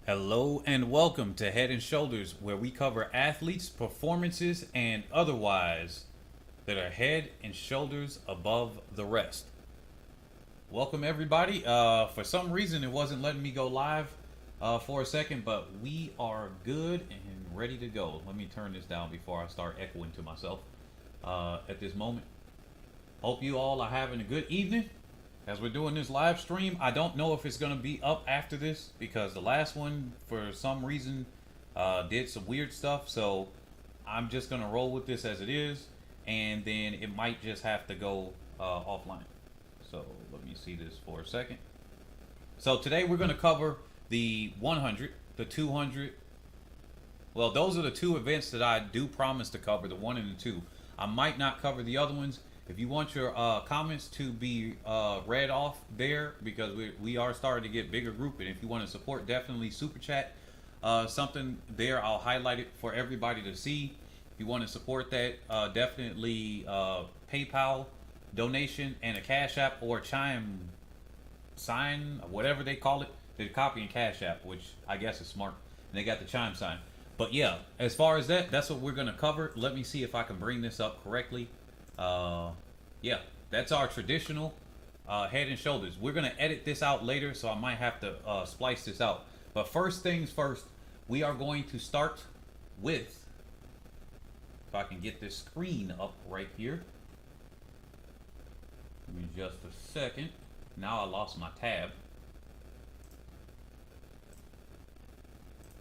Hello and welcome to Head and Shoulders, where we cover athletes' performances and otherwise that are head and shoulders above the rest. Welcome, everybody. For some reason, it wasn't letting me go live for a second, but we are good and ready to go. Let me turn this down before I start echoing to myself at this moment. Hope you all are having a good evening as we're doing this live stream. I don't know if it's going to be up after this because the last one, for some reason, did some weird stuff. So I'm just going to roll with this as it is, and then it might just have to go offline. So let me see this for a second. So today we're going to cover the 100, the 200. Well, those are the two events that I do promise to cover, the 1 and the 2. I might not cover the other ones. If you want your comments to be read off there, because we are starting to get bigger group, and if you want to support, definitely super chat something there. I'll highlight it for everybody to see. If you want to support that, definitely PayPal donation and a Cash App or Chime sign, whatever they call it. They're copying Cash App, which I guess is smart. And they got the Chime sign. But yeah, as far as that's what we're going to cover. Let me see if I can bring this up correctly. Yeah, that's our traditional Head and Shoulders. We're going to edit this out later, so I might have to splice this out. But first things first, we are going to start with, if I can get this screen up right here. Give me just a second. Now I lost my tab.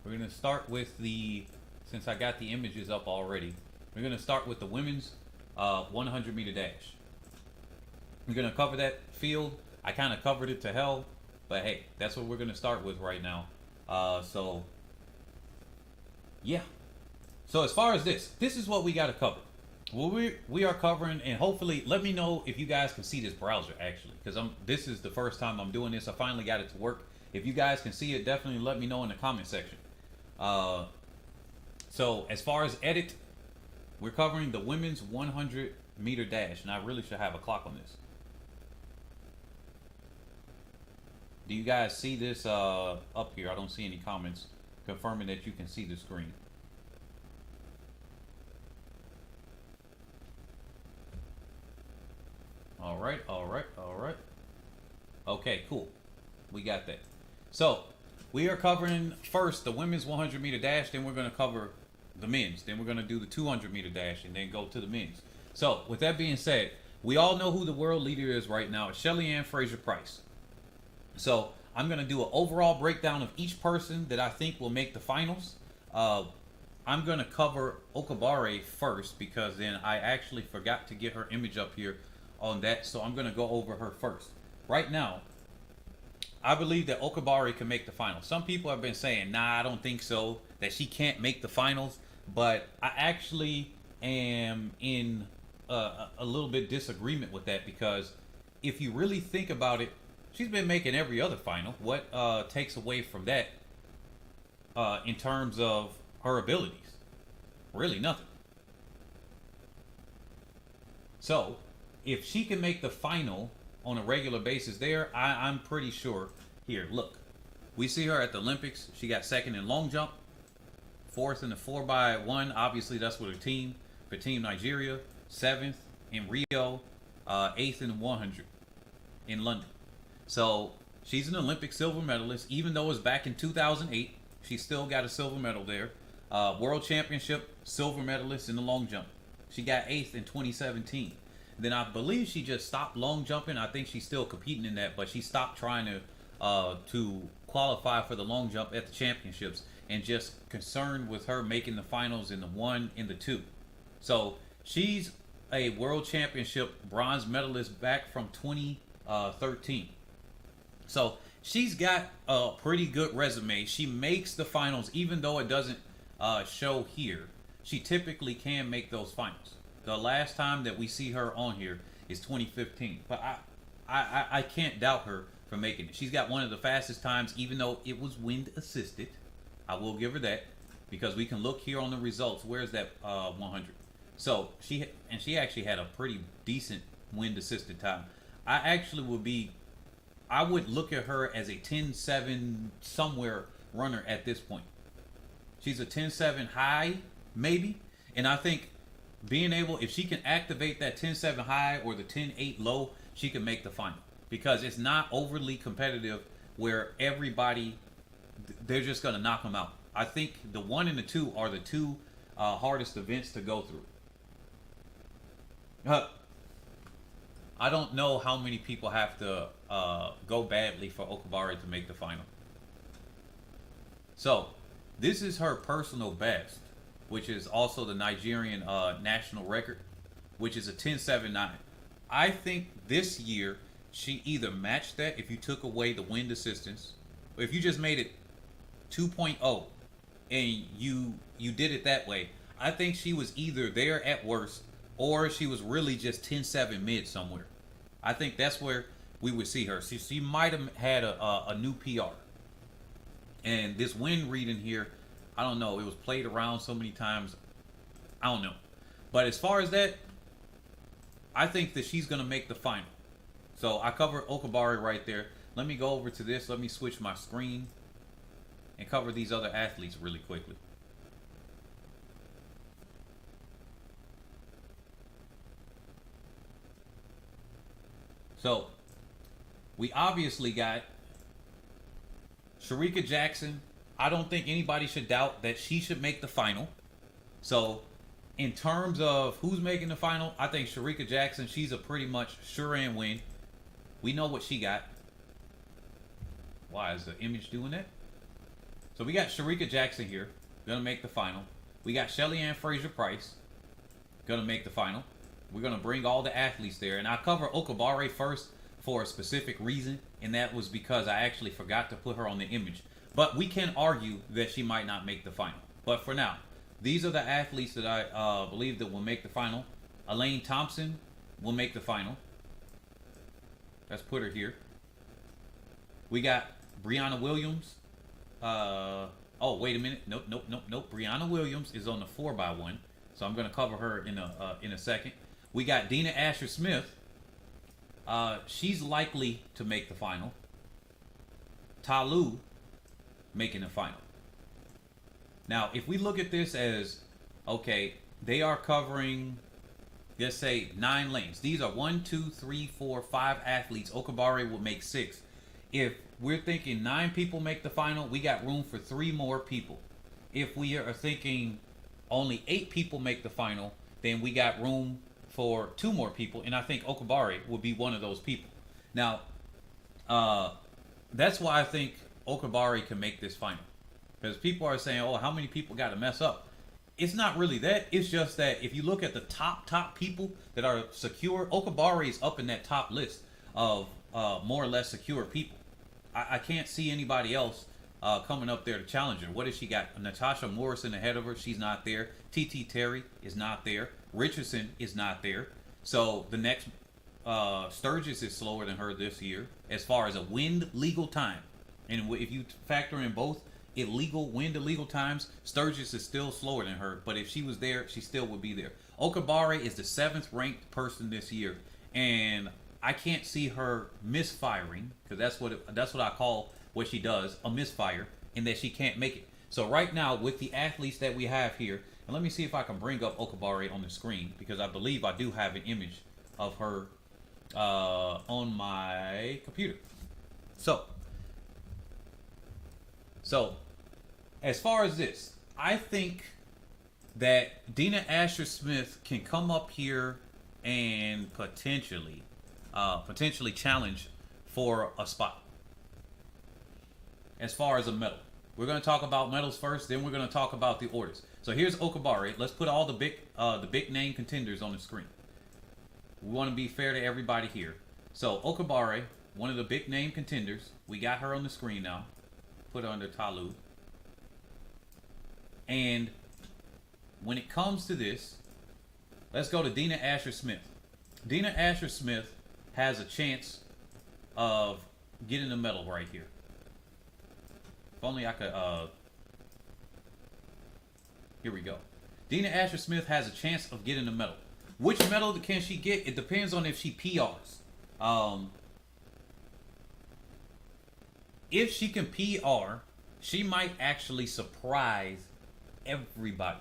We're going to start with since I got the images up already, we're going to start with the women's 100 meter dash. We're going to cover that field. I kind of covered it to hell, but hey, that's what we're going to start with right now. So, yeah. So as far as this is what we got to cover. Well, we are covering, and hopefully, let me know if you guys can see this browser actually, because this is the first time I'm doing this. I finally got it to work. If you guys can see it, definitely let me know in the comment section. So as far as edit, we're covering the women's 100 meter dash, and I really should have a clock on this. Do you guys see this up here? I don't see any comments confirming that you can see the screen. All right. Okay, cool. We got that. So we are covering first the women's 100 meter dash, then we're going to cover the men's, then we're going to do the 200 meter dash, and then go to the men's. So with that being said, we all know who the world leader is right now. It's Shelly Ann Fraser-Price. So I'm going to do an overall breakdown of each person that I think will make the finals. I'm going to cover Okabare first, because then I actually forgot to get her image up here on that, so I'm going to go over her first. Right now, I believe that Okabare can make the finals. Some people have been saying, nah, I don't think so, that she can't make the finals. But I actually am in a little bit disagreement with that, because if you really think about it, she's been making every other final. What takes away from that in terms of her abilities? Really nothing. So if she can make the final on a regular basis there, I'm pretty sure. Here, look. We see her at the Olympics. She got second in long jump, fourth in the 4x1. Obviously, that's with her team. For Team Nigeria. Seventh in Rio. Eighth in the 100 in London. So she's an Olympic silver medalist. Even though it's back in 2008, she still got a silver medal there. World Championship silver medalist in the long jump. She got eighth in 2017. Then I believe she just stopped long jumping. I think she's still competing in that, but she stopped trying to qualify for the long jump at the championships, and just concerned with her making the finals in the 1 and the 2. So she's a world championship bronze medalist back from 2013. So she's got a pretty good resume. She makes the finals, even though it doesn't show here. She typically can make those finals. The last time that we see her on here is 2015. But I can't doubt her for making it. She's got one of the fastest times, even though it was wind assisted. I will give her that, because we can look here on the results. Where's that 100? So she actually had a pretty decent wind assisted time. I would look at her as a 10-7 somewhere runner at this point. She's a 10-7 high, maybe. And I think being able, if she can activate that 10-7 high or the 10-8 low, she can make the final. Because it's not overly competitive where everybody, they're just going to knock them out. I think the 1 and the 2 are the two hardest events to go through. I don't know how many people have to go badly for Okubari to make the final. So, this is her personal best, which is also the Nigerian national record, which is a 10.79. I think this year she either matched that if you took away the wind assistance, or if you just made it 2.0 and you did it that way. I think she was either there at worst, or she was really just 10.7 mid somewhere. I think that's where we would see her. She might have had a new PR. And this wind reading here, I don't know. It was played around so many times. I don't know. But as far as that, I think that she's going to make the final. So I covered Okubari right there. Let me go over to this. Let me switch my screen and cover these other athletes really quickly. So we obviously got Shericka Jackson. I don't think anybody should doubt that she should make the final. So in terms of who's making the final, I think Shericka Jackson, she's a pretty much sure and win. We know what she got. Why is the image doing that? So we got Shericka Jackson here, gonna make the final. We got Shelly Ann Fraser-Price, gonna make the final. We're gonna bring all the athletes there, and I cover Okubari first for a specific reason, and that was because I actually forgot to put her on the image. But we can argue that she might not make the final. But for now, these are the athletes that I believe that will make the final. Elaine Thompson will make the final. Let's put her here. We got Brianna Williams. Oh, wait a minute. Nope. Brianna Williams is on the 4x1, so I'm going to cover her in a second. We got Dina Asher-Smith. She's likely to make the final. Talu making the final. Now, if we look at this as, okay, they are covering, let's say, 9 lanes. These are 1, 2, 3, 4, 5 athletes. Okubari will make 6. If we're thinking 9 people make the final, we got room for 3 more people. If we are thinking only 8 people make the final, then we got room for 2 more people, and I think Okubari will be one of those people. Now, that's why I think Okubari can make this final. Because people are saying, oh, how many people got to mess up? It's not really that. It's just that if you look at the top people that are secure, Okubari is up in that top list of more or less secure people. I can't see anybody else coming up there to challenge her. What has she got? Natasha Morrison ahead of her. She's not there. TT Terry is not there. Richardson is not there. So the next Sturgis is slower than her this year as far as a wind legal time. And if you factor in both wind illegal times, Sturgis is still slower than her. But if she was there, she still would be there. Okubari is the 7th ranked person this year, and I can't see her misfiring, because that's what I call what she does, a misfire, and that she can't make it. So right now, with the athletes that we have here, and let me see if I can bring up Okubari on the screen, because I believe I do have an image of her on my computer. So, as far as this, I think that Dina Asher-Smith can come up here and potentially challenge for a spot. As far as a medal, we're going to talk about medals first, then we're going to talk about the orders. So here's Okubari. Let's put all the big name contenders on the screen. We want to be fair to everybody here. So Okubari, one of the big name contenders, we got her on the screen now. Put her under Talu. And when it comes to this, let's go to Dina Asher-Smith. Dina Asher-Smith has a chance of getting a medal right here. If only I could, here we go. Dina Asher-Smith has a chance of getting a medal. Which medal can she get? It depends on if she PRs. If she can PR, she might actually surprise everybody.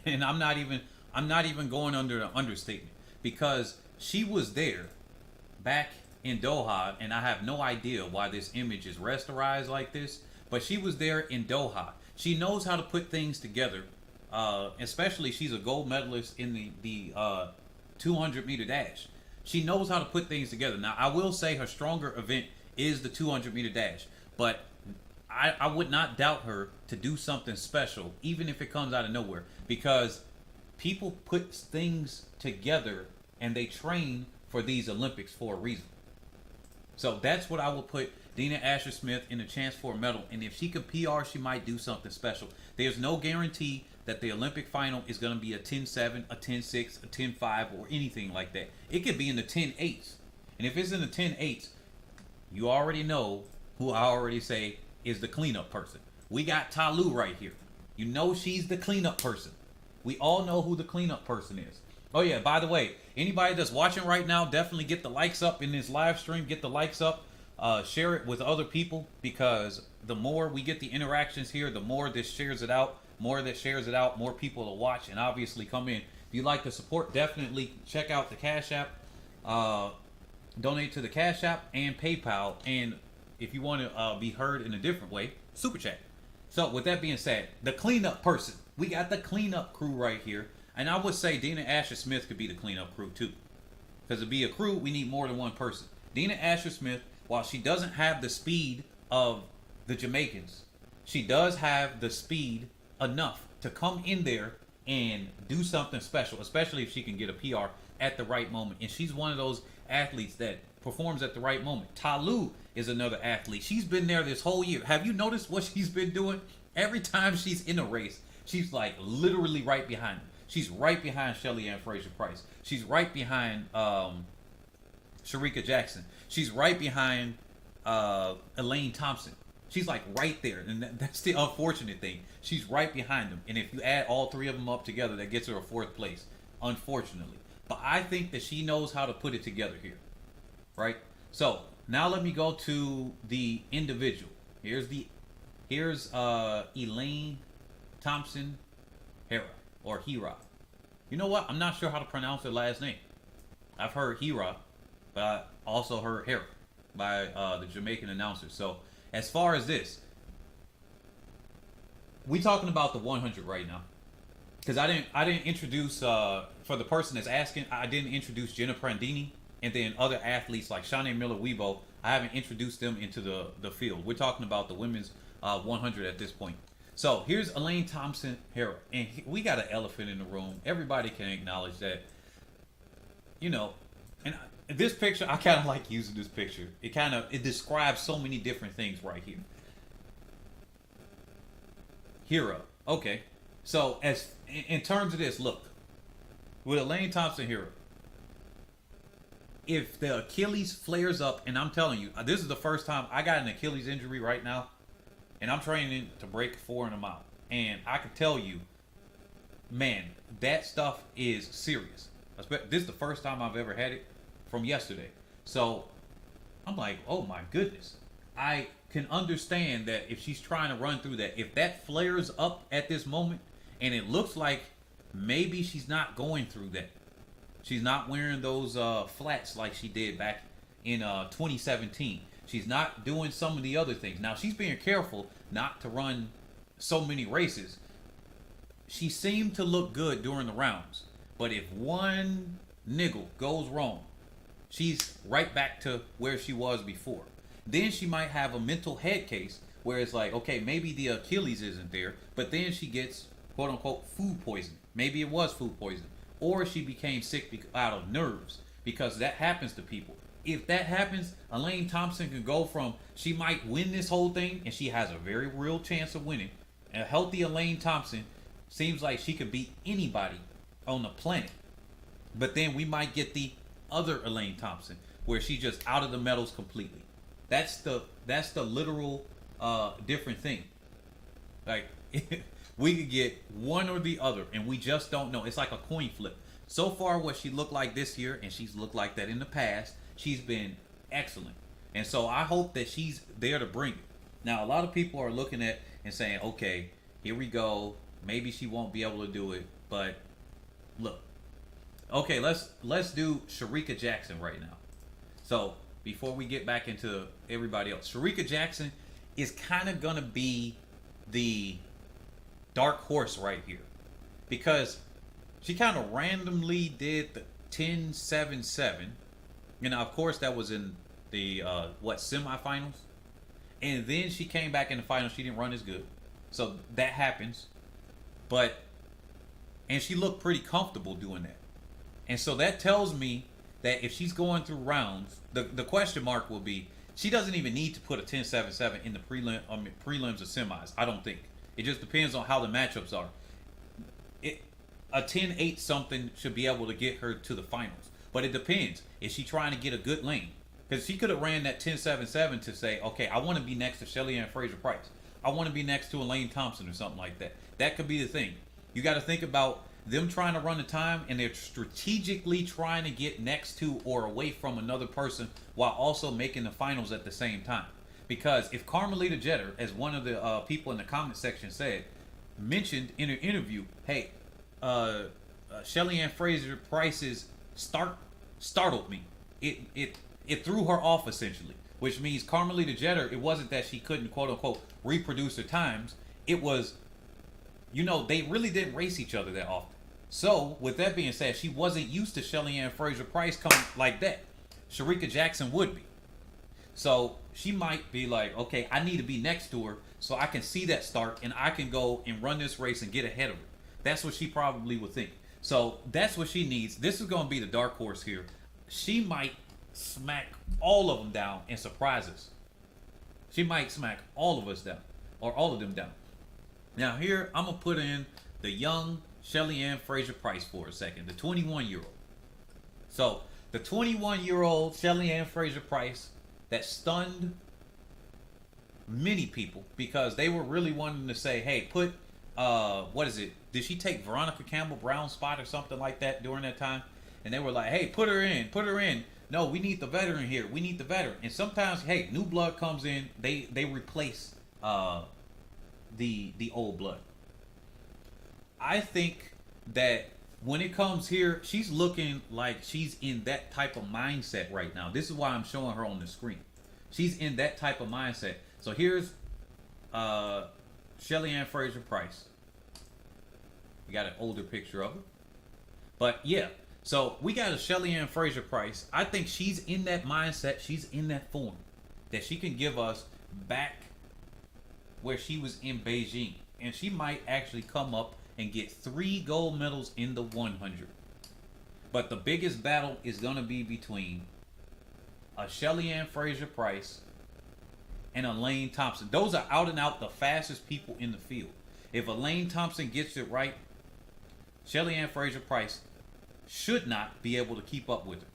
And I'm not even going under the understatement, because she was there back in Doha, and I have no idea why this image is rasterized like this, but she was there in Doha. She knows how to put things together. Especially, she's a gold medalist in the 200 meter dash. She knows how to put things together. Now, I will say her stronger event is the 200 meter dash, but I would not doubt her to do something special, even if it comes out of nowhere, because people put things together and they train for these Olympics for a reason. So that's what I will put Dina Asher-Smith in a chance for a medal. And if she could PR, she might do something special. There's no guarantee that the Olympic final is going to be a 10-7, a 10-6, a 10-5, or anything like that. It could be in the 10-8s. And if it's in the 10-8s, you already know who I already say is the cleanup person. We got Talu right here. You know she's the cleanup person. We all know who the cleanup person is. Oh yeah, by the way, anybody that's watching right now, definitely get the likes up in this live stream. Get the likes up. Share it with other people, because the more we get the interactions here, the more this shares it out. More that shares it out, more people will watch and obviously come in. If you like the support, definitely check out the Cash App. Donate to the Cash App and PayPal. And if you want to be heard in a different way, Super Chat. So with that being said, the cleanup person. We got the cleanup crew right here. And I would say Dina Asher-Smith could be the cleanup crew too. Because to be a crew, we need more than one person. Dina Asher-Smith, while she doesn't have the speed of the Jamaicans, she does have the speed enough to come in there and do something special, especially if she can get a PR at the right moment. And she's one of those athletes that performs at the right moment. Talu is another athlete. She's been there this whole year. Have you noticed what she's been doing? Every time she's in a race, she's like literally right behind them. She's right behind Shelly Ann Fraser-Price. She's right behind Sharika Jackson. She's right behind Elaine Thompson. She's like right there, and that's the unfortunate thing. She's right behind them, and if you add all three of them up together, that gets her a fourth place, unfortunately. But I think that she knows how to put it together here, right? So now let me go to the individual. Here's Elaine Thompson-Herah, or Herah. You know what? I'm not sure how to pronounce her last name. I've heard Herah, but I also heard Herah by the Jamaican announcer. So as far as this, we talking about the 100 right now, because I didn't introduce for the person that's asking, I didn't introduce Jenna Prandini and then other athletes like Shanae Miller-Weibo. I haven't introduced them into the field. We're talking about the women's 100 at this point. So here's Elaine Thompson-Herah, and we got an elephant in the room. Everybody can acknowledge that, you know. And this picture, I kind of like using this picture. It describes so many different things right here. Herah, okay. So as in terms of this, look, with Elaine Thompson-Herah, if the Achilles flares up, and I'm telling you, this is the first time I got an Achilles injury right now, and I'm training to break 4 in a mile, and I can tell you, man, that stuff is serious. This is the first time I've ever had it from yesterday. So I'm like, oh my goodness. I can understand that if she's trying to run through that, if that flares up at this moment, and it looks like maybe she's not going through that. She's not wearing those flats like she did back in 2017. She's not doing some of the other things. Now, she's being careful not to run so many races. She seemed to look good during the rounds. But if one niggle goes wrong, she's right back to where she was before. Then she might have a mental head case where it's like, okay, maybe the Achilles isn't there, but then she gets, quote unquote, food poisoning. Maybe it was food poisoning. Or she became sick out of nerves, because that happens to people. If that happens, Elaine Thompson can go from, she might win this whole thing, and she has a very real chance of winning. A healthy Elaine Thompson seems like she could beat anybody on the planet. But then we might get the other Elaine Thompson, where she's just out of the medals completely. That's the literal different thing. Like, we could get one or the other, and we just don't know. It's like a coin flip. So far, what she looked like this year, and she's looked like that in the past, she's been excellent. And so I hope that she's there to bring it. Now, a lot of people are looking at and saying, okay, here we go. Maybe she won't be able to do it, but look. Okay, let's do Shericka Jackson right now. So before we get back into everybody else, Shericka Jackson is kind of gonna be the dark horse right here because she kind of randomly did the 10-7-7. You know, of course, that was in the semifinals, and then she came back in the finals. She didn't run as good, so that happens. But and she looked pretty comfortable doing that, and so that tells me that if she's going through rounds, the question mark will be she doesn't even need to put a 10-7-7 in the prelims or semis. I don't think. It just depends on how the matchups are. A 10-8 something should be able to get her to the finals. But it depends. Is she trying to get a good lane? Because she could have ran that 10-7-7 to say, okay, I want to be next to Shelly-Ann Fraser-Price. I want to be next to Elaine Thompson or something like that. That could be the thing. You got to think about them trying to run the time, and they're strategically trying to get next to or away from another person while also making the finals at the same time. Because if Carmelita Jeter, as one of the people in the comment section mentioned in an interview, hey, Shelly-Ann Fraser-Price's startled me. It threw her off essentially, which means Carmelita Jeter, it wasn't that she couldn't quote unquote reproduce her times. It was, they really didn't race each other that often. So with that being said, she wasn't used to Shelly-Ann Fraser-Price coming like that. Shericka Jackson would be. So she might be like, okay, I need to be next to her so I can see that start and I can go and run this race and get ahead of her. That's what she probably would think. So that's what she needs. This is going to be the dark horse here. She might smack all of them down and surprise us. She might smack all of us down, or all of them down. Now here, I'm going to put in the young Shelly-Ann Fraser-Price for a second, the 21-year-old. So the 21-year-old Shelly-Ann Fraser-Price that stunned many people because they were really wanting to say, hey, put, what is it? Did she take Veronica Campbell Brown's spot or something like that during that time? And they were like, hey, put her in. No, we need the veteran here. We need the veteran. And sometimes, hey, new blood comes in. They replace the old blood. I think that when it comes here, she's looking like she's in that type of mindset right now. This is why I'm showing her on the screen. She's in that type of mindset. So here's Shelly-Ann Fraser-Price. We got an older picture of her. But yeah, so we got a Shelly-Ann Fraser-Price. I think she's in that mindset. She's in that form that she can give us back where she was in Beijing. And she might actually come up and get 3 gold medals in the 100. But the biggest battle is going to be between a Shelly-Ann Fraser-Price and Elaine Thompson. Those are out and out the fastest people in the field. If Elaine Thompson gets it right, Shelly-Ann Fraser-Price should not be able to keep up with her.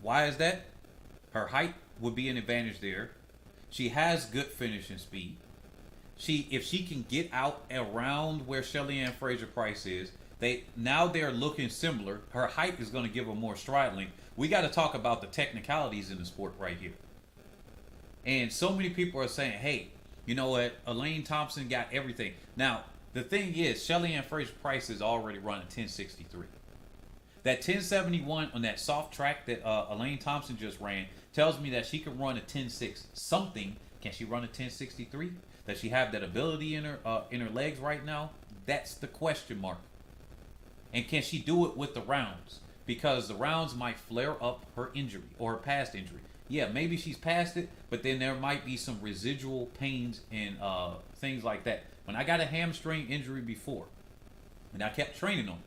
Why is that? Her height would be an advantage there. She has good finishing speed. If she can get out around where Shelly-Ann Fraser-Price is, they're looking similar. Her height is going to give her more stride length. We got to talk about the technicalities in the sport right here. And so many people are saying, hey, you know what? Elaine Thompson got everything. Now, the thing is, Shelly-Ann Fraser-Price is already running 1063. That 1071 on that soft track that Elaine Thompson just ran tells me that she can run a 10.6 something. Can she run a 1063? Does she have that ability in her legs right now? That's the question mark. And can she do it with the rounds? Because the rounds might flare up her injury or her past injury. Yeah, maybe she's past it, but then there might be some residual pains and things like that. When I got a hamstring injury before, and I kept training on it,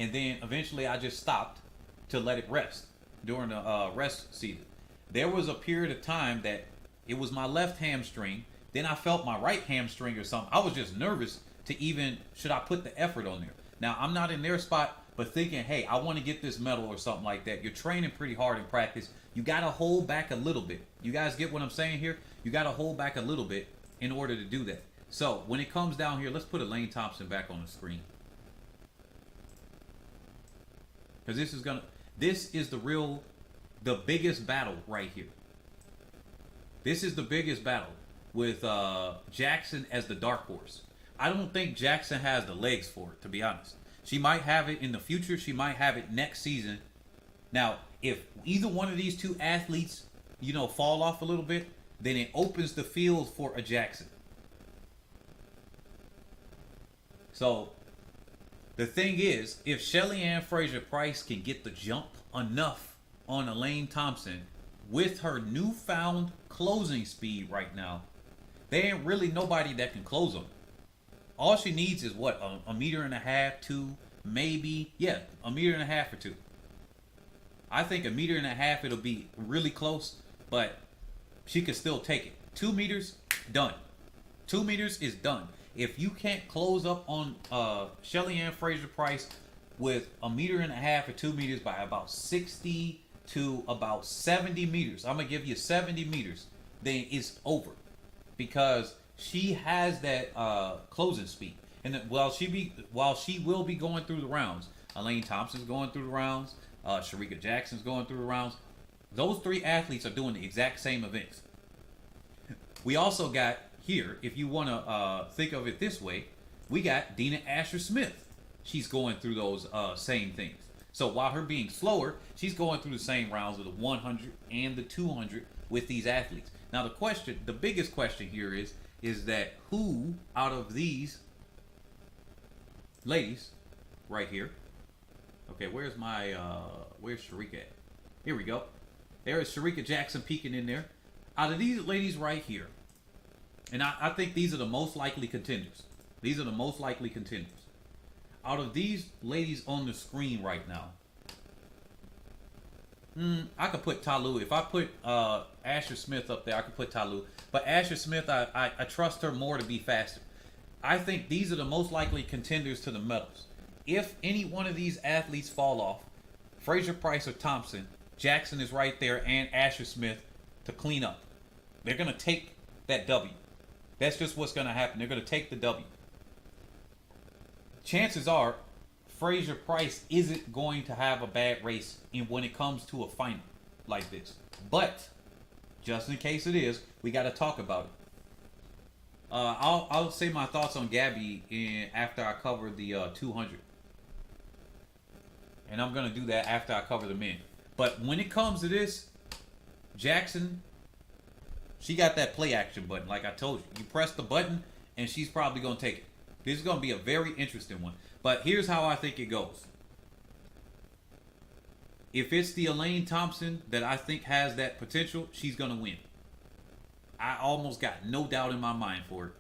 and then eventually I just stopped to let it rest during the rest season. There was a period of time that it was my left hamstring. Then I felt my right hamstring or something. I was just nervous to even, should I put the effort on there? Now, I'm not in their spot, but thinking, hey, I want to get this medal or something like that. You're training pretty hard in practice. You got to hold back a little bit. You guys get what I'm saying here? You got to hold back a little bit in order to do that. So when it comes down here, let's put Elaine Thompson back on the screen. Because this is the biggest battle right here. This is the biggest battle. with Jackson as the dark horse. I don't think Jackson has the legs for it, to be honest. She might have it in the future. She might have it next season. Now, if either one of these two athletes, fall off a little bit, then it opens the field for a Jackson. So, the thing is, if Shelly Ann Fraser-Price can get the jump enough on Elaine Thompson with her newfound closing speed right now, there ain't really nobody that can close them. All she needs is what? A meter and a half, two, maybe. Yeah, a meter and a half or two. I think a meter and a half, it'll be really close, but she can still take it. 2 meters, done. 2 meters is done. If you can't close up on Shelly Ann Fraser-Price with a meter and a half or 2 meters by about 60 to about 70 meters, I'm going to give you 70 meters, then it's over. Because she has that closing speed. And while she will be going through the rounds, Elaine Thompson's going through the rounds, Shericka Jackson's going through the rounds. Those three athletes are doing the exact same events. We also got here, if you want to think of it this way, we got Dina Asher-Smith. She's going through those same things. So while her being slower, she's going through the same rounds of the 100 and the 200 with these athletes. Now the biggest question here is that who out of these ladies right here? Okay, where's Shericka at? Here we go. There is Shericka Jackson peeking in there. Out of these ladies right here, and I think these are the most likely contenders. These are the most likely contenders. Out of these ladies on the screen right now, I could put Talu. If I put Asher-Smith up there, I could put Talu. But Asher-Smith, I trust her more to be faster. I think these are the most likely contenders to the medals. If any one of these athletes fall off, Fraser-Price or Thompson, Jackson is right there, and Asher-Smith to clean up. They're going to take that W. That's just what's going to happen. They're going to take the W. Chances are, Fraser-Price isn't going to have a bad race when it comes to a final like this. But, just in case it is, we got to talk about it. I'll say my thoughts on Gabby after I cover the 200. And I'm going to do that after I cover the men. But when it comes to this, Jackson, she got that play action button. Like I told you, you press the button and she's probably going to take it. This is going to be a very interesting one. But here's how I think it goes. If it's the Elaine Thompson that I think has that potential, she's going to win. I almost got no doubt in my mind for it.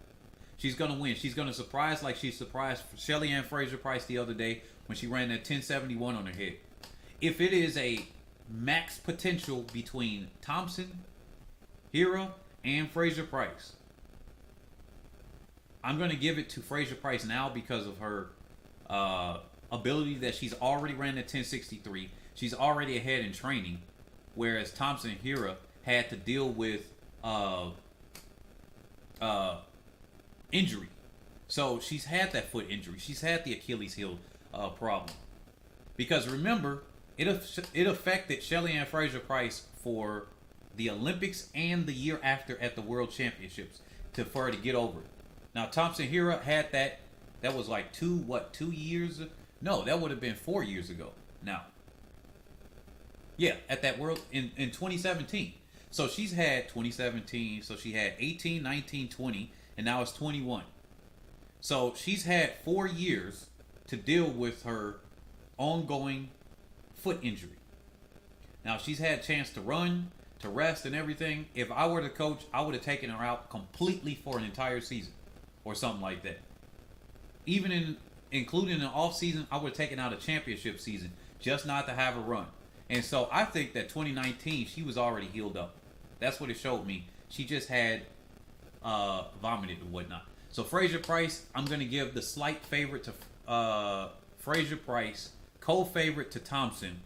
She's going to win. She's going to surprise like she surprised Shelly Ann Fraser-Price the other day when she ran that 1071 on her head. If it is a max potential between Thompson-Herah and Fraser-Price, I'm going to give it to Fraser-Price now because of her ability that she's already ran the 1063. She's already ahead in training, whereas Thompson-Herah had to deal with injury. So she's had that foot injury. She's had the Achilles heel problem. Because remember, it affected Shelly Ann Fraser-Price for the Olympics and the year after at the World Championships for her to get over it. Now Thompson-Herah had that. That was like 2 years? No, that would have been 4 years ago. Now, yeah, at that World in 2017. So she's had 2017. So she had 18, 19, 20, and now it's 21. So she's had 4 years to deal with her ongoing foot injury. Now she's had a chance to run, to rest, and everything. If I were the coach, I would have taken her out completely for an entire season or something like that. Even including an off season, I would have taken out a championship season just not to have her run. And so I think that 2019 she was already healed up. That's what it showed me. She just had vomited and whatnot. So Fraser-Price, I'm going to give the slight favorite to Fraser-Price, co-favorite to Thompson.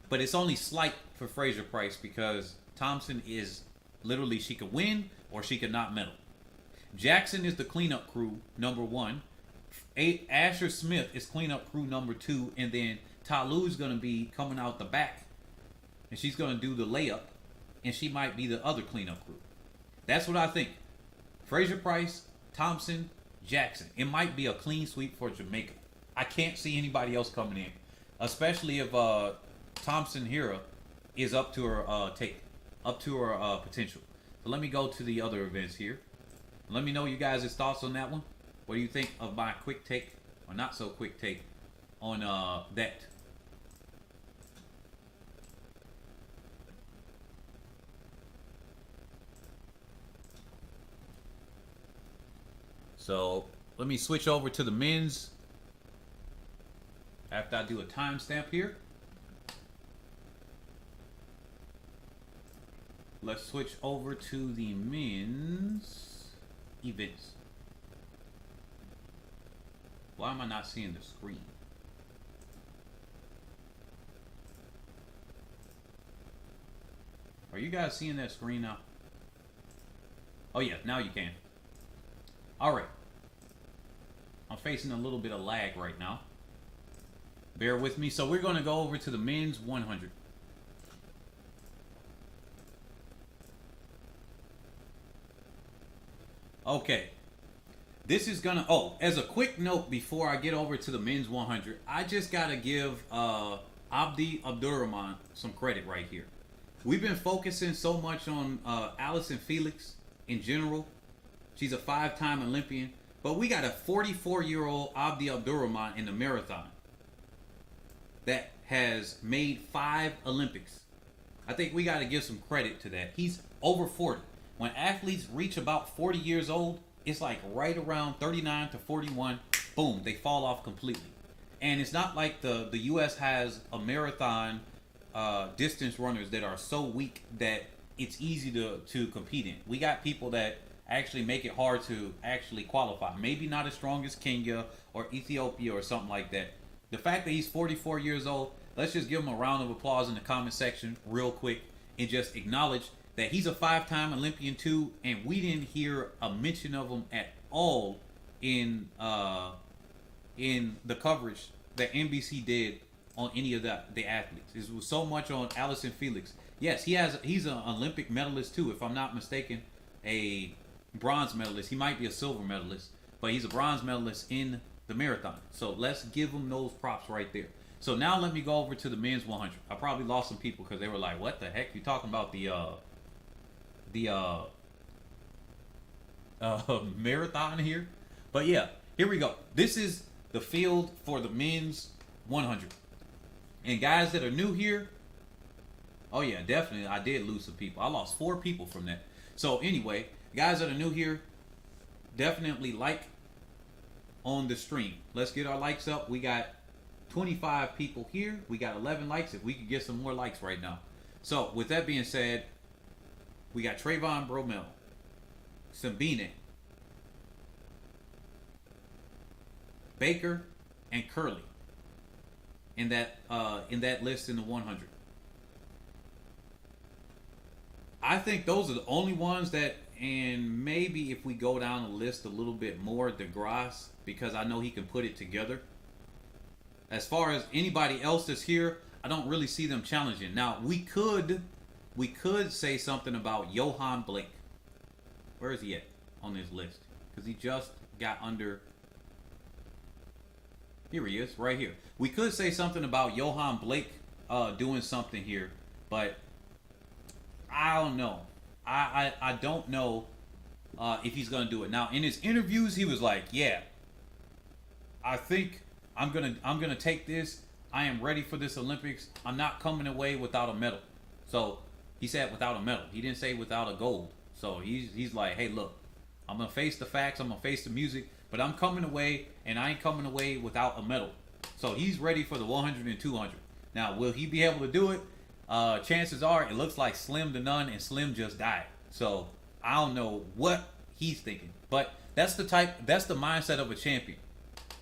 But it's only slight for Fraser-Price because Thompson is literally, she could win or she could not medal. Jackson is the cleanup crew, number 1. Asher-Smith is cleanup crew number 2. And then Talu is going to be coming out the back. And she's going to do the layup. And she might be the other cleanup crew. That's what I think. Fraser Price, Thompson, Jackson. It might be a clean sweep for Jamaica. I can't see anybody else coming in, especially if Thompson-Herah is up to her potential. So let me go to the other events here. Let me know you guys' thoughts on that one. What do you think of my quick take, or not so quick take, on that? So let me switch over to the men's after I do a timestamp here. Let's switch over to the men's events. Why am I not seeing the screen? Are you guys seeing that screen now? Oh yeah, now you can. Alright. I'm facing a little bit of lag right now. Bear with me. So we're going to go over to the men's 100. Okay. This is going to... Oh, as a quick note before I get over to the men's 100, I just got to give Abdi Abdurrahman some credit right here. We've been focusing so much on Allison Felix in general. She's a 5-time Olympian. But we got a 44-year-old Abdi Abdurrahman in the marathon that has made 5 Olympics. I think we got to give some credit to that. He's over 40. When athletes reach about 40 years old, it's like right around 39 to 41, boom, they fall off completely. And it's not like the U.S. has a marathon distance runners that are so weak that it's easy to compete in. We got people that actually make it hard to actually qualify. Maybe not as strong as Kenya or Ethiopia or something like that. The fact that he's 44 years old, let's just give him a round of applause in the comment section real quick and just acknowledge that he's a 5-time Olympian too, and we didn't hear a mention of him at all in the coverage that NBC did on any of the athletes. It was so much on Allison Felix. Yes, he's an Olympic medalist too, if I'm not mistaken, a bronze medalist. He might be a silver medalist, but he's a bronze medalist in the marathon. So let's give him those props right there. So now let me go over to the men's 100. I probably lost some people because they were like, "What the heck? You talking about the marathon here?" But yeah, here we go. This is the field for the men's 100. And guys that are new here, oh yeah, definitely, I did lose some people. I lost 4 people from that. So anyway, guys that are new here, definitely like on the stream. Let's get our likes up. We got 25 people here. We got 11 likes. If we could get some more likes right now. So with that being said, we got Trayvon Bromell, Sabine, Baker, and Curley in that list in the 100. I think those are the only ones that, and maybe if we go down the list a little bit more, DeGrasse, because I know he can put it together. As far as anybody else that's here, I don't really see them challenging. Now, we could say something about Johan Blake. Where is he at on this list? Because he just got under... Here he is, right here. We could say something about Johan Blake doing something here, but I don't know. I don't know if he's gonna do it. Now, in his interviews, he was like, "Yeah, I think I'm gonna take this. I am ready for this Olympics. I'm not coming away without a medal." So he said without a medal. He didn't say without a gold. So he's like, "Hey, look, I'm gonna face the facts. I'm gonna face the music, but I'm coming away, and I ain't coming away without a medal." So he's ready for the 100 and 200. Now, will he be able to do it? Chances are it looks like slim to none, and Slim just died. So I don't know what he's thinking, but that's the mindset of a champion.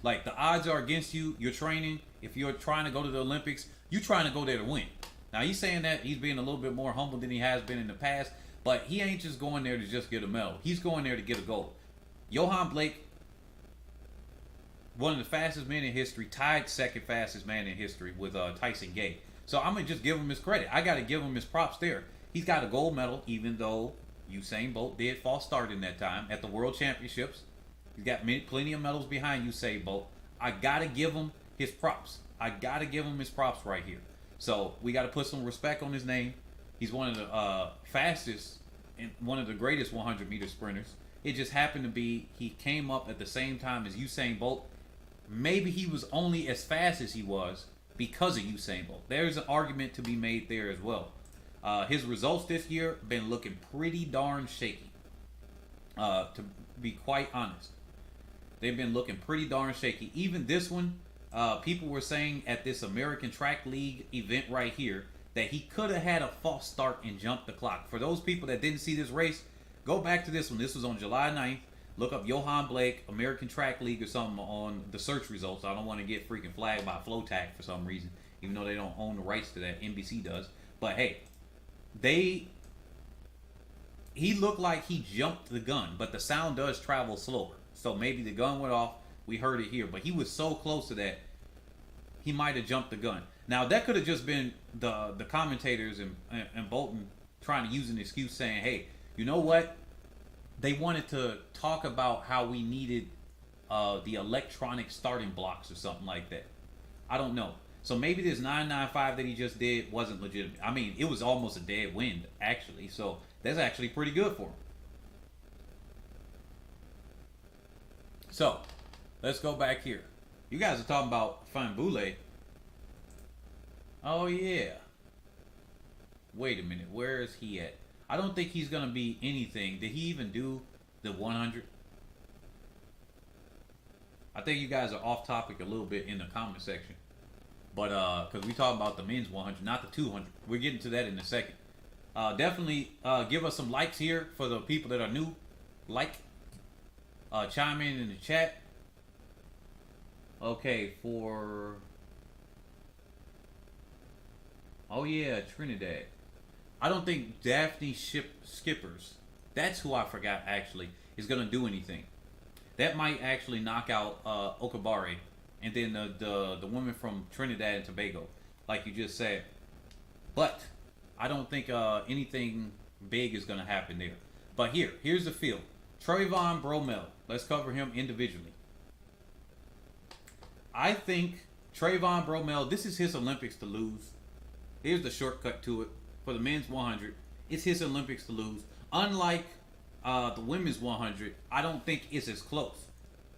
Like, the odds are against you. You're training. If you're trying to go to the Olympics, you're trying to go there to win. Now, he's saying that he's being a little bit more humble than he has been in the past, but he ain't just going there to just get a medal. He's going there to get a gold. Johan Blake, one of the fastest men in history, tied second fastest man in history with Tyson Gay. So I'm going to just give him his credit. I got to give him his props there. He's got a gold medal, even though, Usain Bolt did false start in that time at the World Championships. He's got plenty of medals behind Usain Bolt. I gotta give him his props. I gotta give him his props right here. So we gotta put some respect on his name. He's one of the fastest and one of the greatest 100-meter sprinters. It just happened to be he came up at the same time as Usain Bolt. Maybe he was only as fast as he was because of Usain Bolt. There's an argument to be made there as well. His results this year been looking pretty darn shaky. To be quite honest, they've been looking pretty darn shaky. Even this one, people were saying at this American Track League event right here that he could have had a false start and jumped the clock. For those people that didn't see this race, go back to this one. This was on July 9th. Look up Johan Blake, American Track League or something on the search results. I don't want to get freaking flagged by FloTac for some reason, even though they don't own the rights to that. NBC does. But hey, he looked like he jumped the gun, but the sound does travel slower. So maybe the gun went off. We heard it here, but he was so close to that, he might have jumped the gun. Now that could have just been the commentators and Bolton trying to use an excuse saying, hey, you know what? They wanted to talk about how we needed the electronic starting blocks or something like that. I don't know. So maybe this 995 that he just did wasn't legitimate. I mean, it was almost a dead wind, actually. So that's actually pretty good for him. So let's go back here. You guys are talking about Fanbule. Oh, yeah. Wait a minute. Where is he at? I don't think he's going to be anything. Did he even do the 100? I think you guys are off topic a little bit in the comment section. But, because we talking about the men's 100, not the 200. We're getting to that in a second. Definitely give us some likes here for the people that are new. Like. Chime in the chat. Okay, for... Oh, yeah, Trinidad. I don't think Daphne Skippers, that's who I forgot actually, is going to do anything. That might actually knock out Okabare and then the woman from Trinidad and Tobago, like you just said. But I don't think anything big is going to happen there. But here's the field. Trayvon Bromell. Let's cover him individually. I think Trayvon Bromell, this is his Olympics to lose. Here's the shortcut to it. For the men's 100, it's his Olympics to lose. Unlike the women's 100, I don't think it's as close.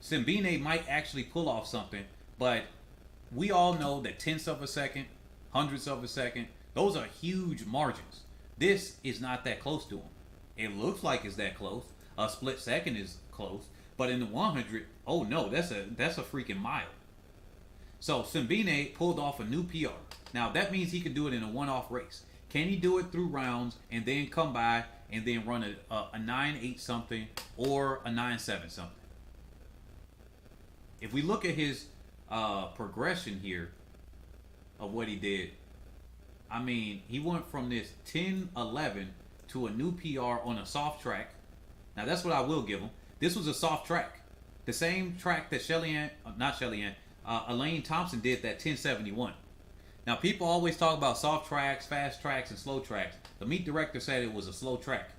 Simbine might actually pull off something, but we all know that tenths of a second, hundredths of a second, those are huge margins. This is not that close to him. It looks like it's that close. A split second is close, but in the 100, oh no, that's a freaking mile. So Simbine pulled off a new PR. Now that means he can do it in a one-off race. Can he do it through rounds and then come by and then run a 9.8 something or a 9.7 something? If we look at his progression here of what he did, I mean, he went from this 10.11 to a new PR on a soft track. Now that's what I will give him. This was a soft track. The same track that Elaine Thompson did that 10.71. Now, people always talk about soft tracks, fast tracks, and slow tracks. The meet director said it was a slow track.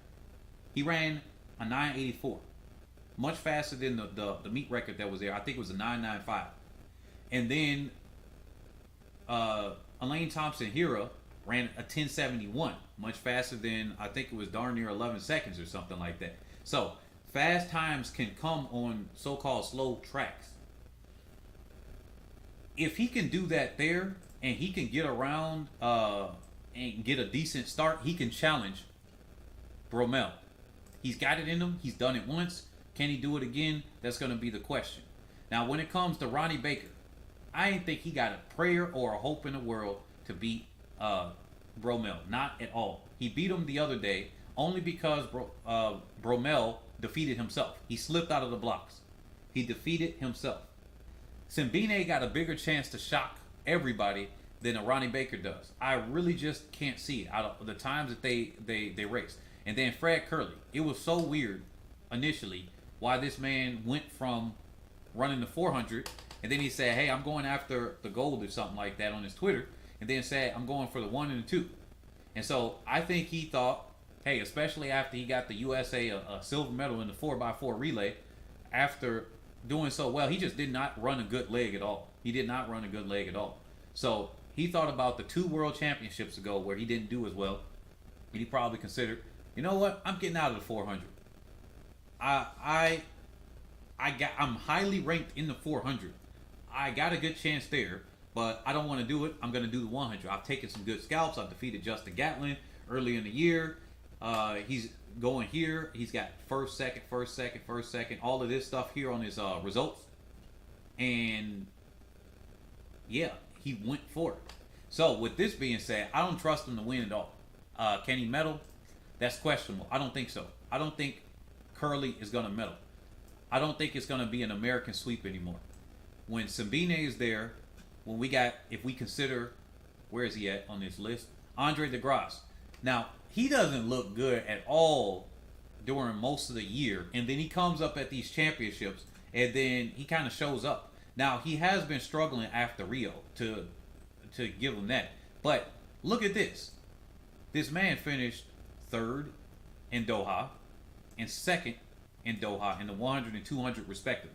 He ran a 9.84. Much faster than the meet record that was there. I think it was a 9.95. And then Elaine Thompson-Herah ran a 10.71. Much faster than, I think it was darn near 11 seconds or something like that. So, fast times can come on so-called slow tracks. If he can do that there, and he can get around and get a decent start, he can challenge Bromell. He's got it in him. He's done it once. Can he do it again? That's going to be the question. Now, when it comes to Ronnie Baker, I didn't think he got a prayer or a hope in the world to beat Bromell. Not at all. He beat him the other day only because Bromell defeated himself. He slipped out of the blocks. He defeated himself. Simbine got a bigger chance to shock everybody than a Ronnie Baker does. I really just can't see it out of the times that they raced. And then Fred Curley. It was so weird initially why this man went from running the 400 and then he said, hey, I'm going after the gold or something like that on his Twitter, and then said, I'm going for the 1 and the 2. And so I think he thought Hey, especially after he got the USA a silver medal in the 4x4 relay, after doing so well, he just did not run a good leg at all. He did not run a good leg at all. So he thought about the two world championships ago where he didn't do as well, and he probably considered, you know what, I'm getting out of the 400. I I I'm highly ranked in the 400. I got a good chance there, but I don't want to do it. I'm going to do the 100. I've taken some good scalps. I've defeated Justin Gatlin early in the year. He's going here. He's got first, second, first, second, first, second. All of this stuff here on his results, and yeah, he went for it. So with this being said, I don't trust him to win at all. Can he medal? That's questionable. I don't think so. I don't think Curly is going to medal. I don't think it's going to be an American sweep anymore. When Sabine is there, when we got, if we consider, where is he at on this list? Andre DeGrasse. Now, he doesn't look good at all during most of the year, and then he comes up at these championships, and then he kind of shows up. Now, he has been struggling after Rio, to give him that. But look at this. This man finished third in Doha and second in Doha in the 100 and 200 respectively.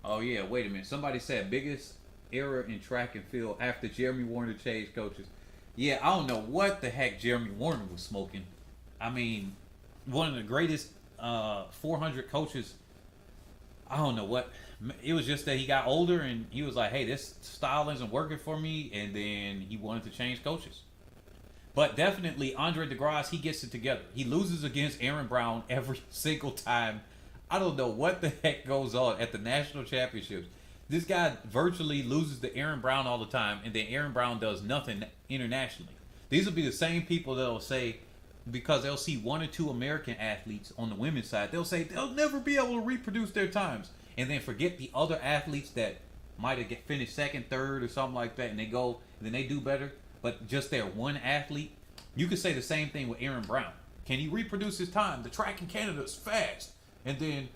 Oh yeah, wait a minute. Somebody said biggest error in track and field after Jeremy Warner changed coaches. Yeah, I don't know what the heck Jeremy Warner was smoking. I mean, one of the greatest 400 coaches. I don't know what. It was just that he got older and he was like, hey, this style isn't working for me. And then he wanted to change coaches. But definitely Andre DeGrasse, he gets it together. He loses against Aaron Brown every single time. I don't know what the heck goes on at the national championships. This guy virtually loses to Aaron Brown all the time, and then Aaron Brown does nothing internationally. These will be the same people that'll say, because they'll see one or two American athletes on the women's side, they'll say they'll never be able to reproduce their times, and then forget the other athletes that might have finished second, third, or something like that, and they go and then they do better. But just their one athlete, you could say the same thing with Aaron Brown. Can he reproduce his time? The track in Canada is fast, and then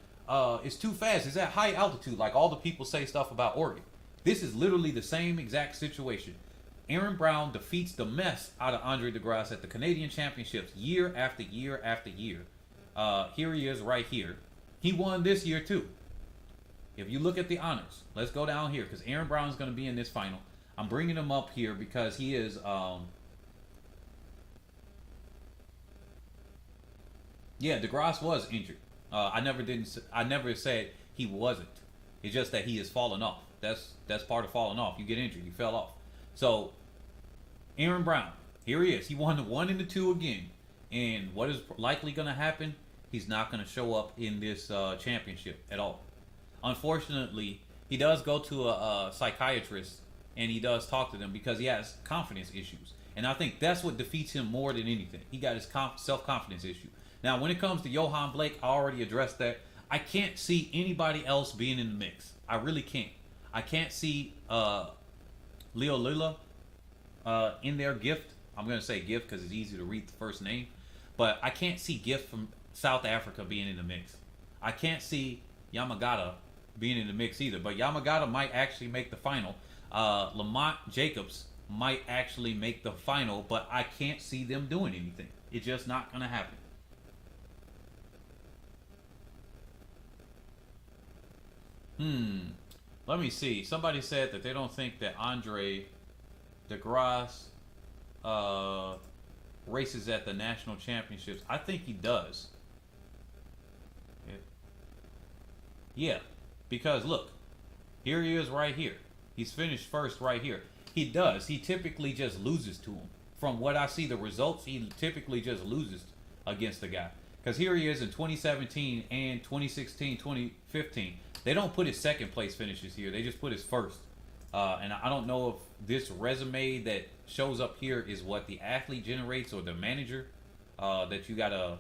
it's too fast. It's at high altitude, like all the people say stuff about Oregon. This is literally the same exact situation. Aaron Brown defeats the mess out of Andre DeGrasse at the Canadian Championships year after year after year. Here he is right here. He won this year too. If you look at the honors, let's go down here because Aaron Brown is going to be in this final. I'm bringing him up here because he is. Yeah, DeGrasse was injured. I never said he wasn't. It's just that he has fallen off. That's part of falling off. You get injured, you fell off. So Aaron Brown, here he is. He won the 1 and the 2 again. And what is likely going to happen? He's not going to show up in this championship at all. Unfortunately, he does go to a psychiatrist and he does talk to them because he has confidence issues. And I think that's what defeats him more than anything. He got his self-confidence issue. Now, when it comes to Johan Blake, I already addressed that. I can't see anybody else being in the mix. I really can't. I can't see Leo Lila in their Gift. I'm going to say Gift because it's easy to read the first name. But I can't see Gift from South Africa being in the mix. I can't see Yamagata being in the mix either. But Yamagata might actually make the final. Lamont Jacobs might actually make the final, but I can't see them doing anything. It's just not going to happen. Let me see. Somebody said that they don't think that Andre DeGrasse races at the national championships. I think he does. Yeah, because look, here he is right here. He's finished first right here. He does. He typically just loses to him. From what I see, the results, he typically just loses against the guy. Because here he is in 2017 and 2016, 2015. They don't put his second place finishes here. They just put his first. And I don't know if this resume that shows up here is what the athlete generates or the manager that you got to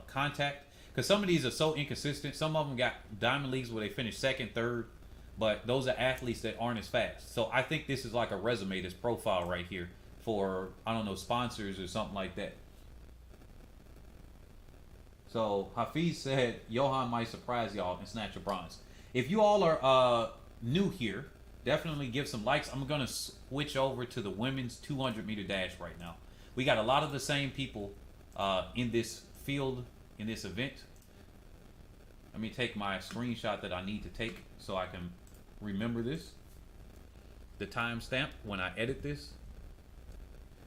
contact. Because some of these are so inconsistent. Some of them got diamond leagues where they finish second, third. But those are athletes that aren't as fast. So I think this is like a resume, this profile right here for, I don't know, sponsors or something like that. So Hafiz said Johan might surprise y'all and snatch a bronze. If you all are new here, definitely give some likes. I'm gonna switch over to the women's 200 meter dash right now. We got a lot of the same people in this field, in this event. Let me take my screenshot that I need to take so I can remember this. The timestamp when I edit this.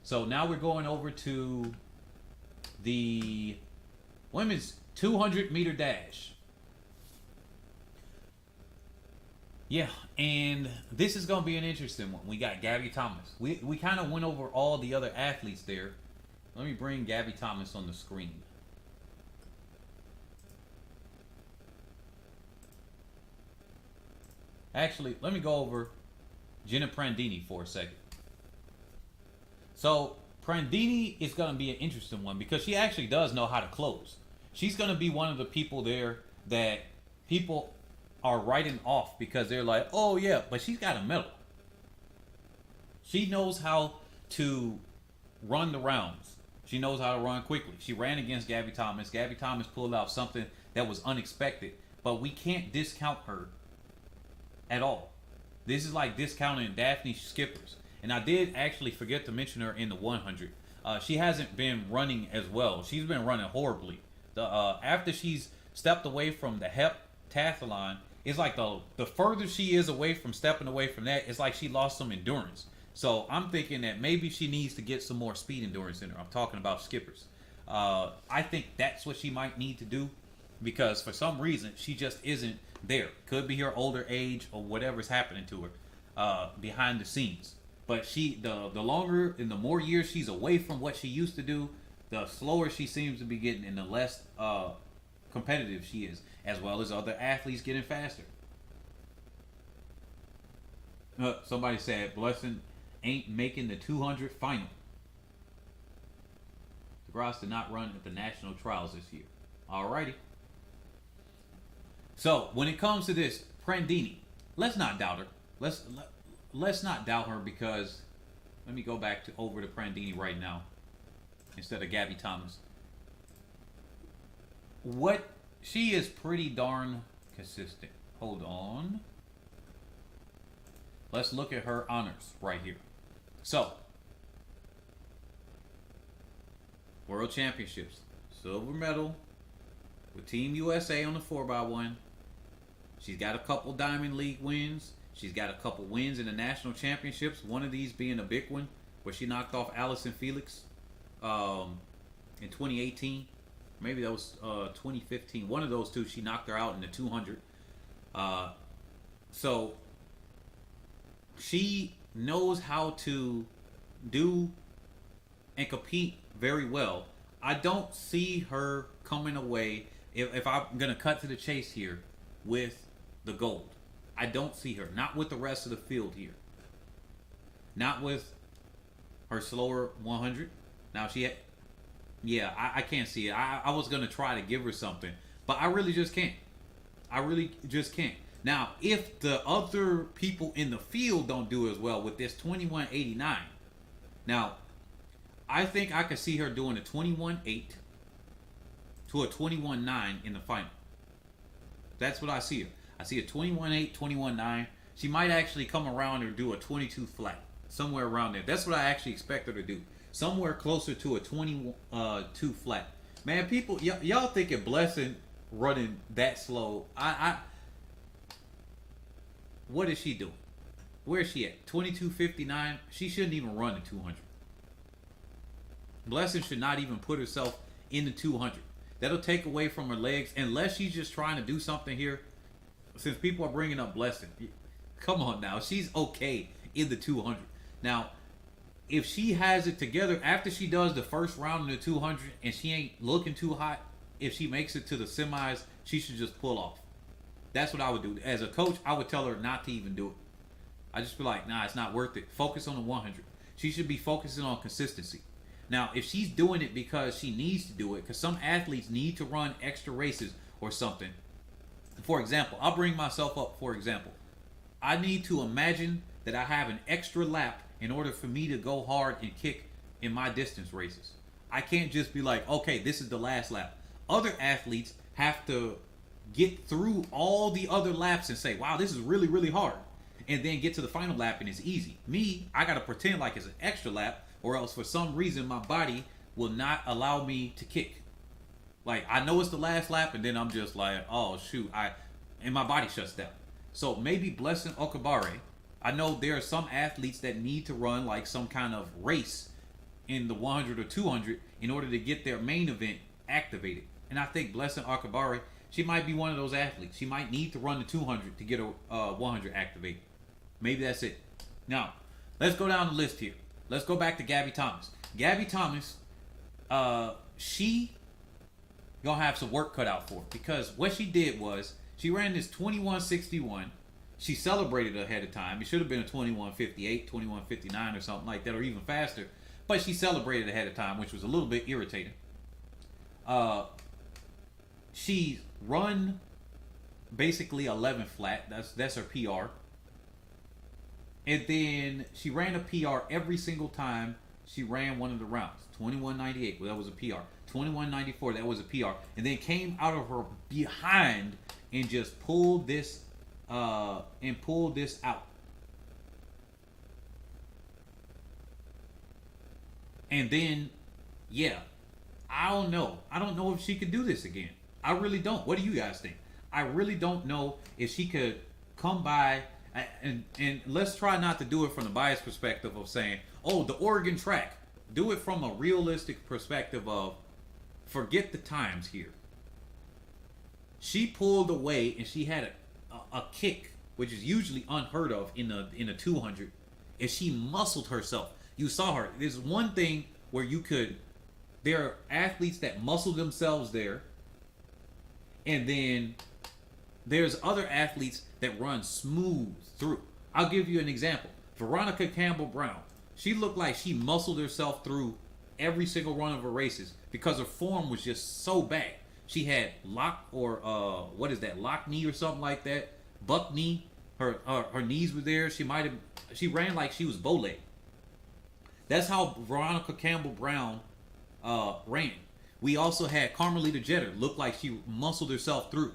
So now we're going over to the women's 200 meter dash. Yeah, and this is going to be an interesting one. We got Gabby Thomas. We kind of went over all the other athletes there. Let me bring Gabby Thomas on the screen. Actually, let me go over Jenna Prandini for a second. So, Prandini is going to be an interesting one because she actually does know how to close. She's going to be one of the people there that people are writing off because they're like, oh yeah, but she's got a medal. She knows how to run the rounds. She knows how to run quickly. She ran against Gabby Thomas. Gabby Thomas pulled out something that was unexpected, but we can't discount her at all. This is like discounting Daphne Skippers. And I did actually forget to mention her in the 100. She hasn't been running as well. She's been running horribly. After she's stepped away from the heptathlon, it's like the further she is away from stepping away from that, it's like she lost some endurance. So I'm thinking that maybe she needs to get some more speed endurance in her. I'm talking about skippers. I think that's what she might need to do because for some reason she just isn't there. Could be her older age or whatever's happening to her behind the scenes. But the longer and the more years she's away from what she used to do, the slower she seems to be getting and the less competitive she is, as well as other athletes getting faster. Somebody said Blessing ain't making the 200 final. DeGrasse did not run at the national trials this year. Alrighty. So when it comes to this Prandini, let's not doubt her. Let's not doubt her because let me go back over to Prandini right now instead of Gabby Thomas. She is pretty darn consistent. Hold on. Let's look at her honors right here. So, World Championships, silver medal with Team USA on the 4x1. She's got a couple Diamond League wins. She's got a couple wins in the national championships. One of these being a big one where she knocked off Allison Felix in 2018. Maybe that was 2015. One of those two, she knocked her out in the 200. So she knows how to do and compete very well. I don't see her coming away, if I'm going to cut to the chase here, with the gold. I don't see her. Not with the rest of the field here. Not with her slower 100. Now I can't see it. I was going to try to give her something, but I really just can't. I really just can't. Now, if the other people in the field don't do as well with this 21.89, now, I think I could see her doing a 21.8 to a 21.9 in the final. That's what I see her. I see a 21.8, 21.9. She might actually come around or do a 22 flat. Somewhere around there. That's what I actually expect her to do. Somewhere closer to a 22 flat. Man, people, y'all thinking Blessing running that slow. What is she doing? Where is she at? 22.59? She shouldn't even run the 200. Blessing should not even put herself in the 200. That'll take away from her legs unless she's just trying to do something here. Since people are bringing up Blessing, come on now. She's okay in the 200. Now, if she has it together after she does the first round in the 200 and she ain't looking too hot, if she makes it to the semis, she should just pull off. That's what I would do. As a coach, I would tell her not to even do it. I just be like, nah, it's not worth it. Focus on the 100. She should be focusing on consistency. Now, if she's doing it because she needs to do it, because some athletes need to run extra races or something. For example, I'll bring myself up for example. I need to imagine that I have an extra lap in order for me to go hard and kick in my distance races. I can't just be like, okay, this is the last lap. Other athletes have to get through all the other laps and say, wow, this is really, really hard. and then get to the final lap and it's easy. Me, I gotta pretend like it's an extra lap, or else for some reason my body will not allow me to kick. Like I know it's the last lap, and then I'm just like, oh shoot, and my body shuts down. So maybe Blessing Okabare. I know there are some athletes that need to run like some kind of race in the 100 or 200 in order to get their main event activated. And I think Blessing Okabare, she might be one of those athletes. She might need to run the 200 to get a 100 activated. Maybe that's it. Now, let's go down the list here. Let's go back to Gabby Thomas. Gabby Thomas, she gonna have some work cut out for her, because what she did was she ran this 21:61. She celebrated ahead of time. It should have been a 21:58, 21:59 or something like that, or even faster. But she celebrated ahead of time, which was a little bit irritating. She run basically 11 flat. That's her PR. And then she ran a PR every single time she ran one of the rounds. 21:98, well, that was a PR. 21:94, that was a PR. And then came out of her behind and just pulled this out. And then, yeah, I don't know. I don't know if she could do this again. I really don't. What do you guys think? I really don't know if she could come by, and let's try not to do it from the biased perspective of saying, oh, the Oregon track. Do it from a realistic perspective of, forget the times here. She pulled away and she had a kick, which is usually unheard of in a 200, and she muscled herself. You saw her. There's one thing where there are athletes that muscle themselves there, and then there's other athletes that run smooth through. I'll give you an example. Veronica Campbell-Brown. She looked like she muscled herself through every single one of her races because her form was just so bad. She had lock knee or something like that, buck knee. Her knees were there. She ran like she was bow leg. That's how Veronica Campbell-Brown ran. We also had Carmelita Jeter look like she muscled herself through,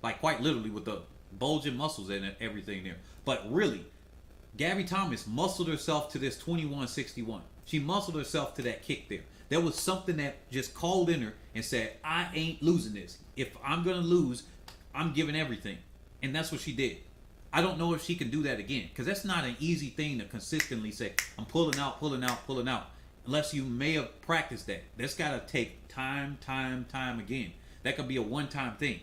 like quite literally with the bulging muscles and everything there. But really, Gabby Thomas muscled herself to this 21:61. She muscled herself to that kick there. There was something that just called in her and said, I ain't losing this. If I'm going to lose, I'm giving everything. And that's what she did. I don't know if she can do that again, because that's not an easy thing to consistently say, I'm pulling out, unless you may have practiced that. That's got to take time again. That could be a one-time thing.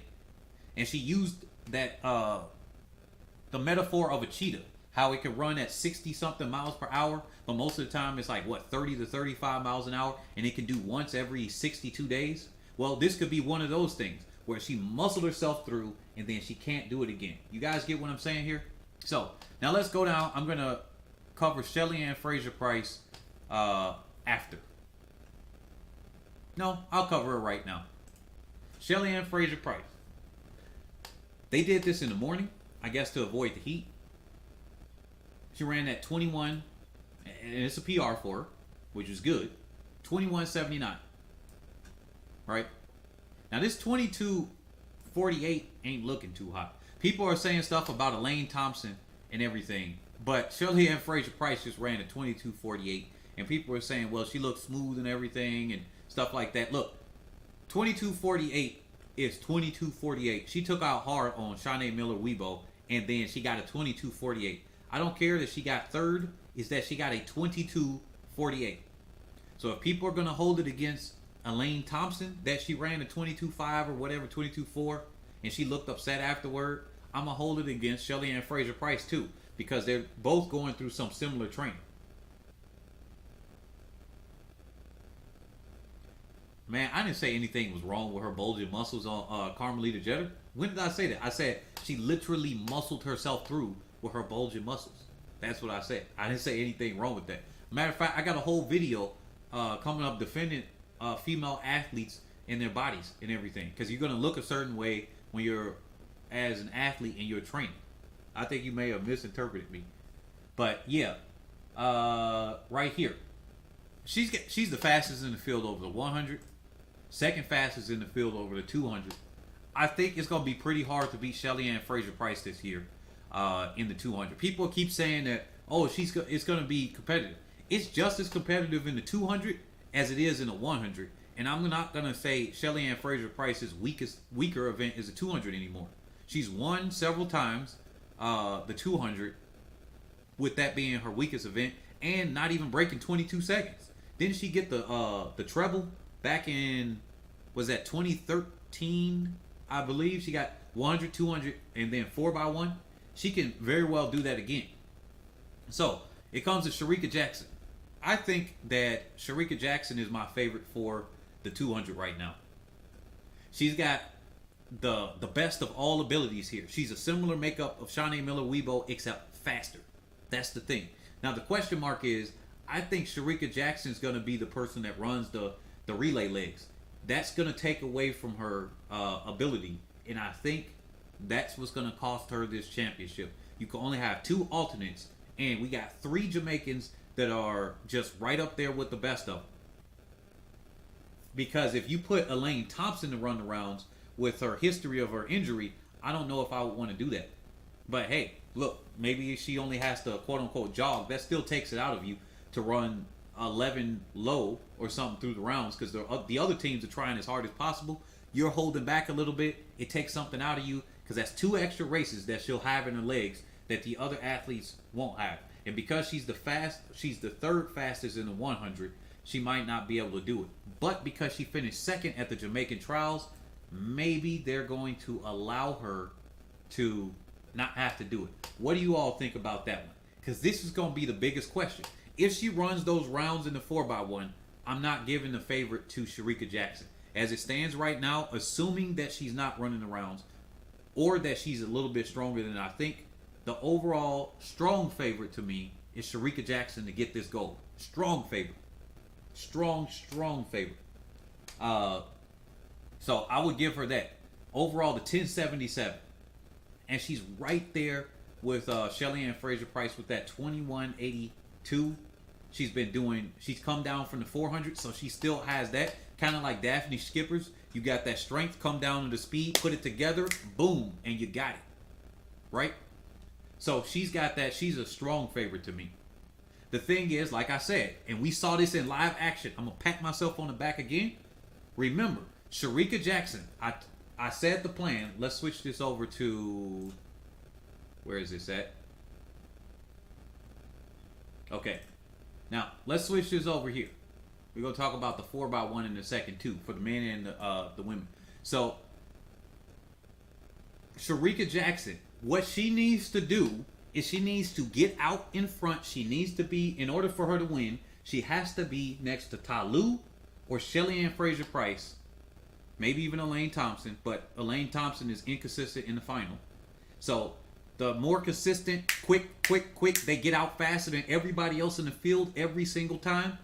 And she used that, the metaphor of a cheetah, how it can run at 60-something miles per hour, but most of the time it's like, 30 to 35 miles an hour, and it can do once every 62 days? Well, this could be one of those things, where she muscled herself through, and then she can't do it again. You guys get what I'm saying here? So, now let's go down. I'm going to cover Shelly-Ann Fraser-Pryce after. No, I'll cover her right now. Shelly-Ann Fraser-Pryce. They did this in the morning, I guess to avoid the heat. She ran at 21, and it's a PR for her, which is good. 21:79. Right? Now this 22:48 ain't looking too hot. People are saying stuff about Elaine Thompson and everything, but Shelly-Ann Fraser-Pryce just ran at 22:48, and people are saying, well, she looks smooth and everything and stuff like that. Look, 22:48 is 22:48. She took out hard on Shanae Miller-Weibo, and then she got a 22:48. I don't care that she got third, is that she got a 22:48. So if people are going to hold it against Elaine Thompson, that she ran a 22:5 or whatever, 22:4, and she looked upset afterward, I'm going to hold it against Shelly-Ann Fraser-Pryce too, because they're both going through some similar training. Man, I didn't say anything was wrong with her bulging muscles on Carmelita Jeter. When did I say that? I said she literally muscled herself through with her bulging muscles. That's what I said. I didn't say anything wrong with that. Matter of fact, I got a whole video coming up defending female athletes and their bodies and everything, because you're going to look a certain way when you're as an athlete and you're training. I think you may have misinterpreted me, but yeah, right here, she's the fastest in the field over the 100, second fastest in the field over the 200. I think it's going to be pretty hard to beat Shelly-Ann Fraser-Pryce this year. in the 200. People keep saying that, oh, it's going to be competitive. It's just as competitive in the 200 as it is in the 100. And I'm not going to say Shelly Ann Fraser-Price's weaker event is the 200 anymore. She's won several times the 200, with that being her weakest event, and not even breaking 22 seconds. Didn't she get the treble back in, was that 2013? I believe she got 100, 200, and then 4x1. She can very well do that again. So it comes to Shericka Jackson. I think that Shericka Jackson is my favorite for the 200 right now. She's got the best of all abilities here. She's a similar makeup of Shanae Miller-Uibo, except faster. That's the thing. Now the question mark is, I think Shericka Jackson is going to be the person that runs the relay legs. That's going to take away from her ability, and I think that's what's going to cost her this championship. You can only have 2 alternates, and we got 3 Jamaicans that are just right up there with the best of them. Because if you put Elaine Thompson to run the rounds with her history of her injury, I don't know if I would want to do that. But hey, look, maybe she only has to quote-unquote jog. That still takes it out of you to run 11 low or something through the rounds, because the other teams are trying as hard as possible. You're holding back a little bit. It takes something out of you, because that's 2 extra races that she'll have in her legs that the other athletes won't have. And because she's the 3rd fastest in the 100, she might not be able to do it. But because she finished 2nd at the Jamaican trials, maybe they're going to allow her to not have to do it. What do you all think about that one? Because this is going to be the biggest question. If she runs those rounds in the 4x1, I'm not giving the favorite to Shericka Jackson. As it stands right now, assuming that she's not running the rounds, or that she's a little bit stronger than I think, the overall strong favorite to me is Shericka Jackson to get this gold. Strong favorite. Strong favorite. So I would give her that. Overall, the 1077. And she's right there with Shelly Ann Fraser-Price with that 2182. She's come down from the 400, so she still has that. Kind of like Daphne Skippers. You got that strength, come down to the speed, put it together, boom, and you got it. Right? So she's got that. She's a strong favorite to me. The thing is, like I said, and we saw this in live action, I'm going to pat myself on the back again. Remember, Shericka Jackson, I said the plan. Let's switch this over to, where is this at? Okay. Now, let's switch this over here. We're going to talk about the 4x1 in a second, too, for the men and the women. So, Shericka Jackson, what she needs to do is she needs to get out in front. She needs to be, in order for her to win, she has to be next to Ta Lou or Shelly Ann Fraser-Price, maybe even Elaine Thompson, but Elaine Thompson is inconsistent in the final. So, the more consistent, quick, they get out faster than everybody else in the field every single time.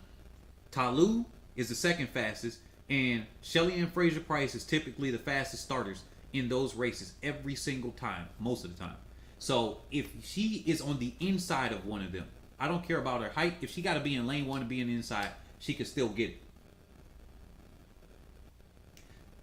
Ta Lou is the 2nd fastest, and Shelly Ann Fraser-Price is typically the fastest starters in those races every single time, most of the time. So if she is on the inside of one of them, I don't care about her height. If she got to be in lane 1 to be on the inside, she can still get it.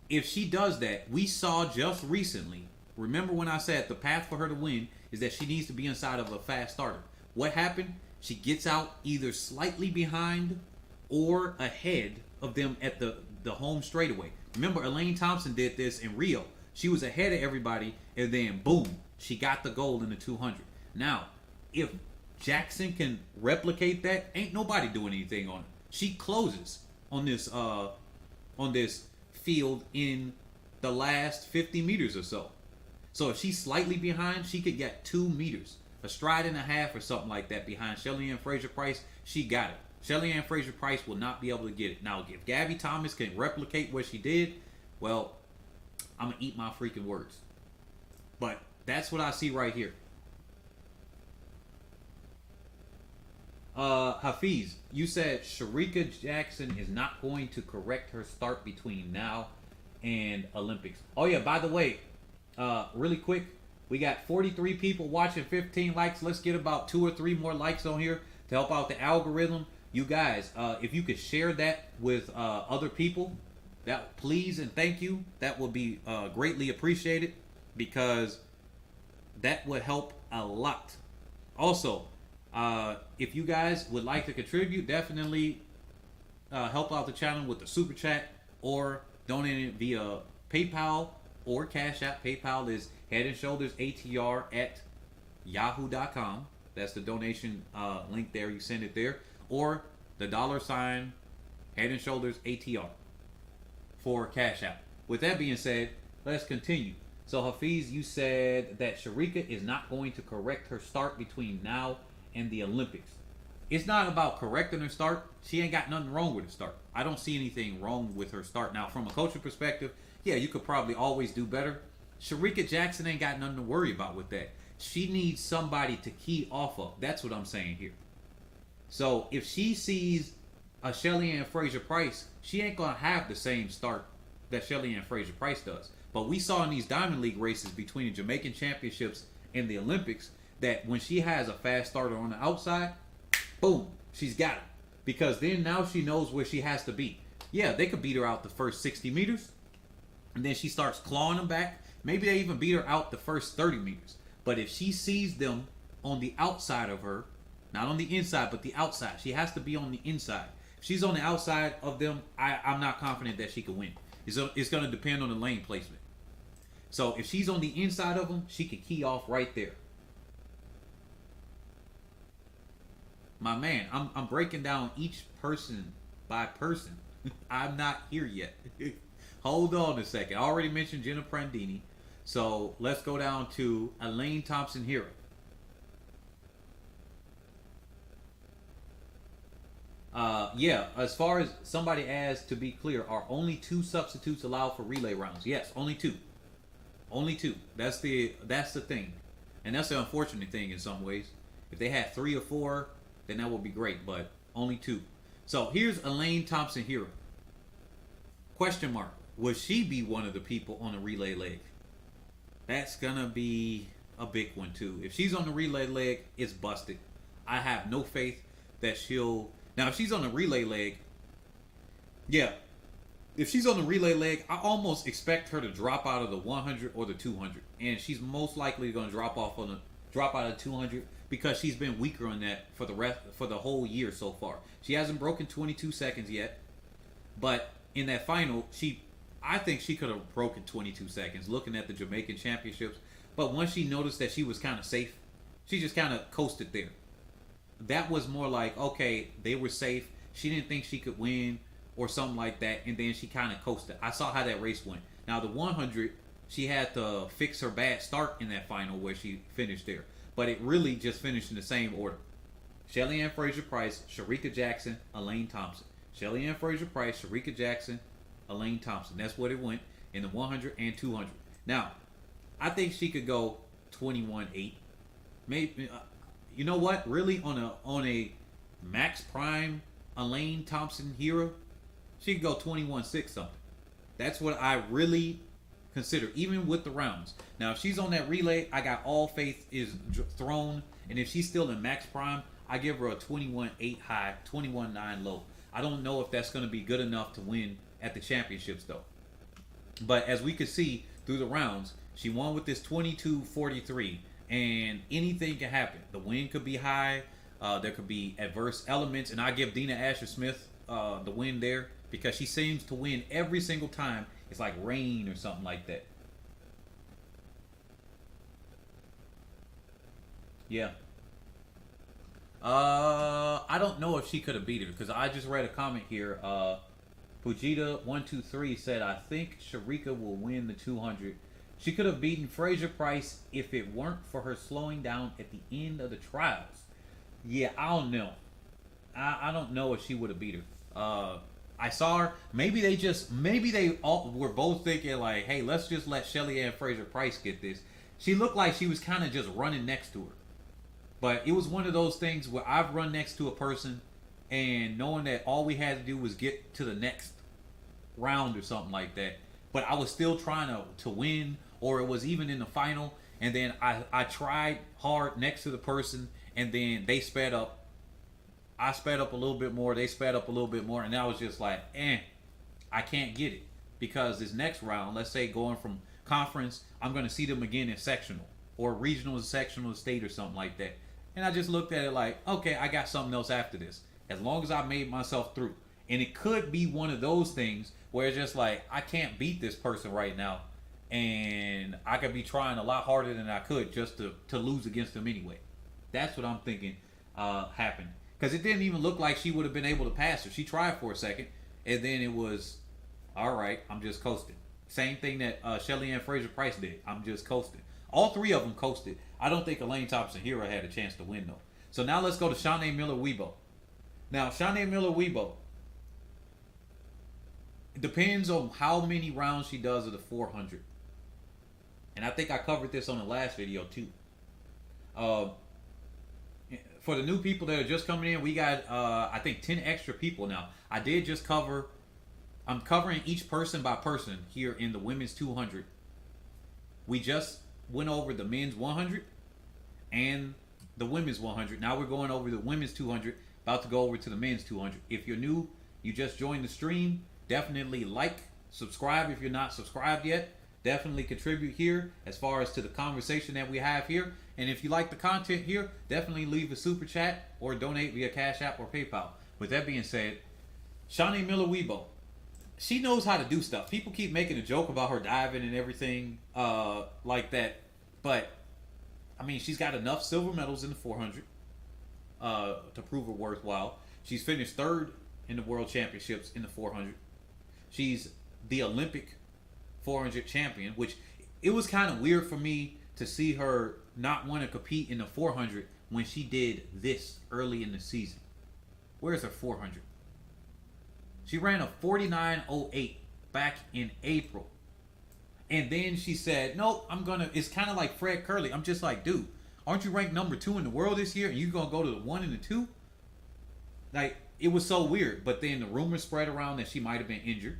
If she does that, we saw just recently, remember when I said the path for her to win is that she needs to be inside of a fast starter. What happened? She gets out either slightly behind or ahead of them at the home straightaway. Remember, Elaine Thompson did this in Rio. She was ahead of everybody, and then boom, she got the gold in the 200. Now, if Jackson can replicate that, ain't nobody doing anything on it. She closes on this field in the last 50 meters or so. So if she's slightly behind, she could get 2 meters, a stride and a half or something like that behind Shelly Ann Fraser-Price. She got it. Shelly Ann Fraser-Price will not be able to get it. Now, if Gabby Thomas can replicate what she did, well, I'm going to eat my freaking words. But that's what I see right here. Hafiz, you said Shericka Jackson is not going to correct her start between now and Olympics. Oh, yeah, by the way, really quick, we got 43 people watching, 15 likes. Let's get about 2 or 3 more likes on here to help out the algorithm. You guys, if you could share that with other people, that please and thank you. That would be greatly appreciated, because That would help a lot. Also, if you guys would like to contribute, definitely help out the channel with the super chat or donate it via PayPal or Cash App. PayPal is HeadAndShouldersATR at yahoo.com. That's the donation link there. You send it there. Or the $ Head and Shoulders ATR for Cash App. With that being said, let's continue. So Hafiz, you said that Sharika is not going to correct her start between now and the Olympics. It's not about correcting her start. She ain't got nothing wrong with her start. I don't see anything wrong with her start. Now, from a coaching perspective, yeah, you could probably always do better. Sharika Jackson ain't got nothing to worry about with that. She needs somebody to key off of. That's what I'm saying here. So if she sees a Shelly Ann Fraser-Price, she ain't going to have the same start that Shelly Ann Fraser-Price does. But we saw in these Diamond League races between the Jamaican Championships and the Olympics that when she has a fast starter on the outside, boom, she's got it. Because then now she knows where she has to be. Yeah, they could beat her out the first 60 meters, and then she starts clawing them back. Maybe they even beat her out the first 30 meters. But if she sees them on the outside of her, not on the inside, but the outside, she has to be on the inside. If she's on the outside of them, I'm not confident that she can win. It's going to depend on the lane placement. So if she's on the inside of them, she can key off right there. My man, I'm breaking down each person by person. I'm not here yet. Hold on a second. I already mentioned Jenna Prandini. So let's go down to Elaine Thompson-Herah. Yeah, as far as somebody asked, to be clear, are only 2 substitutes allowed for relay rounds? Yes, only 2. Only 2. That's the thing. And that's the unfortunate thing in some ways. If they had 3 or 4, then that would be great, but only 2. So here's Elaine Thompson-Herah. Question mark. Would she be one of the people on the relay leg? That's going to be a big one too. If she's on the relay leg, it's busted. I have no faith that she'll... Now, if she's on the relay leg, yeah. If she's on the relay leg, I almost expect her to drop out of the 100 or the 200. And she's most likely going to drop out of 200 because she's been weaker on that for the whole year so far. She hasn't broken 22 seconds yet. But in that final, I think she could have broken 22 seconds looking at the Jamaican Championships. But once she noticed that she was kind of safe, she just kind of coasted there. That was more like, okay, they were safe. She didn't think she could win or something like that. And then she kind of coasted. I saw how that race went. Now, the 100, she had to fix her bad start in that final where she finished there. But it really just finished in the same order. Shelly Ann Fraser-Price, Sharika Jackson, Elaine Thompson. Shelly Ann Fraser-Price, Sharika Jackson, Elaine Thompson. That's what it went in the 100 and 200. Now, I think she could go 21-8. Maybe... you know what? Really, on a max prime Elaine Thompson-Herah, she could go 21-6 something. That's what I really consider, even with the rounds. Now, if she's on that relay, I got all faith is thrown. And if she's still in max prime, I give her a 21-8 high, 21-9 low. I don't know if that's going to be good enough to win at the championships, though. But as we could see through the rounds, she won with this 22-43. And anything can happen. The wind could be high. There could be adverse elements. And I give Dina Asher-Smith the win there because she seems to win every single time. It's like rain or something like that. Yeah. I don't know if she could have beat her because I just read a comment here. Fujita123 said, I think Sharika will win the 200. She could have beaten Fraser-Price if it weren't for her slowing down at the end of the trials. Yeah, I don't know. I don't know if she would have beat her. I saw her. Maybe they all were both thinking like, hey, let's just let Shelly Ann Fraser-Price get this. She looked like she was kind of just running next to her. But it was one of those things where I've run next to a person and knowing that all we had to do was get to the next round or something like that. But I was still trying to win, or it was even in the final, and then I tried hard next to the person, and then they sped up. I sped up a little bit more, they sped up a little bit more, and I was just like, I can't get it. Because this next round, let's say going from conference, I'm going to see them again in sectional. or regional, sectional, state, or something like that. And I just looked at it like, okay, I got something else after this. As long as I made myself through. And it could be one of those things where it's just like, I can't beat this person right now. And I could be trying a lot harder than I could just to lose against them anyway. That's what I'm thinking happened. Because it didn't even look like she would have been able to pass her. She tried for a second, and then it was, all right, I'm just coasting. Same thing that Shelly Ann Fraser-Price did. I'm just coasting. All three of them coasted. I don't think Elaine Thompson-Herah had a chance to win, though. So now let's go to Shanae Miller-Weibo. Now, Shanae Miller-Weibo, it depends on how many rounds she does of the 400. And I think I covered this on the last video, too. For the new people that are just coming in, we got, I think, 10 extra people now. I did just cover, I'm covering each person by person here in the women's 200. We just went over the men's 100 and the women's 100. Now we're going over the women's 200, about to go over to the men's 200. If you're new, you just joined the stream, definitely like, subscribe if you're not subscribed yet. Definitely contribute here as far as to the conversation that we have here. And if you like the content here, definitely leave a super chat or donate via Cash App or PayPal. With that being said, Shanae Miller-Weibo, she knows how to do stuff. People keep making a joke about her diving and everything like that. But, I mean, she's got enough silver medals in the 400 to prove her worthwhile. She's finished third in the World Championships in the 400. She's the Olympic 400 champion, which it was kind of weird for me to see her not want to compete in the 400 when she did this early in the season. Where's her 400? She ran a 49.08 back in April. And then she said, nope, it's kind of like Fred Curley. I'm just like, dude, aren't you ranked number 2 in the world this year? And you're going to go to the 1 and the 2? Like, it was so weird. But then the rumors spread around that she might have been injured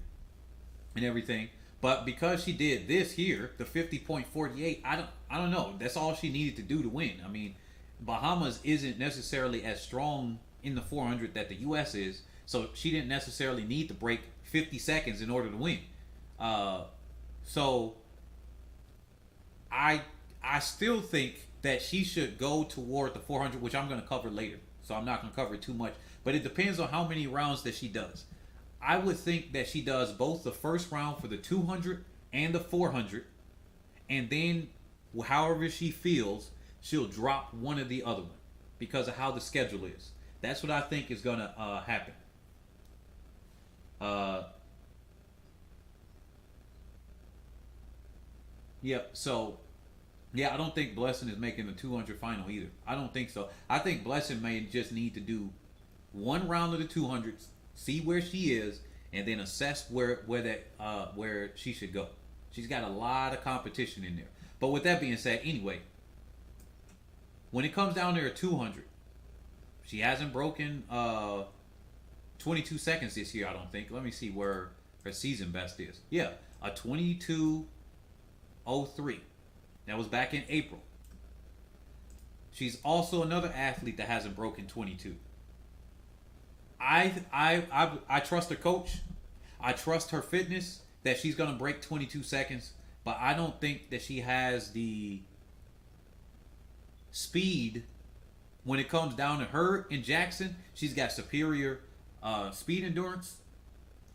and everything. But because she did this here, the 50.48, I don't know. That's all she needed to do to win. I mean, Bahamas isn't necessarily as strong in the 400 that the U.S. is, so she didn't necessarily need to break 50 seconds in order to win. So I still think that she should go toward the 400, which I'm going to cover later. So I'm not going to cover it too much. But it depends on how many rounds that she does. I would think that she does both the first round for the 200 and the 400. And then, however she feels, she'll drop one or the other one because of how the schedule is. That's what I think is going to happen. Yep, so, yeah, I don't think Blessing is making the 200 final either. I don't think so. I think Blessing may just need to do one round of the 200s, see where she is, and then assess where she should go. She's got a lot of competition in there. But with that being said, anyway, when it comes down to her 200, she hasn't broken 22 seconds this year, I don't think. Let me see where her season best is. Yeah, a 22:03. That was back in April. She's also another athlete that hasn't broken 22. I trust her coach. I trust her fitness that she's going to break 22 seconds. But I don't think that she has the speed when it comes down to her and Jackson. She's got superior speed endurance.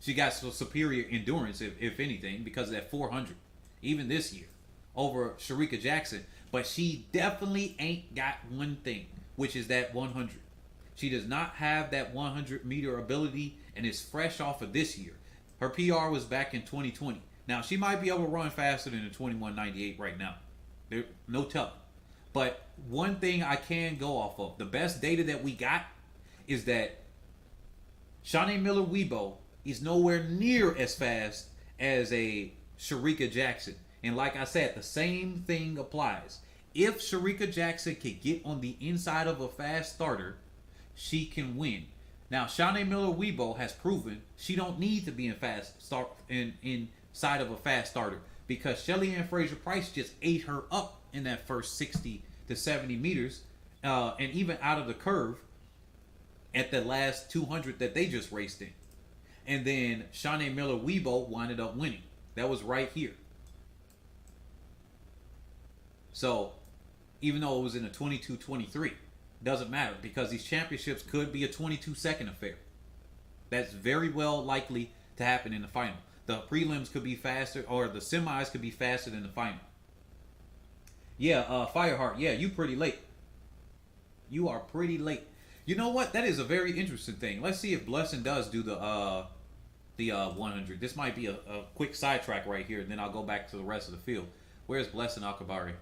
She got superior endurance, if anything, because of that 400. Even this year over Shericka Jackson. But she definitely ain't got one thing, which is that 100. She does not have that 100-meter ability, and is fresh off of this year. Her PR was back in 2020. Now, she might be able to run faster than the 21.98 right now. There, no telling. But one thing I can go off of, the best data that we got is that Shanae Miller-Weibo is nowhere near as fast as a Shericka Jackson. And like I said, the same thing applies. If Shericka Jackson can get on the inside of a fast starter, she can win. Now, Shanae Miller-Weibo has proven she don't need to be inside of a fast starter, because Shelly Ann Fraser-Price just ate her up in that first 60 to 70 meters, and even out of the curve at the last 200 that they just raced in. And then Shanae Miller-Weibo winded up winning. That was right here. So even though it was in a 22-23. Doesn't matter because these championships could be a 22-second affair. That's very well likely to happen in the final. The prelims could be faster, or the semis could be faster than the final. Yeah, Fireheart. Yeah, you pretty late. You are pretty late. You know what? That is a very interesting thing. Let's see if Blessing does do the 100. This might be a quick sidetrack right here, and then I'll go back to the rest of the field. Where's Blessing Akabari?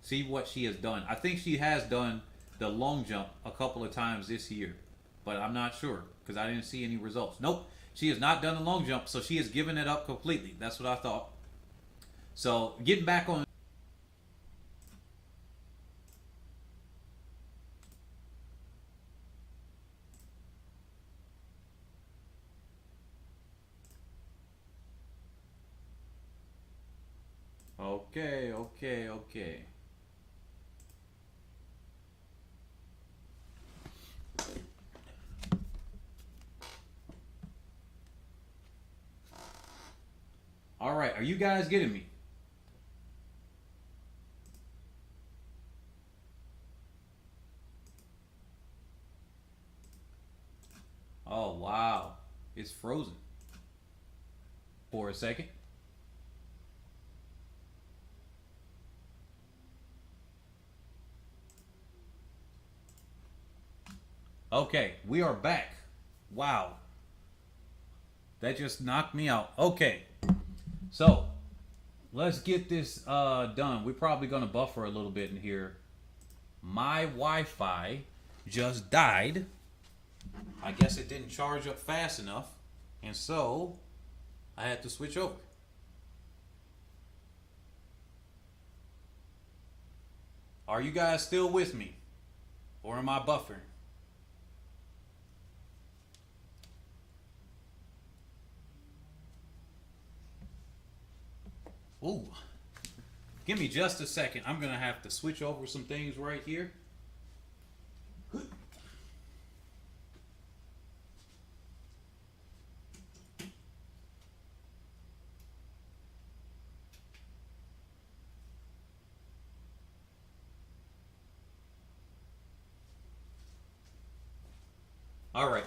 See what she has done. I think she has done the long jump a couple of times this year, but I'm not sure because I didn't see any results. Nope, she has not done the long jump, so she has given it up completely. That's what I thought. So getting back on. Okay. All right, are you guys getting me? Oh, wow. It's frozen for a second. Okay, we are back. Wow. That just knocked me out. Okay. So, let's get this done. We're probably going to buffer a little bit in here. My Wi-Fi just died. I guess it didn't charge up fast enough. And so, I had to switch over. Are you guys still with me? Or am I buffering? Ooh. Give me just a second. I'm going to have to switch over some things right here. All right.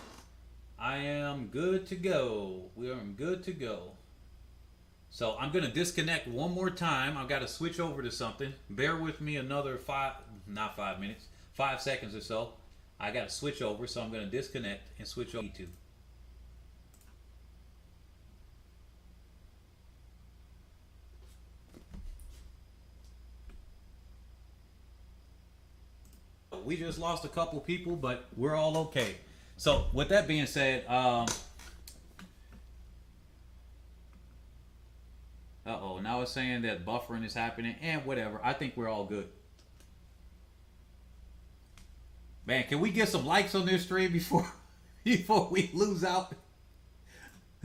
I am good to go. We are good to go. So I'm going to disconnect one more time. I've got to switch over to something. Bear with me another 5 minutes, 5 seconds or so. I got to switch over, so I'm going to disconnect and switch over to. We just lost a couple people, but we're all okay. So with that being said, now it's saying that buffering is happening and whatever. I think we're all good. Man, can we get some likes on this stream before we lose out?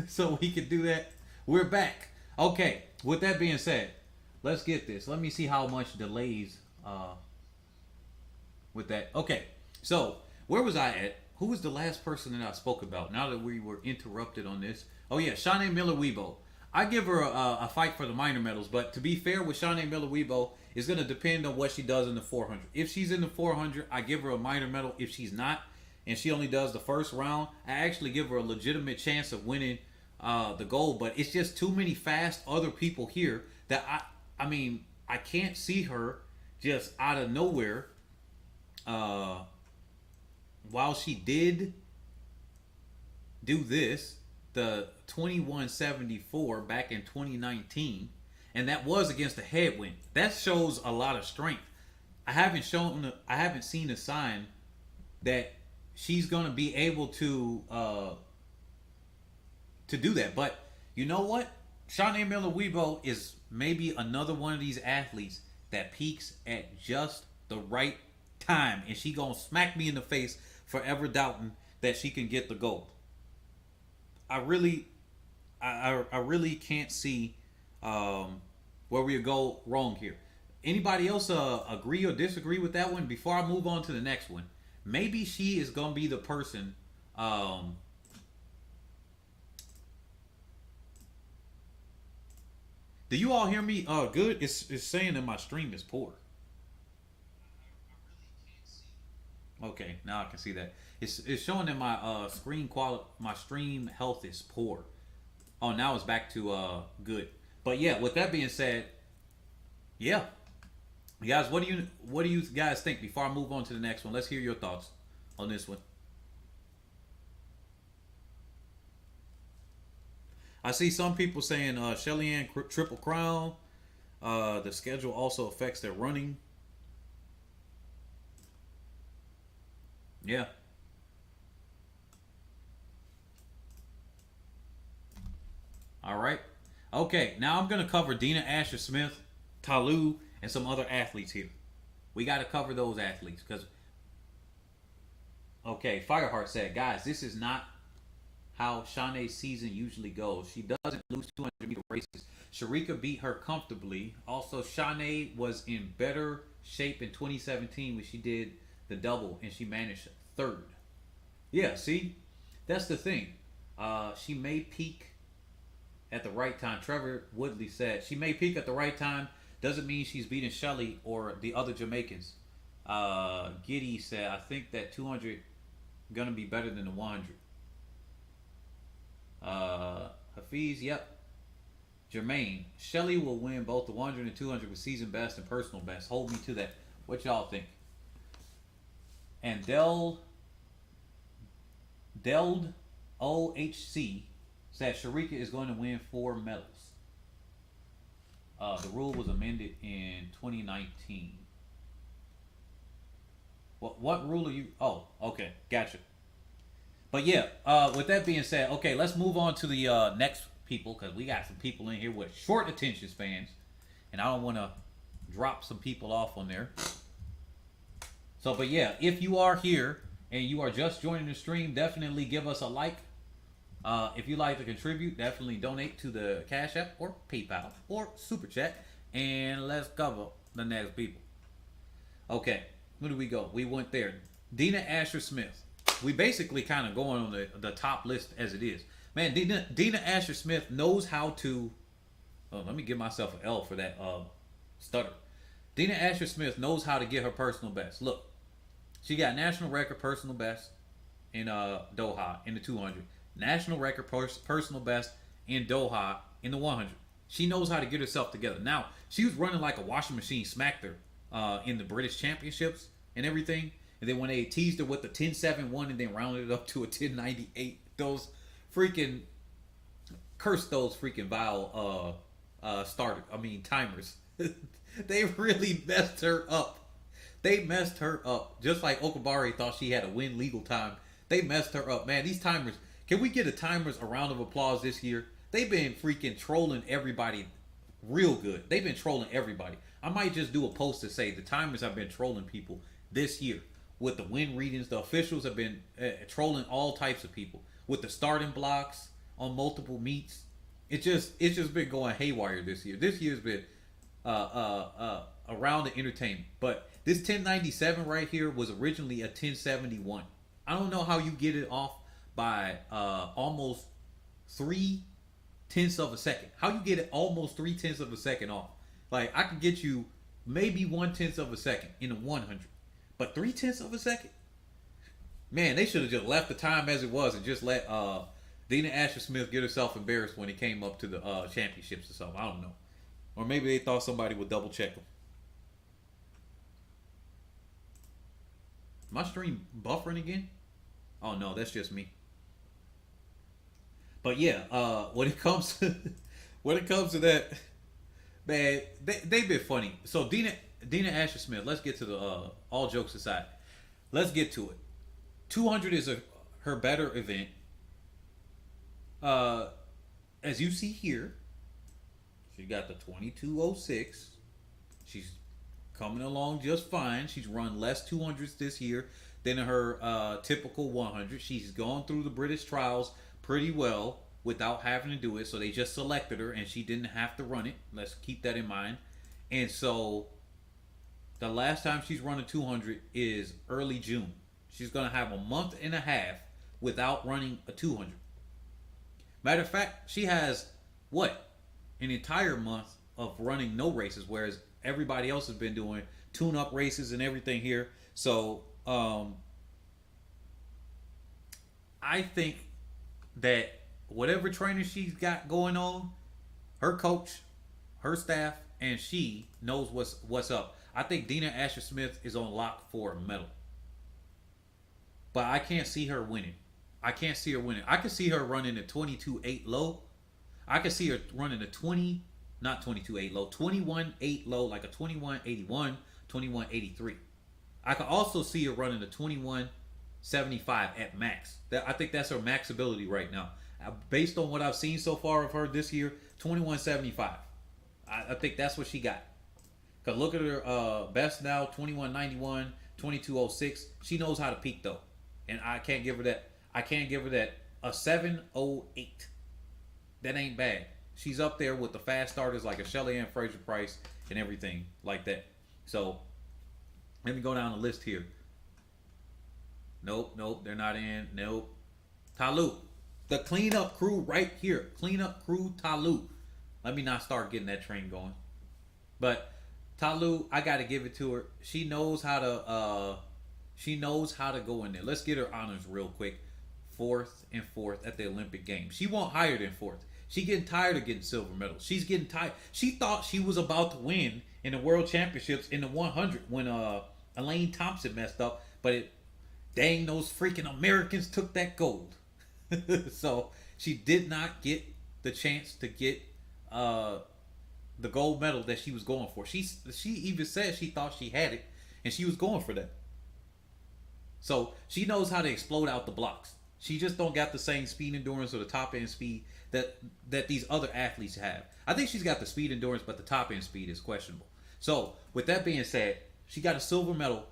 So we can do that. We're back. Okay, with that being said, let's get this. Let me see how much delays with that. Okay, so where was I at? Who was the last person that I spoke about? Now that we were interrupted on this. Oh yeah, Shanae Miller-Weibo. I give her a fight for the minor medals, but to be fair with Shanae Miller-Weibo, it's going to depend on what she does in the 400. If she's in the 400, I give her a minor medal. If she's not, and she only does the first round, I actually give her a legitimate chance of winning the gold. But it's just too many fast other people here that I mean, I can't see her just out of nowhere. While she did do this, the 2174 back in 2019, and that was against a headwind. That shows a lot of strength. I haven't seen a sign that she's gonna be able to do that. But you know what? Shanae Miller-Weibo is maybe another one of these athletes that peaks at just the right time, and she gonna smack me in the face for ever doubting that she can get the gold. I really can't see where we go wrong here. Anybody else agree or disagree with that one? Before I move on to the next one, maybe she is gonna be the person. Do you all hear me? Good. It's saying that my stream is poor. Okay, now I can see that. It's showing that my screen quality, my stream health is poor. Oh, now it's back to good. But yeah, with that being said, yeah, guys, what do you guys think? Before I move on to the next one, let's hear your thoughts on this one. I see some people saying Shelly Ann Triple Crown. The schedule also affects their running. Yeah. All right. Okay. Now I'm gonna cover Dina Asher Smith, Talu, and some other athletes here. We got to cover those athletes because okay, Fireheart said, guys, this is not how Shanae's season usually goes. She doesn't lose 200-meter races. Sharika beat her comfortably. Also, Shanae was in better shape in 2017 when she did the double and she managed third. Yeah, see, that's the thing. She may peak at the right time. Trevor Woodley said she may peak at the right time. Doesn't mean she's beating Shelly or the other Jamaicans. Giddy said, I think that 200 gonna be better than the 100. Hafiz, yep. Jermaine, Shelly will win both the 100 and 200 with season best and personal best. Hold me to that. What y'all think? And Deld OHC said Sharika is going to win 4 medals. The rule was amended in 2019. What rule are you? Oh, okay, gotcha. But yeah, with that being said, okay, let's move on to the next people because we got some people in here with short attention spans, and I don't want to drop some people off on there. So, but yeah, if you are here and you are just joining the stream, definitely give us a like. If you'd like to contribute, definitely donate to the Cash App or PayPal or Super Chat, and let's cover the next people. Okay, where do we go? We went there. Dina Asher Smith. We basically kind of going on the top list as it is. Man, Dina Asher Smith knows how to. Oh, let me give myself an L for that stutter. Dina Asher Smith knows how to get her personal best. Look, she got national record personal best in Doha in the 200. National record personal best in Doha in the 100. She knows how to get herself together. Now, she was running like a washing machine, smacked her in the British Championships and everything. And then when they teased her with the 10.71 and then rounded it up to a 10.98, those freaking curse those freaking vile timers. They really messed her up. They messed her up. Just like Okabari thought she had a win legal time. They messed her up. Man, these timers, can we get a timers a round of applause this year? They've been freaking trolling everybody real good. They've been trolling everybody. I might just do a post to say the timers have been trolling people this year. With the win readings, the officials have been trolling all types of people. With the starting blocks on multiple meets. It's just been going haywire this year. This year's been a round of entertainment. But this 1097 right here was originally a 1071. I don't know how you get it off by almost 3/10 of a second. How you get it almost 3/10 of a second off? Like I could get you maybe 1/10 of a second in a 100, but 3/10 of a second. Man, they should have just left the time as it was and just let Dina Asher Smith get herself embarrassed when it came up to the championships or something. I don't know, or maybe they thought somebody would double check them. My stream buffering again? Oh no, that's just me. But yeah, when it comes to that, man, they've been funny. So Dina Asher Smith. Let's get to the all jokes aside. Let's get to it. 200 is her better event. As you see here, she got the 2206. She's coming along just fine. She's run less 200s this year than her typical 100. She's gone through the British trials pretty well without having to do it. So they just selected her and she didn't have to run it. Let's keep that in mind. And so the last time she's run a 200 is early June. She's going to have a month and a half without running a 200. Matter of fact, she has what? An entire month of running no races, whereas everybody else has been doing tune-up races and everything here. So I think that whatever training she's got going on, her coach, her staff, and she knows what's up. I think Dina Asher Smith is on lock for a medal, but I can't see her winning. I can't see her winning. I can see her running a 22.8 low. I can see her running a 20, not 22.8 low, 21.8 low, like a 21.81, 21.83. I can also see her running a 21.75 at max. I think that's her max ability right now. Based on what I've seen so far of her this year, 21.75. I think that's what she got. Because look at her best now, 21.91, 22.06. She knows how to peak, though. And I can't give her that. I can't give her that. A 7.08. That ain't bad. She's up there with the fast starters like a Shelly Ann Fraser-Price and everything like that. So, let me go down the list here. Nope, they're not in. Nope. Talu. The cleanup crew right here. Cleanup crew Talu. Let me not start getting that train going. But Talu, I gotta give it to her. She knows how to go in there. Let's get her honors real quick. Fourth at the Olympic Games. She won't higher than fourth. She getting tired of getting silver medals. She's getting tired. She thought she was about to win in the World Championships in the 100 when Elaine Thompson messed up, but dang, those freaking Americans took that gold. So she did not get the chance to get the gold medal that she was going for. She even said she thought she had it, and she was going for that. So she knows how to explode out the blocks. She just don't got the same speed endurance or the top end speed that these other athletes have. I think she's got the speed endurance, but the top end speed is questionable. So with that being said, she got a silver medal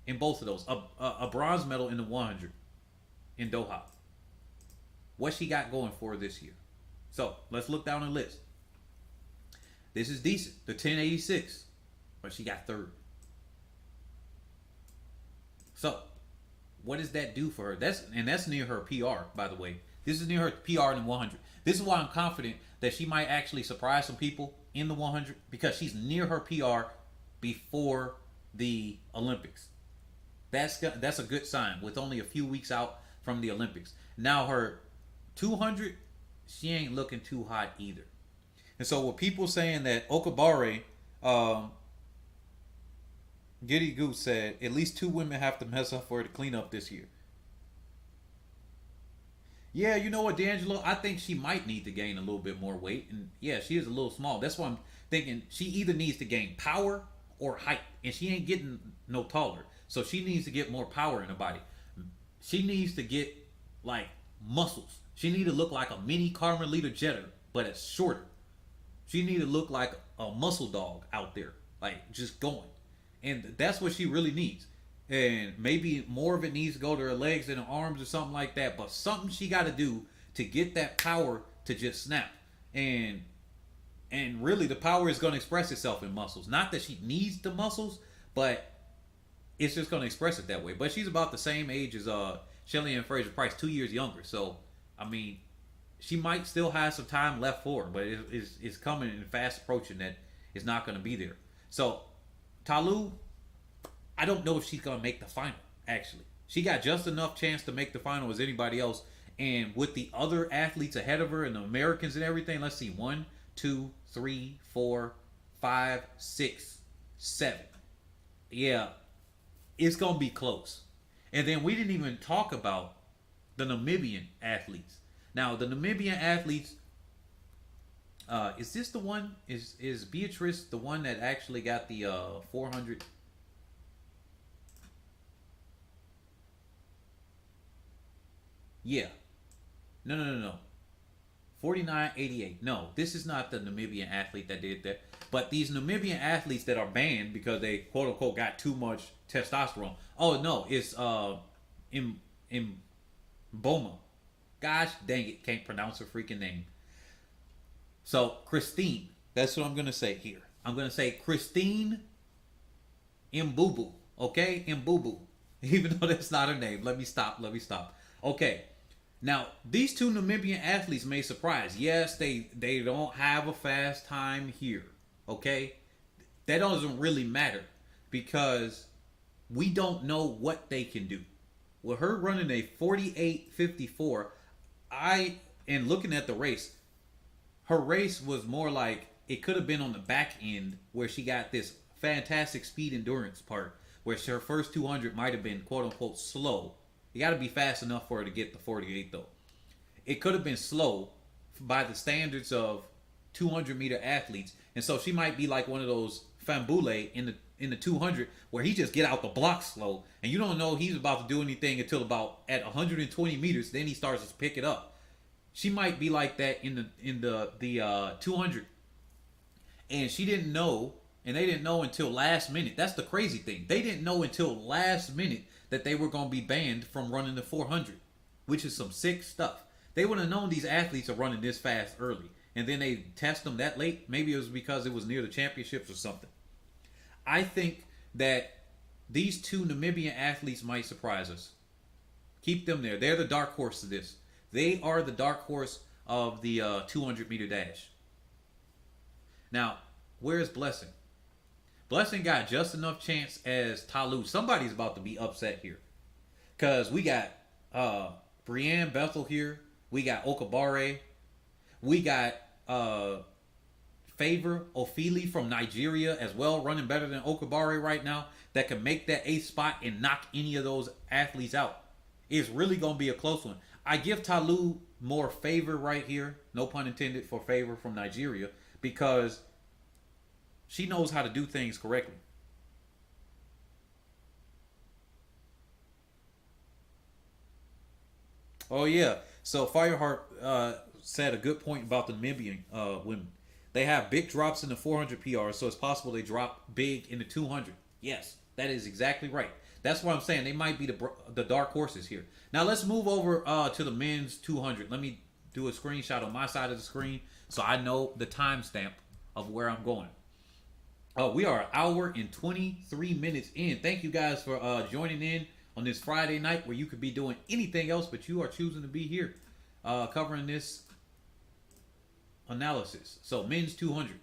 in both of those, a bronze medal in the 100 in Doha. What she got going for her this year? So let's look down the list. This is decent, the 1086, but she got third. So what does that do for her? That's near her PR, by the way. This is near her PR in the 100. This is why I'm confident that she might actually surprise some people in the 100 because she's near her PR before the Olympics. That's a good sign with only a few weeks out from the Olympics. Now her 200, she ain't looking too hot either. And so with people saying that Okabare, Giddy Goose said, at least 2 women have to mess up for her to clean up this year. Yeah, you know what, D'Angelo? I think she might need to gain a little bit more weight. And yeah, she is a little small. That's why I'm thinking she either needs to gain power or height. And she ain't getting no taller. So she needs to get more power in her body. She needs to get, like, muscles. She needs to look like a mini Carmelita Jeter, but it's shorter. She needs to look like a muscle dog out there. Like, just going. And that's what she really needs. And maybe more of it needs to go to her legs and her arms or something like that. But something she got to do to get that power to just snap. And really the power is going to express itself in muscles. Not that she needs the muscles, but it's just going to express it that way. But she's about the same age as Shelly Ann Fraser-Price, 2 years younger. So, I mean, she might still have some time left for her. But it's coming and fast approaching that it's not going to be there. So, Talu, I don't know if she's going to make the final, actually. She got just enough chance to make the final as anybody else. And with the other athletes ahead of her and the Americans and everything, let's see. 1, 2, 3, 4, 5, 6, 7. Yeah, it's going to be close. And then we didn't even talk about the Namibian athletes. Now, the Namibian athletes, is this the one? Is Beatrice the one that actually got the 400? Yeah. No. 49.88. No, this is not the Namibian athlete that did that. But these Namibian athletes that are banned because they quote unquote got too much testosterone. Oh no, it's in Boma. Gosh dang it, can't pronounce her freaking name. So Christine, that's what I'm gonna say here. I'm gonna say Christine Mbubu. Okay, Mbubu. Even though that's not her name. Let me stop. Okay. Now, these two Namibian athletes may surprise. Yes, they don't have a fast time here. Okay, that doesn't really matter because we don't know what they can do. With her running a 48:54, I and looking at the race, her race was more like it could have been on the back end where she got this fantastic speed endurance part where her first 200 might have been quote unquote slow. You got to be fast enough for her to get the 48 though. It could have been slow by the standards of 200-meter athletes, and so she might be like one of those Fambule in the 200 where he just get out the block slow, and you don't know he's about to do anything until about at 120 meters. Then he starts to pick it up. She might be like that in the 200, and she didn't know, and they didn't know until last minute. That's the crazy thing. They didn't know until last minute that they were going to be banned from running the 400, which is some sick stuff. They would have known these athletes are running this fast early, and then they test them that late. Maybe it was because it was near the championships or something. I think that these two Namibian athletes might surprise us. Keep them there. They're the dark horse of this. They are the dark horse of the 200-meter dash. Now, where's Blessing? Blessing got just enough chance as Talu. Somebody's about to be upset here. Because we got Brianne Bethel here. We got Okabare. We got Favor Ofili from Nigeria as well, running better than Okabare right now, that can make that 8th spot and knock any of those athletes out. It's really going to be a close one. I give Talu more favor right here, no pun intended for Favor from Nigeria, because she knows how to do things correctly. Oh yeah. So Fireheart said a good point about the Namibian women. They have big drops in the 400 PR, so it's possible they drop big in the 200. Yes, that is exactly right. That's what I'm saying. They might be the dark horses here. Now let's move over to the men's 200. Let me do a screenshot on my side of the screen so I know the timestamp of where I'm going. We are an hour and 23 minutes in. Thank you guys for joining in on this Friday night where you could be doing anything else, but you are choosing to be here covering this analysis. So men's 200.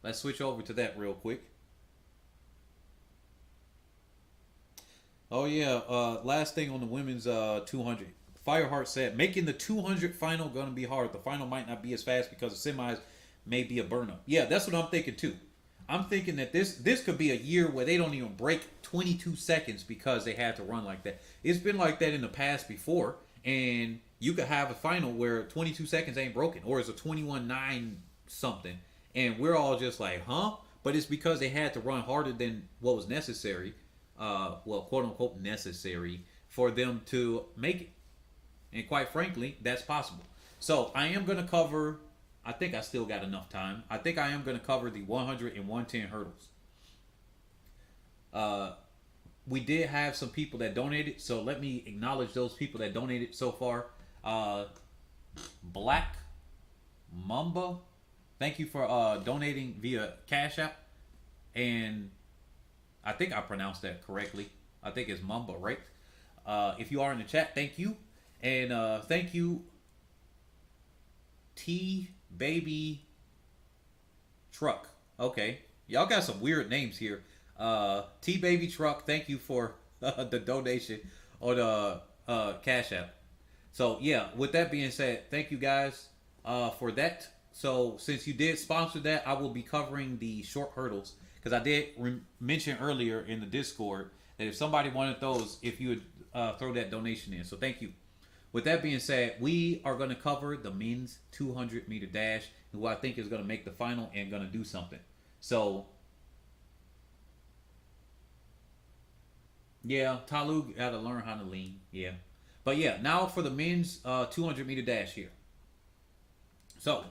Let's switch over to that real quick. Oh yeah, last thing on the women's 200. Fireheart said, making the 200 final gonna be hard. The final might not be as fast because the semis may be a burn up. Yeah, that's what I'm thinking too. I'm thinking that this could be a year where they don't even break 22 seconds because they had to run like that. It's been like that in the past before, and you could have a final where 22 seconds ain't broken, or it's a 21-9 something, and we're all just like, huh? But it's because they had to run harder than what was necessary, well, quote unquote necessary for them to make it. And quite frankly, that's possible. So I am going to cover, I think I still got enough time. I think I am going to cover the 100 and 110 hurdles. We did have some people that donated, so let me acknowledge those people that donated so far. Black Mamba, thank you for donating via Cash App. And I think I pronounced that correctly. I think it's Mamba, right? If you are in the chat, thank you. And thank you, T Baby Truck. Okay. Y'all got some weird names here. T Baby Truck, thank you for the donation on Cash App. So yeah, with that being said, thank you guys for that. So since you did sponsor that, I will be covering the short hurdles because I did mention earlier in the Discord that if somebody wanted those, if you would throw that donation in. So thank you. With that being said, we are going to cover the men's 200 meter dash, who I think is going to make the final and going to do something. So yeah, Talu got to learn how to lean. Yeah. But yeah, now for the men's 200 meter dash here. So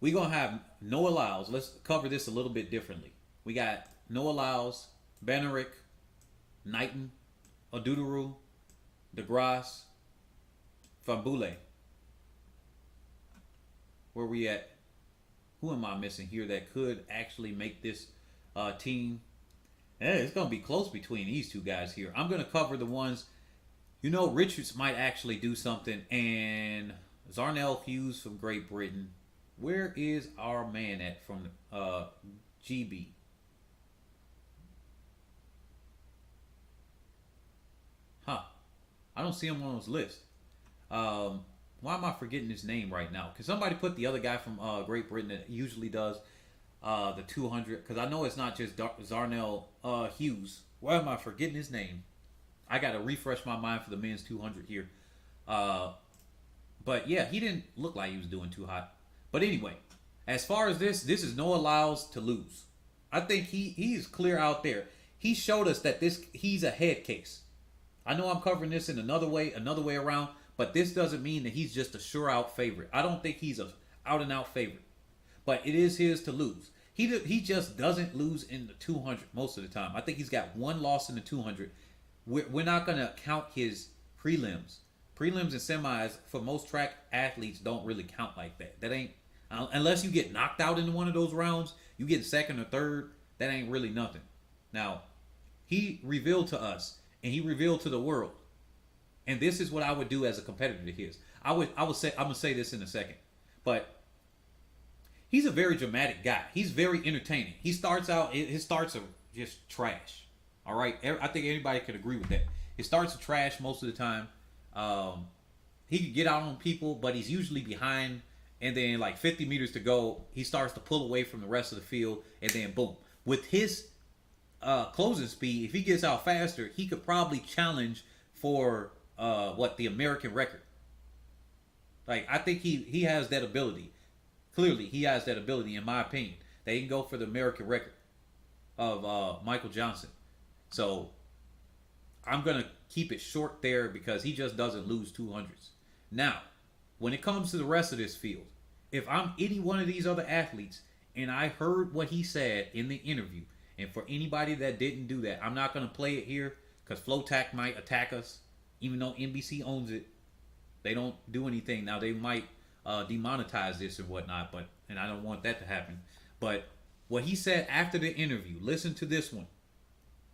we're going to have Noah Lyles. Let's cover this a little bit differently. We got Noah Lyles, Benerick, Knighton, Oduduru, DeGrasse, Fambule. Where we at? Who am I missing here that could actually make this team? Yeah, it's going to be close between these two guys here. I'm going to cover the ones You know, Richards might actually do something, and Zarnell Hughes from Great Britain. Where is our man at from GB? Huh. I don't see him on those lists. Why am I forgetting his name right now? Can somebody put the other guy from Great Britain that usually does the 200? Because I know it's not just Zarnell Hughes. Why am I forgetting his name? I got to refresh my mind for the men's 200 here. But yeah, he didn't look like he was doing too hot. But anyway, as far as this is Noah Lyles to lose. I think he's clear out there. He showed us that he's a head case. I know I'm covering this in another way around, but this doesn't mean that he's just a sure out favorite. I don't think he's a out and out favorite, but it is his to lose. He just doesn't lose in the 200 most of the time. I think he's got one loss in the 200. We're not gonna count his prelims. Prelims and semis for most track athletes don't really count like that. That ain't unless you get knocked out in one of those rounds. You get second or third. That ain't really nothing. Now, he revealed to us and he revealed to the world. And this is what I would do as a competitor to his. I would say I'm gonna say this in a second, but he's a very dramatic guy. He's very entertaining. He starts out his starts are just trash. All right, I think anybody could agree with that. His starts are trash most of the time. He could get out on people, but he's usually behind. And then like 50 meters to go, he starts to pull away from the rest of the field, and then boom. With his closing speed, if he gets out faster, he could probably challenge for the American record. Like I think he has that ability. Clearly, he has that ability, in my opinion. They can go for the American record of Michael Johnson. So I'm gonna keep it short there because he just doesn't lose 200s. Now, when it comes to the rest of this field, if I'm any one of these other athletes and I heard what he said in the interview, and for anybody that didn't do that, I'm not going to play it here because FloTac might attack us, even though NBC owns it. They don't do anything. Now, they might demonetize this and whatnot, and I don't want that to happen. But what he said after the interview, listen to this one.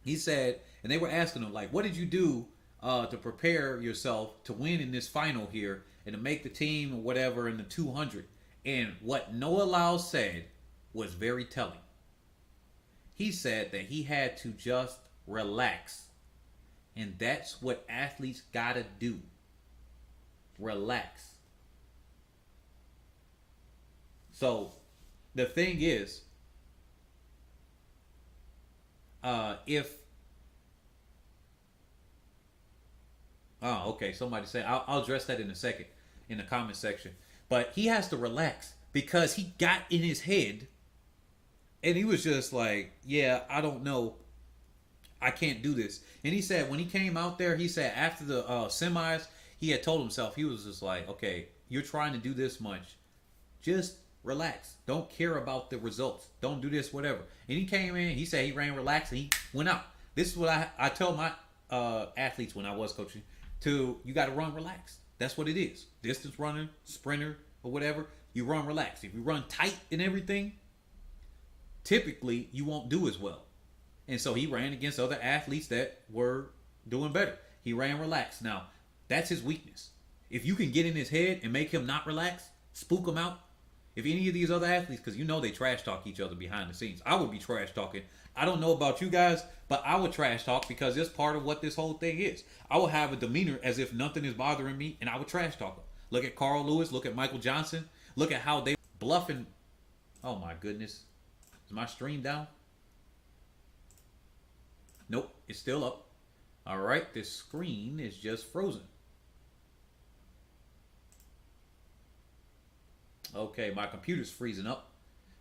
He said, and they were asking him, like, what did you do to prepare yourself to win in this final here and to make the team or whatever in the 200? And what Noah Lyles said was very telling. He said that he had to just relax. And that's what athletes gotta do. Relax. So the thing is, okay, somebody said I'll address that in a second in the comment section. But he has to relax because he got in his head and he was just like, yeah, I don't know. I can't do this. And he said when he came out there, he said after the semis, he had told himself, he was just like, okay, you're trying to do this much. Just relax. Don't care about the results. Don't do this, whatever. And he came in, he said he ran relaxed and he went out. This is what I tell my athletes when I was coaching, you got to run relaxed. That's what it is. Distance runner, sprinter, or whatever, you run relaxed. If you run tight and everything, typically you won't do as well. And so he ran against other athletes that were doing better. He ran relaxed. Now, that's his weakness. If you can get in his head and make him not relax, spook him out. If any of these other athletes, because you know they trash talk each other behind the scenes. I would be trash talking. I don't know about you guys, but I would trash talk because it's part of what this whole thing is. I would have a demeanor as if nothing is bothering me, and I would trash talk them. Look at Carl Lewis. Look at Michael Johnson. Look at how they bluffing. Oh my goodness. Is my stream down? Nope, it's still up. All right, this screen is just frozen. Okay, my computer's freezing up.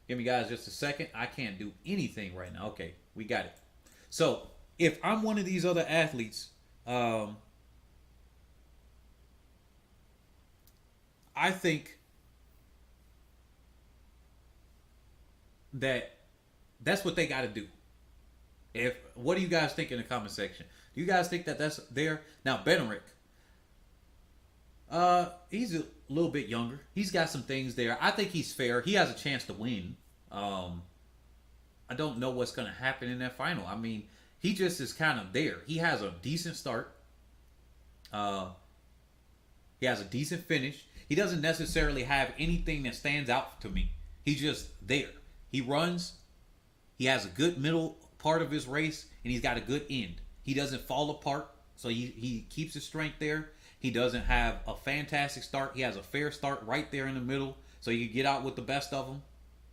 Give me guys just a second. I can't do anything right now. Okay, we got it. So if I'm one of these other athletes, I think that's what they got to do. What do you guys think in the comment section? Do you guys think that's there? Now, Benerick, he's a little bit younger. He's got some things there. I think he's fair. He has a chance to win. I don't know what's going to happen in that final. I mean, he just is kind of there. He has a decent start. He has a decent finish. He doesn't necessarily have anything that stands out to me. He's just there. He runs. He has a good middle part of his race, and he's got a good end. He doesn't fall apart, so he keeps his strength there. He doesn't have a fantastic start. He has a fair start right there in the middle, so you can get out with the best of them.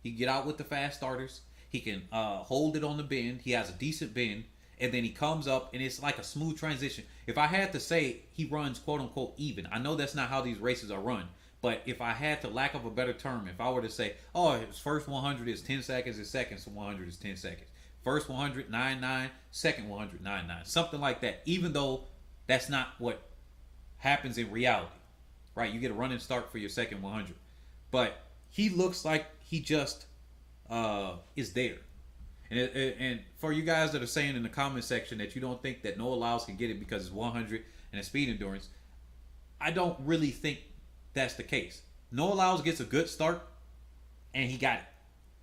He can get out with the fast starters. He can hold it on the bend. He has a decent bend, and then he comes up, and it's like a smooth transition. If I had to say he runs quote-unquote even, I know that's not how these races are run, but if I had to, lack of a better term, if I were to say, oh, his first 100 is 10 seconds, his second 100 is 10 seconds. First 100, 9.9, second 100, 9.9. Something like that, even though that's not what happens in reality, right? You get a running start for your second 100. But he looks like he just is there. And for you guys that are saying in the comment section that you don't think that Noah Lyles can get it because it's 100 and it's speed endurance, I don't really think that's the case. Noah Lyles gets a good start, and he got it.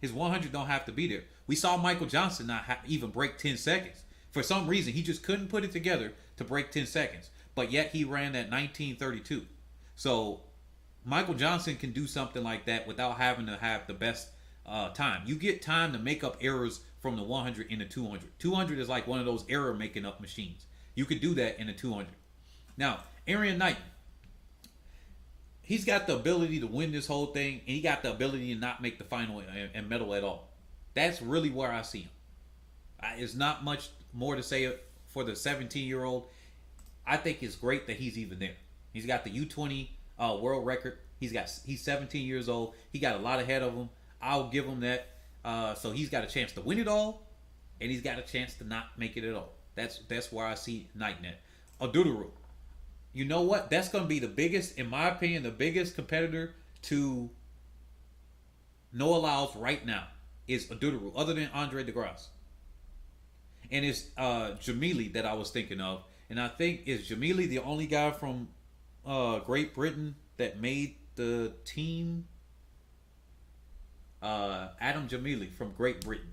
His 100 don't have to be there. We saw Michael Johnson not even break 10 seconds. For some reason, he just couldn't put it together to break 10 seconds. But yet he ran at 19:32. So Michael Johnson can do something like that without having to have the best time. You get time to make up errors from the 100 in the 200. 200 is like one of those error making up machines. You could do that in the 200. Now, Aaron Knighton, he's got the ability to win this whole thing, and he got the ability to not make the final and medal at all. That's really where I see him. It's not much more to say for the 17-year-old. I think it's great that he's even there. He's got the U20 world record. He's 17 years old. He got a lot ahead of him. I'll give him that. So he's got a chance to win it all, and he's got a chance to not make it at all. That's where I see Knighton at. Adudaru. You know what? That's going to be the biggest, in my opinion, the biggest competitor to Noah Lyles right now is Adudaru, other than Andre DeGrasse. And it's Jamili that I was thinking of. And I think, is Jamili the only guy from Great Britain that made the team? Adam Jamili from Great Britain.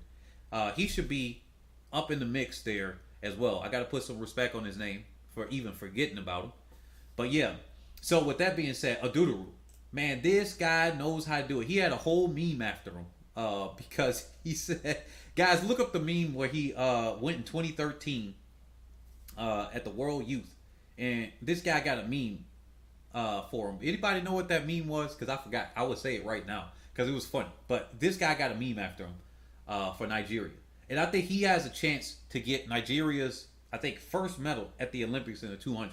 He should be up in the mix there as well. I got to put some respect on his name for even forgetting about him. But yeah, so with that being said, Adudaru, man, this guy knows how to do it. He had a whole meme after him because he said, guys, look up the meme where he went in 2013 at the World Youth, and this guy got a meme for him. Anybody know what that meme was? Because I forgot. I would say it right now because it was funny. But this guy got a meme after him for Nigeria, and I think he has a chance to get Nigeria's, I think, first medal at the Olympics in the 200.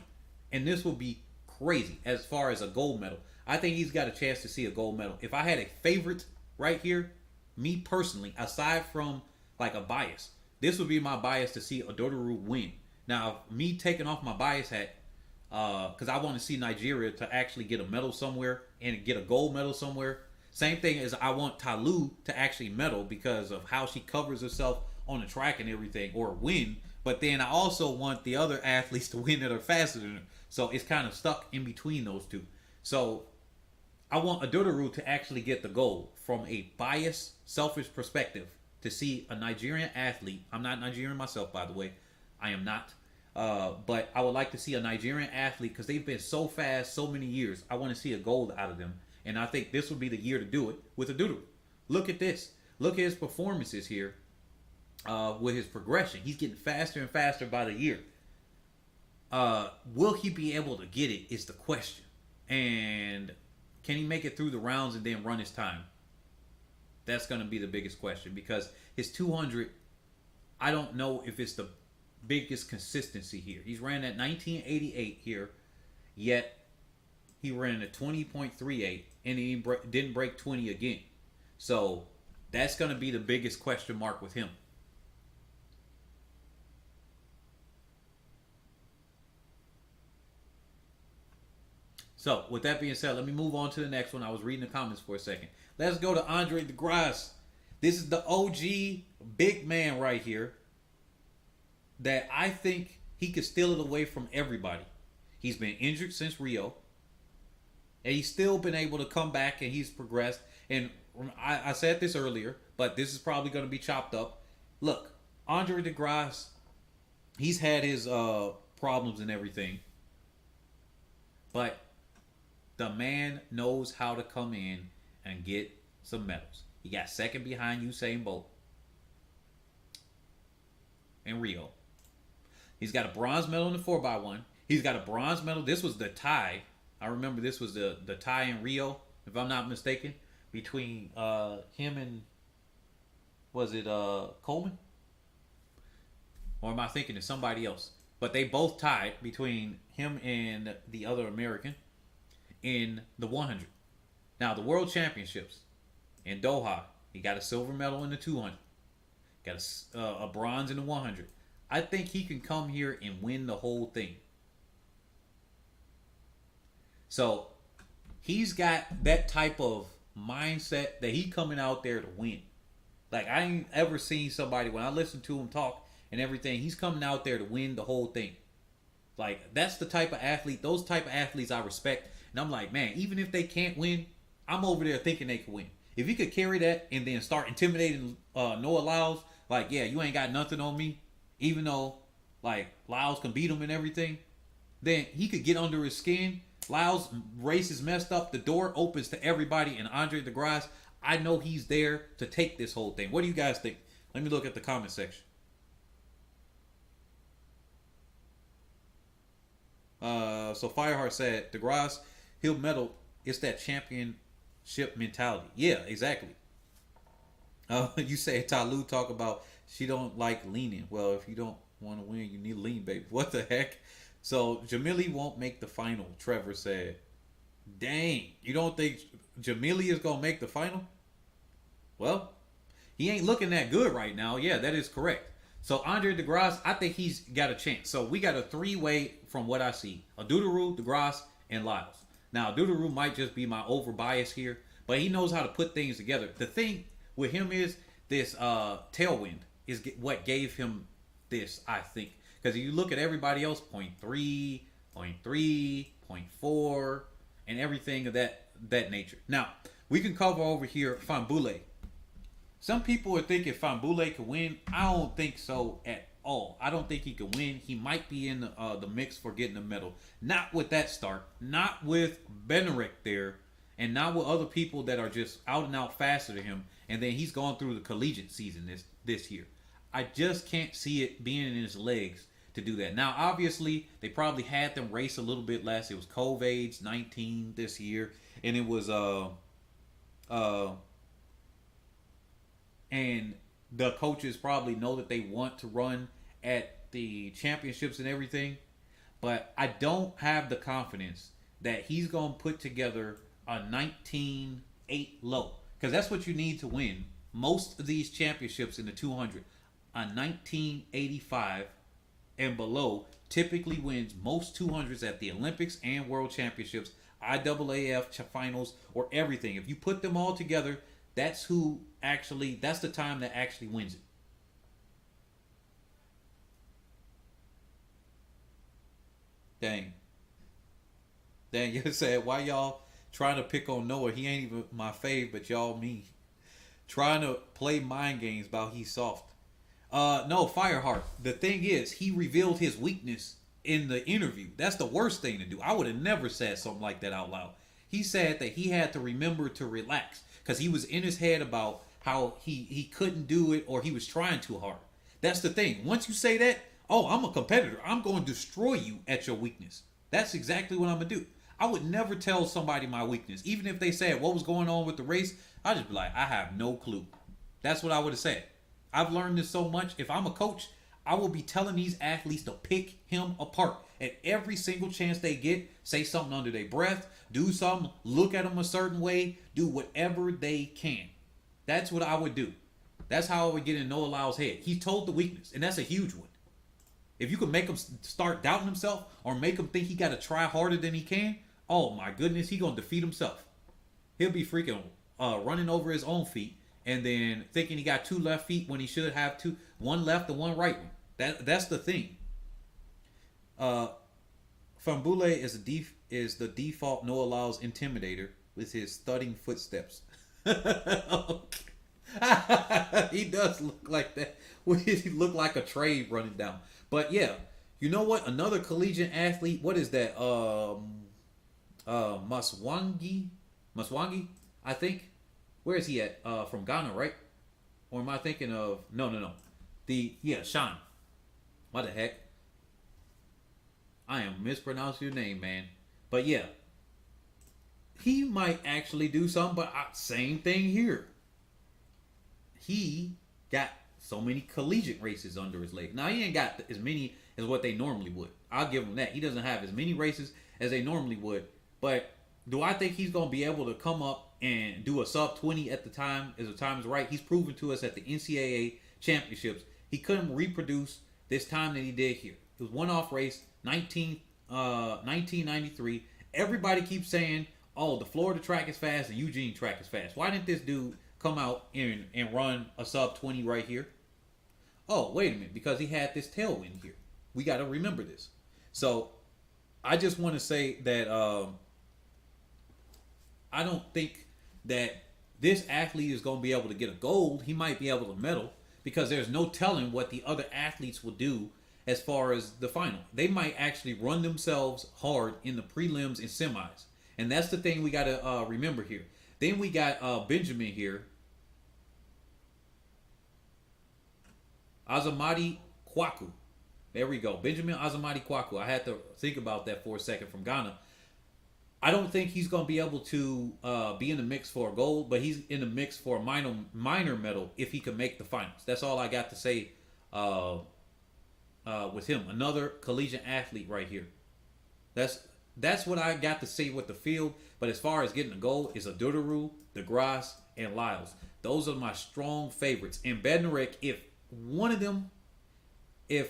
And this will be crazy as far as a gold medal. I think he's got a chance to see a gold medal. If I had a favorite right here, me personally, aside from like a bias, this would be my bias to see Adudaru win. Now, me taking off my bias hat, because I want to see Nigeria to actually get a medal somewhere and get a gold medal somewhere. Same thing as I want Talu to actually medal because of how she covers herself on the track and everything, or win. But then I also want the other athletes to win that are faster than her. So it's kind of stuck in between those two. So I want Adudaru to actually get the gold from a biased, selfish perspective to see a Nigerian athlete. I'm not Nigerian myself, by the way. I am not. But I would like to see a Nigerian athlete because they've been so fast so many years. I want to see a gold out of them. And I think this would be the year to do it with Adudaru. Look at this. Look at his performances here. With his progression, he's getting faster and faster by the year. Will he be able to get it is the question. And can he make it through the rounds and then run his time? That's going to be the biggest question because his 200, I don't know if it's the biggest consistency here. He's ran at 1988 here, yet he ran at 20.38 and he didn't break 20 again. So that's going to be the biggest question mark with him. So, with that being said, let me move on to the next one. I was reading the comments for a second. Let's go to Andre DeGrasse. This is the OG big man right here that I think he could steal it away from everybody. He's been injured since Rio, and he's still been able to come back, and he's progressed. And I said this earlier, but this is probably going to be chopped up. Look, Andre DeGrasse, he's had his problems and everything. But the man knows how to come in and get some medals. He got second behind Usain Bolt in Rio. He's got a bronze medal in the 4x1. He's got a bronze medal. This was the tie. I remember this was the tie in Rio, if I'm not mistaken, between him and, was it Coleman? Or am I thinking of somebody else? But they both tied between him and the other American in the 100. Now, the World Championships in Doha, he got a silver medal in the 200. Got a bronze in the 100. I think he can come here and win the whole thing. So, he's got that type of mindset that he coming out there to win. Like, I ain't ever seen somebody, when I listen to him talk and everything, he's coming out there to win the whole thing. Like, that's the type of athlete, those type of athletes I respect. And I'm like, man, even if they can't win, I'm over there thinking they can win. If he could carry that and then start intimidating Noah Lyles, like, yeah, you ain't got nothing on me, even though, like, Lyles can beat him and everything, then he could get under his skin. Lyles' race is messed up. The door opens to everybody, and Andre DeGrasse, I know he's there to take this whole thing. What do you guys think? Let me look at the comment section. So Fireheart said, DeGrasse, he'll medal. It's that championship mentality. Yeah, exactly. You say Talu talk about she don't like leaning. Well, if you don't want to win, you need to lean, baby. What the heck? So Jamili won't make the final, Trevor said. Dang, you don't think Jamili is going to make the final? Well, he ain't looking that good right now. Yeah, that is correct. So Andre DeGrasse, I think he's got a chance. So we got a three-way from what I see. Adudaru, DeGrasse, and Lyles. Now, Adudaru might just be my over-bias here, but he knows how to put things together. The thing with him is this tailwind is what gave him this, I think. Because if you look at everybody else, 0.3, 0.3, 0.4, and everything of that nature. Now, we can cover over here Fambule. Some people are thinking Fambule can win. I don't think so at all. I don't think he can win. He might be in the mix for getting a medal. Not with that start. Not with Benerick there. And not with other people that are just out and out faster than him. And then he's gone through the collegiate season this year. I just can't see it being in his legs to do that. Now, obviously, they probably had them race a little bit less. It was COVID 19 this year. And it was and the coaches probably know that they want to run at the championships and everything, but I don't have the confidence that he's going to put together a 19.8 low, because that's what you need to win most of these championships in the 200. A 1985 and below typically wins most 200s at the Olympics and World Championships, IAAF finals, or everything. If you put them all together, that's the time that actually wins it. Dang, you said, why y'all trying to pick on Noah? He ain't even my fave, but y'all mean. Trying to play mind games about he's soft. No, Fireheart. The thing is, he revealed his weakness in the interview. That's the worst thing to do. I would have never said something like that out loud. He said that he had to remember to relax because he was in his head about how he couldn't do it or he was trying too hard. That's the thing. Once you say that, oh, I'm a competitor. I'm going to destroy you at your weakness. That's exactly what I'm going to do. I would never tell somebody my weakness. Even if they said what was going on with the race, I'd just be like, I have no clue. That's what I would have said. I've learned this so much. If I'm a coach, I will be telling these athletes to pick him apart. At every single chance they get, say something under their breath, do something, look at them a certain way, do whatever they can. That's what I would do. That's how I would get in Noah Lyles' head. He told the weakness, and that's a huge one. If you can make him start doubting himself or make him think he got to try harder than he can, oh my goodness, he going to defeat himself. He'll be freaking running over his own feet and then thinking he got two left feet when he should have one left and one right one. That's the thing. Fambule is the default Noah Lyles intimidator with his thudding footsteps. He does look like that. He look like a train running down. But yeah, you know what? Another collegiate athlete. What is that? Muswangi, I think. Where is he at? From Ghana, right? Or am I thinking of no. Sean. What the heck? I am mispronouncing your name, man. But yeah, he might actually do something. But same thing here. He got so many collegiate races under his leg. Now he ain't got as many as what they normally would. I'll give him that. He doesn't have as many races as they normally would. But do I think he's going to be able to come up and do a sub 20 at the time as the time is right? He's proven to us at the NCAA championships he couldn't reproduce this time that he did here. It was one-off race, 1993. Everybody keeps saying, oh, the Florida track is fast and Eugene track is fast. Why didn't this dude come out and run a sub 20 right here? Oh, wait a minute, because he had this tailwind here. We got to remember this. So I just want to say that I don't think that this athlete is going to be able to get a gold. He might be able to medal because there's no telling what the other athletes will do as far as the final. They might actually run themselves hard in the prelims and semis. And that's the thing we got to remember here. Then we got Benjamin here. Azamadi Kwaku. There we go. Benjamin Azamadi Kwaku. I had to think about that for a second, from Ghana. I don't think he's going to be able to be in the mix for a gold, but he's in the mix for a minor medal if he can make the finals. That's all I got to say with him. Another collegiate athlete right here. That's what I got to say with the field. But as far as getting a gold, it's Adudaru, DeGrasse, and Lyles. Those are my strong favorites. And Bednarik, if one of them, you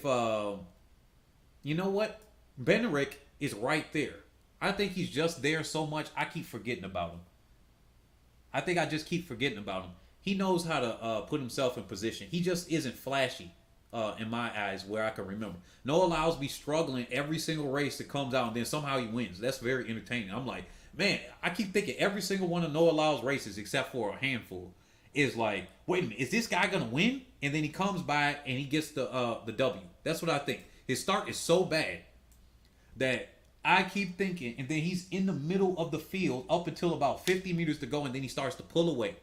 know what? Bednarik is right there. I think he's just there so much, I keep forgetting about him. I think I just keep forgetting about him. He knows how to put himself in position. He just isn't flashy in my eyes where I can remember. Noah Lyles be struggling every single race that comes out, and then somehow he wins. That's very entertaining. I'm like, man, I keep thinking every single one of Noah Lyles' races, except for a handful, is like, wait a minute, is this guy going to win? And then he comes by and he gets the W. That's what I think. His start is so bad that I keep thinking, and then he's in the middle of the field up until about 50 meters to go, and then he starts to pull away.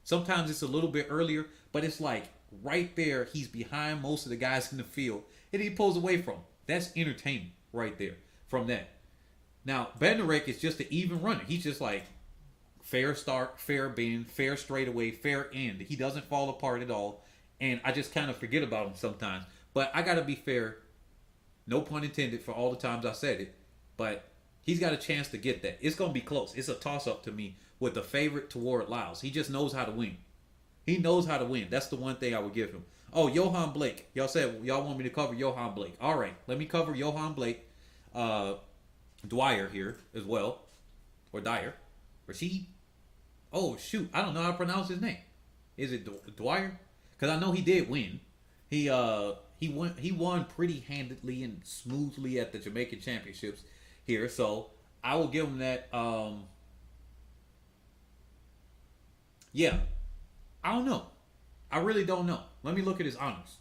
Sometimes it's a little bit earlier, but it's like right there, he's behind most of the guys in the field, and he pulls away from him. That's entertainment right there from that. Now, Bednarik is just an even runner. He's just like fair start, fair bend, fair straightaway, fair end. He doesn't fall apart at all, and I just kind of forget about him sometimes. But I got to be fair, no pun intended for all the times I said it, but he's got a chance to get that. It's going to be close. It's a toss-up to me with the favorite toward Lyles. He just knows how to win. He knows how to win. That's the one thing I would give him. Oh, Johan Blake. Y'all said y'all want me to cover Johan Blake. All right, let me cover Johan Blake. Dwyer here as well. Or Dyer. Rashid. Oh, shoot. I don't know how to pronounce his name. Is it Dwyer? Because I know he did win. He won pretty handedly and smoothly at the Jamaican Championships here. So I will give him that. Yeah. I don't know. I really don't know. Let me look at his honors.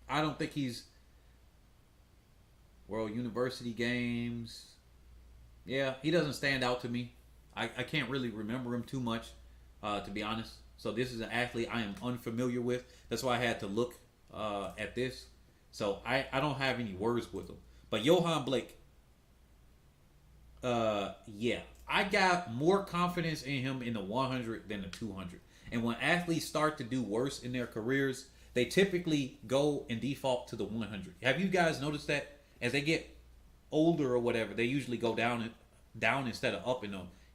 I don't think he's World University Games. Yeah, he doesn't stand out to me. I can't really remember him too much, to be honest. So this is an athlete I am unfamiliar with. That's why I had to look at this. So I don't have any words with him. But Johan Blake, yeah. I got more confidence in him in the 100 than the 200. And when athletes start to do worse in their careers, they typically go and default to the 100. Have you guys noticed that? As they get older or whatever, they usually go down instead of up in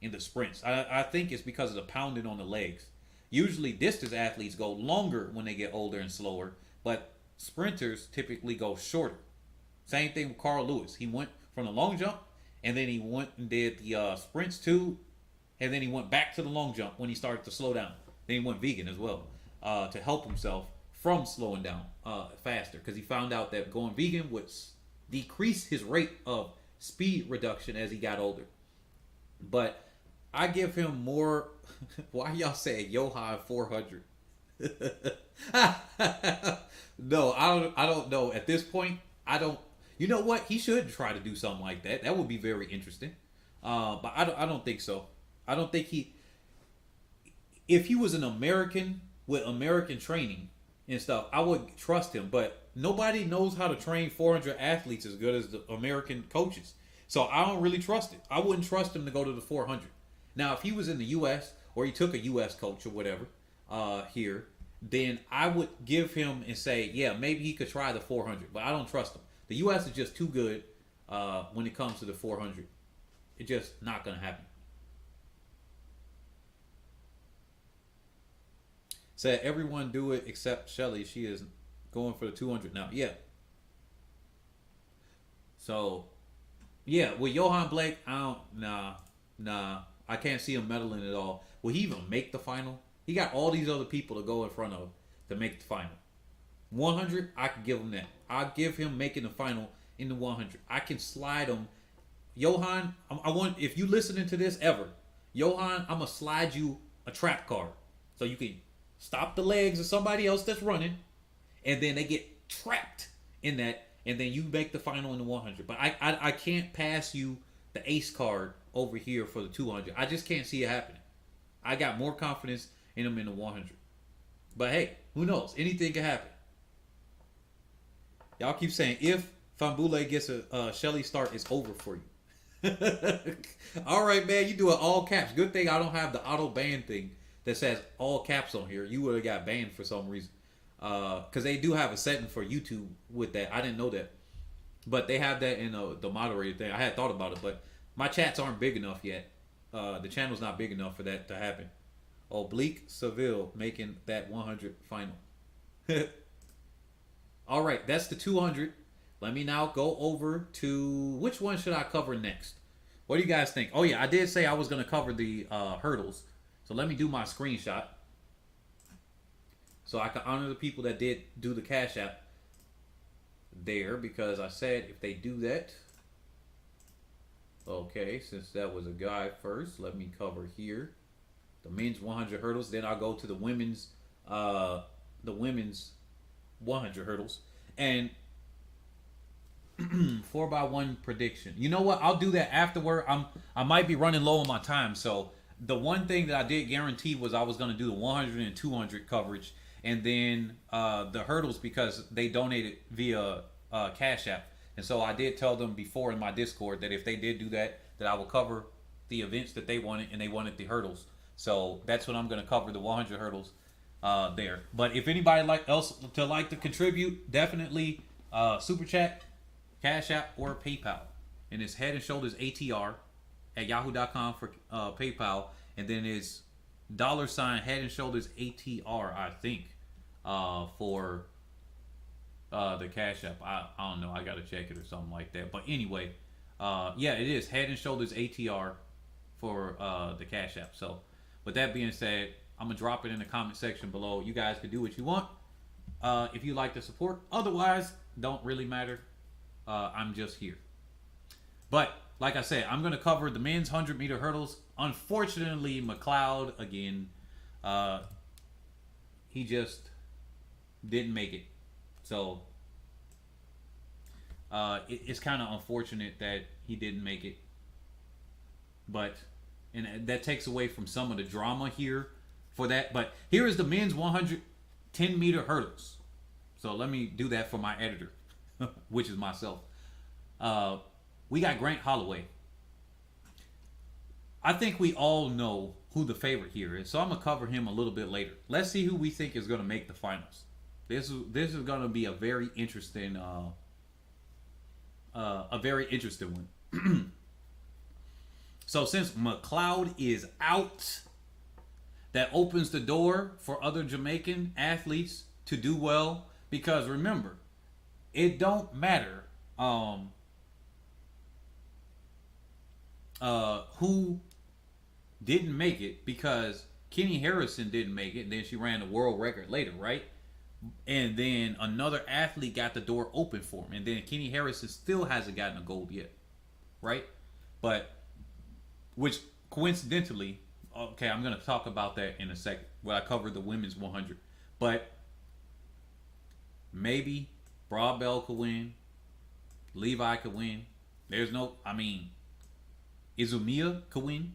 the sprints. I think it's because of the pounding on the legs. Usually distance athletes go longer when they get older and slower, but sprinters typically go shorter. Same thing with Carl Lewis. He went from the long jump, and then he went and did the sprints too, and then he went back to the long jump when he started to slow down. Then he went vegan as well to help himself from slowing down faster, because he found out that going vegan would decrease his rate of speed reduction as he got older. But I give him more. Why y'all say Johan 400? No, I don't know. At this point, I don't. You know what? He should try to do something like that. That would be very interesting. But I don't. I don't think so. I don't think he. If he was an American with American training and stuff, I would trust him. But nobody knows how to train 400 athletes as good as the American coaches. So I don't really trust it. I wouldn't trust him to go to the 400. Now, if he was in the U.S. or he took a U.S. coach or whatever here, then I would give him and say, yeah, maybe he could try the 400. But I don't trust him. The U.S. is just too good when it comes to the 400. It's just not going to happen. Said everyone do it except Shelly. She is going for the 200 now. Yeah. So, yeah, with Johan Blake, I don't. Nah. I can't see him meddling at all. Will he even make the final? He got all these other people to go in front of to make the final. 100, I can give him that. I'll give him making the final in the 100. I can slide him. Johan, I want, if you listening to this ever, Johan, I'm going to slide you a trap card. So you can stop the legs of somebody else that's running, and then they get trapped in that, and then you make the final in the 100. But I can't pass you the ace card over here for the 200. I just can't see it happening. I got more confidence in him in the 100. But hey, who knows? Anything can happen. Y'all keep saying if Fambule gets a Shelly start, it's over for you. All right, man. You do it all caps. Good thing I don't have the auto ban thing that says all caps on here. You would have got banned for some reason. Because they do have a setting for YouTube with that. I didn't know that. But they have that in the moderator thing. I had thought about it, but my chats aren't big enough yet. The channel's not big enough for that to happen. Oblique Seville making that 100 final. All right, that's the 200. Let me now go over to which one should I cover next? What do you guys think? Oh yeah, I did say I was going to cover the hurdles. So let me do my screenshot so I can honor the people that did do the Cash App there, because I said if they do that. Okay, since that was a guy first, let me cover here the men's 100 hurdles. Then I'll go to the women's 100 hurdles and 4x1 prediction. You know what? I'll do that afterward. I might be running low on my time, so the one thing that I did guarantee was I was going to do the 100 and 200 coverage, and then the hurdles, because they donated via Cash App. And so I did tell them before in my Discord that if they did do that, that I will cover the events that they wanted, and they wanted the hurdles. So that's what I'm going to cover, the 100 hurdles there. But if anybody else to contribute, definitely Super Chat, Cash App, or PayPal. And it's Head and Shoulders ATR at yahoo.com for PayPal. And then it's $ Head and Shoulders ATR, I think, for the Cash App. I don't know. I got to check it or something like that. But anyway, yeah, it is Head and Shoulders ATR for the Cash App. So with that being said, I'm going to drop it in the comment section below. You guys can do what you want if you like to support. Otherwise, don't really matter. I'm just here. But like I said, I'm going to cover the men's 100-meter hurdles. Unfortunately, McLeod, again, he just didn't make it. So it's kind of unfortunate that he didn't make it. But, and that takes away from some of the drama here for that. But here is the men's 110-meter hurdles. So let me do that for my editor, which is myself. We got Grant Holloway. I think we all know who the favorite here is, so I'm going to cover him a little bit later. Let's see who we think is going to make the finals. This is going to be a very interesting one. So since McLeod is out, that opens the door for other Jamaican athletes to do well, because remember, it don't matter who didn't make it, because Kenny Harrison didn't make it, and then she ran the world record later, right? And then another athlete got the door open for him, and then Kenny Harrison still hasn't gotten a gold yet, right? But which coincidentally, okay, I'm going to talk about that in a second when I cover the women's 100. But maybe Bra Bell could win. Levi could win. There's no, I mean, Izumiya could win.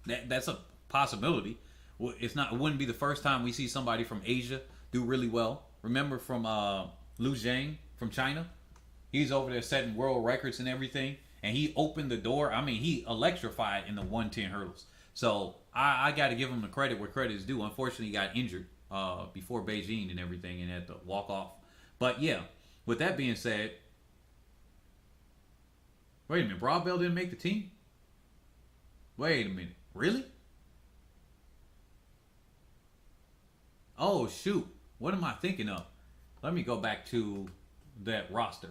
That's a possibility. Well, it's not. It wouldn't be the first time we see somebody from Asia do really well. Remember from Lu Zhang from China? He's over there setting world records and everything, and he opened the door. I mean, he electrified in the 110 hurdles. So I got to give him the credit where credit is due. Unfortunately, he got injured before Beijing and everything, and had to walk off. But yeah, with that being said, wait a minute, Broadbell didn't make the team? Wait a minute, really? Oh shoot, what am I thinking of? Let me go back to that roster.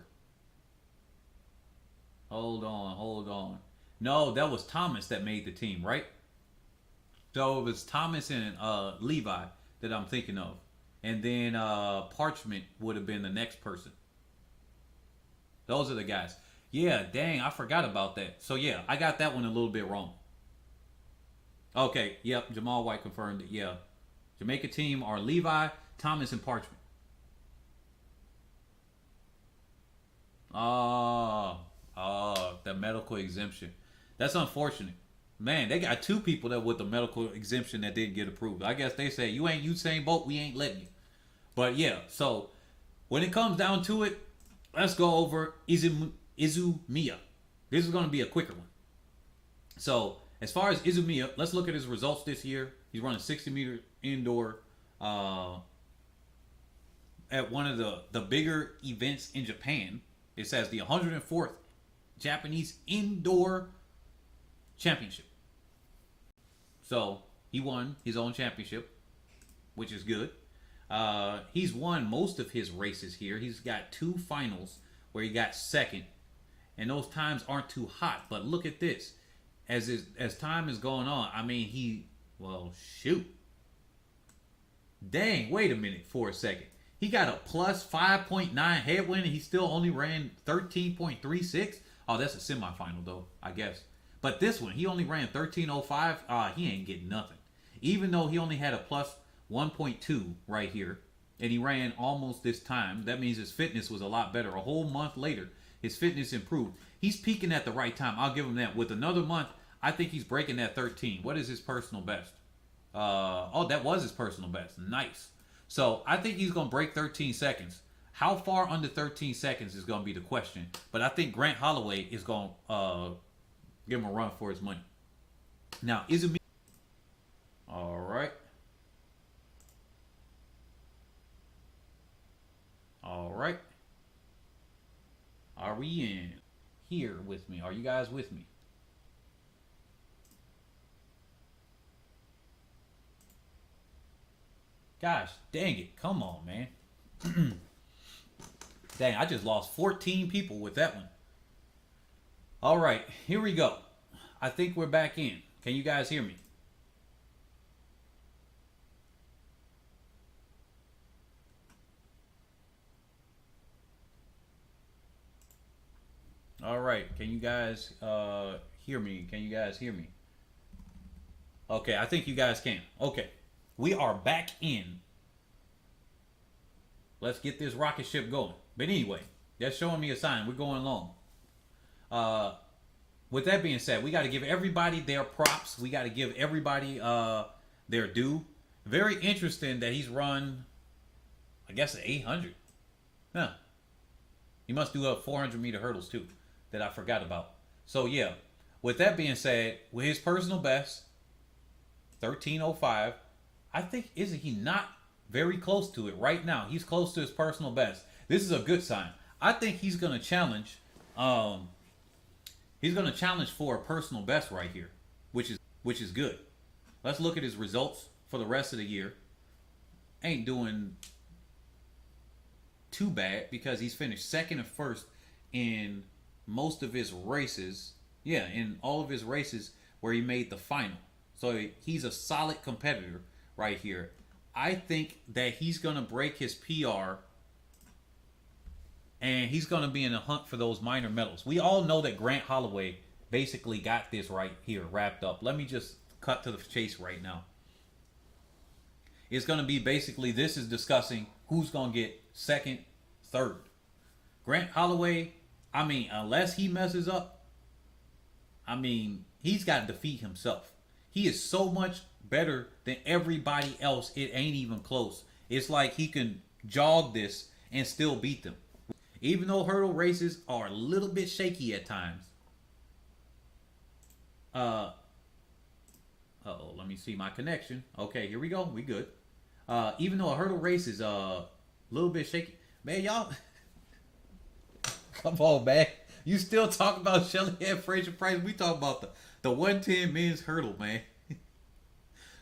Hold on. No, that was Thomas that made the team, right? So it was Thomas and Levi that I'm thinking of. And then Parchment would have been the next person. Those are the guys. Yeah, dang, I forgot about that. So yeah, I got that one a little bit wrong. Okay, yep, Jamal White confirmed it. Yeah. Jamaica team are Levi, Thomas, and Parchment. The medical exemption. That's unfortunate. Man, they got two people that with the medical exemption that didn't get approved. I guess they say, you ain't Usain Bolt, we ain't letting you. But yeah, so when it comes down to it, let's go over Izumiya. This is going to be a quicker one. So as far as Izumiya, let's look at his results this year. He's running 60-meter indoor at one of the bigger events in Japan. It says the 104th Japanese Indoor Championship. So he won his own championship, which is good. He's won most of his races here. He's got 2 finals where he got second, and those times aren't too hot. But look at this. As time is going on, I mean, shoot. Dang, wait a minute for a second. He got a plus 5.9 headwind, and he still only ran 13.36. Oh, that's a semifinal, though, I guess. But this one, he only ran 13.05. He ain't getting nothing. Even though he only had a plus 1.2 right here, and he ran almost this time, that means his fitness was a lot better. A whole month later, his fitness improved. He's peaking at the right time. I'll give him that. With another month, I think he's breaking that 13. What is his personal best? That was his personal best. Nice. So I think he's going to break 13 seconds. How far under 13 seconds is going to be the question. But I think Grant Holloway is going to give him a run for his money. Now, Izumi. All right. All right. Are we in here with me? Are you guys with me? Gosh, dang it. Come on, man. Dang, I just lost 14 people with that one. All right, here we go. I think we're back in. Can you guys hear me? All right, can you guys hear me? Can you guys hear me? Okay, I think you guys can. Okay, we are back in. Let's get this rocket ship going. But anyway, that's showing me a sign. We're going long. With that being said, we got to give everybody their props. We got to give everybody their due. Very interesting that he's run, I guess, 800. Huh. He must do up 400-meter hurdles too, that I forgot about. So yeah, with that being said, with his personal best, 13:05, I think, isn't he not very close to it right now? He's close to his personal best. This is a good sign. I think he's going to challenge. He's going to challenge for a personal best right here, which is good. Let's look at his results for the rest of the year. Ain't doing too bad because he's finished second and first in most of his races. Yeah, in all of his races where he made the final. So he's a solid competitor right here. I think that he's going to break his PR and he's going to be in the hunt for those minor medals. We all know that Grant Holloway basically got this right here wrapped up. Let me just cut to the chase right now. It's going to be basically, this is discussing who's going to get second, third. Grant Holloway I mean, unless he messes up, I mean, he's got to defeat himself. He is so much better than everybody else. It ain't even close. It's like he can jog this and still beat them. Even though hurdle races are a little bit shaky at times. Uh oh, let me see my connection. Okay, here we go. We good. Even though a hurdle race is a little bit shaky, man, y'all, come on, man. You still talk about Shelly and Fraser Price? We talk about the 110 men's hurdle, man.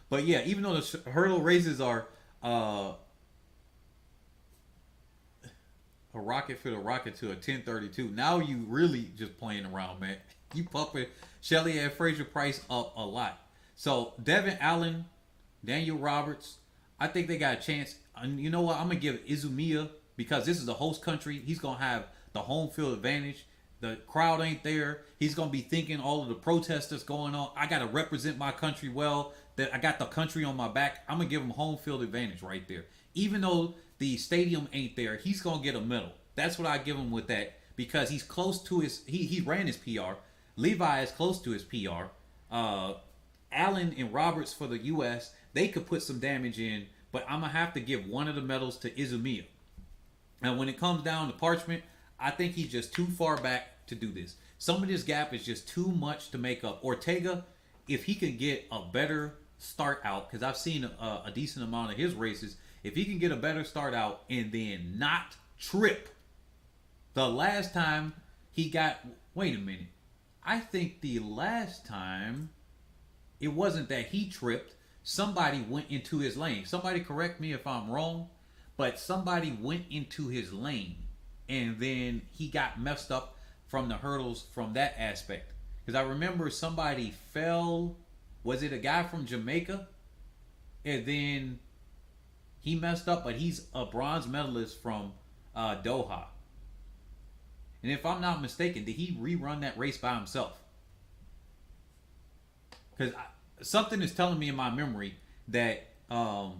But yeah, even though the hurdle races are a rocket for the rocket to a 1032, now you really just playing around, man. You pumping Shelly and Fraser Price up a lot. So Devin Allen, Daniel Roberts, I think they got a chance. And you know what? I'm gonna give Izumiya, because this is the host country. He's gonna have the home field advantage. The crowd ain't there. He's gonna be thinking all of the protests that's going on. I gotta represent my country well. That I got the country on my back. I'm gonna give him home field advantage right there. Even though the stadium ain't there, he's gonna get a medal. That's what I give him with that, because he's close to his. He ran his PR. Levi is close to his PR. Allen and Roberts for the U.S. They could put some damage in, but I'm gonna have to give one of the medals to Izumiya. And when it comes down to Parchment, I think he's just too far back to do this. Some of this gap is just too much to make up. Ortega, if he can get a better start out, because I've seen a decent amount of his races, if he can get a better start out and then not trip. The last time he got, wait a minute, I think the last time it wasn't that he tripped. Somebody went into his lane. Somebody correct me if I'm wrong, but somebody went into his lane and then he got messed up from the hurdles from that aspect. Because I remember somebody fell. Was it a guy from Jamaica? And then he messed up, but he's a bronze medalist from Doha. And if I'm not mistaken, did he rerun that race by himself? Because something is telling me in my memory that, McLeod.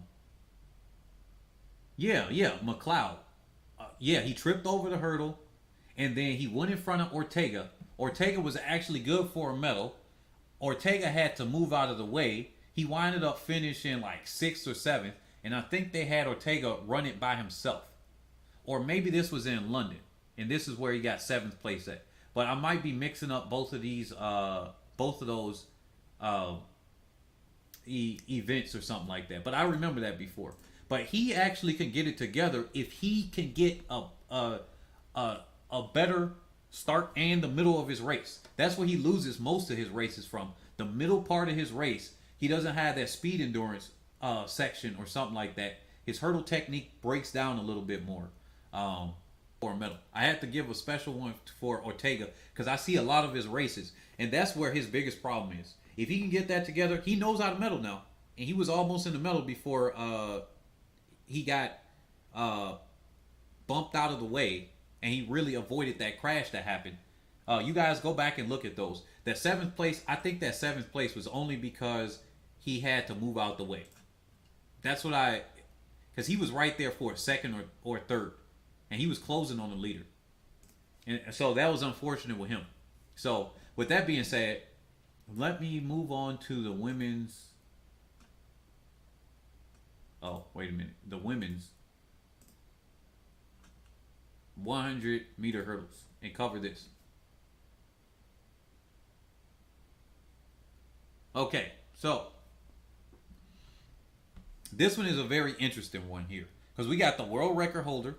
He tripped over the hurdle, and then he went in front of Ortega. Ortega was actually good for a medal. Ortega had to move out of the way. He winded up finishing like 6th or 7th, and I think they had Ortega run it by himself. Or maybe this was in London, and this is where he got 7th place at. But I might be mixing up both of those events or something like that. But I remember that before. But he actually can get it together if he can get a better start and the middle of his race. That's where he loses most of his races from. The middle part of his race, he doesn't have that speed endurance section or something like that. His hurdle technique breaks down a little bit more for a medal. I had to give a special one for Ortega because I see a lot of his races, and that's where his biggest problem is. If he can get that together, he knows how to medal now, and he was almost in the medal before he got bumped out of the way, and he really avoided that crash that happened. You guys go back and look at those. That 7th place, I think that 7th place was only because he had to move out the way. That's what because he was right there for a 2nd or 3rd, and he was closing on the leader. And so that was unfortunate with him. So with that being said, let me move on to the women's. Oh, wait a minute. The women's 100 meter hurdles and cover this. Okay, so this one is a very interesting one here because we got the world record holder,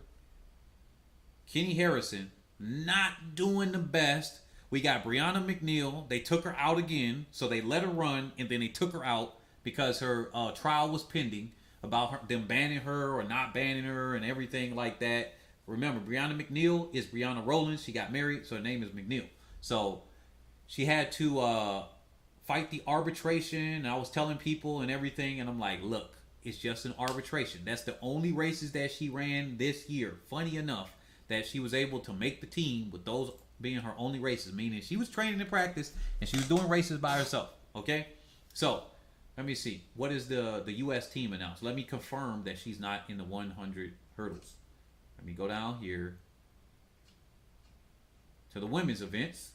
Kenny Harrison, not doing the best. We got Brianna McNeil. They took her out again, so they let her run, and then they took her out because her trial was pending about them banning her or not banning her and everything like that. Remember, Brianna McNeil is Brianna Rowlands. She got married, so her name is McNeil. So she had to fight the arbitration. And I was telling people and everything, and I'm like, look, it's just an arbitration. That's the only races that she ran this year. Funny enough, that she was able to make the team with those being her only races, meaning she was training in practice and she was doing races by herself. Okay, so let me see, what is the U.S. team announced? Let me confirm that she's not in the 100 hurdles. Let me go down here. to the women's events.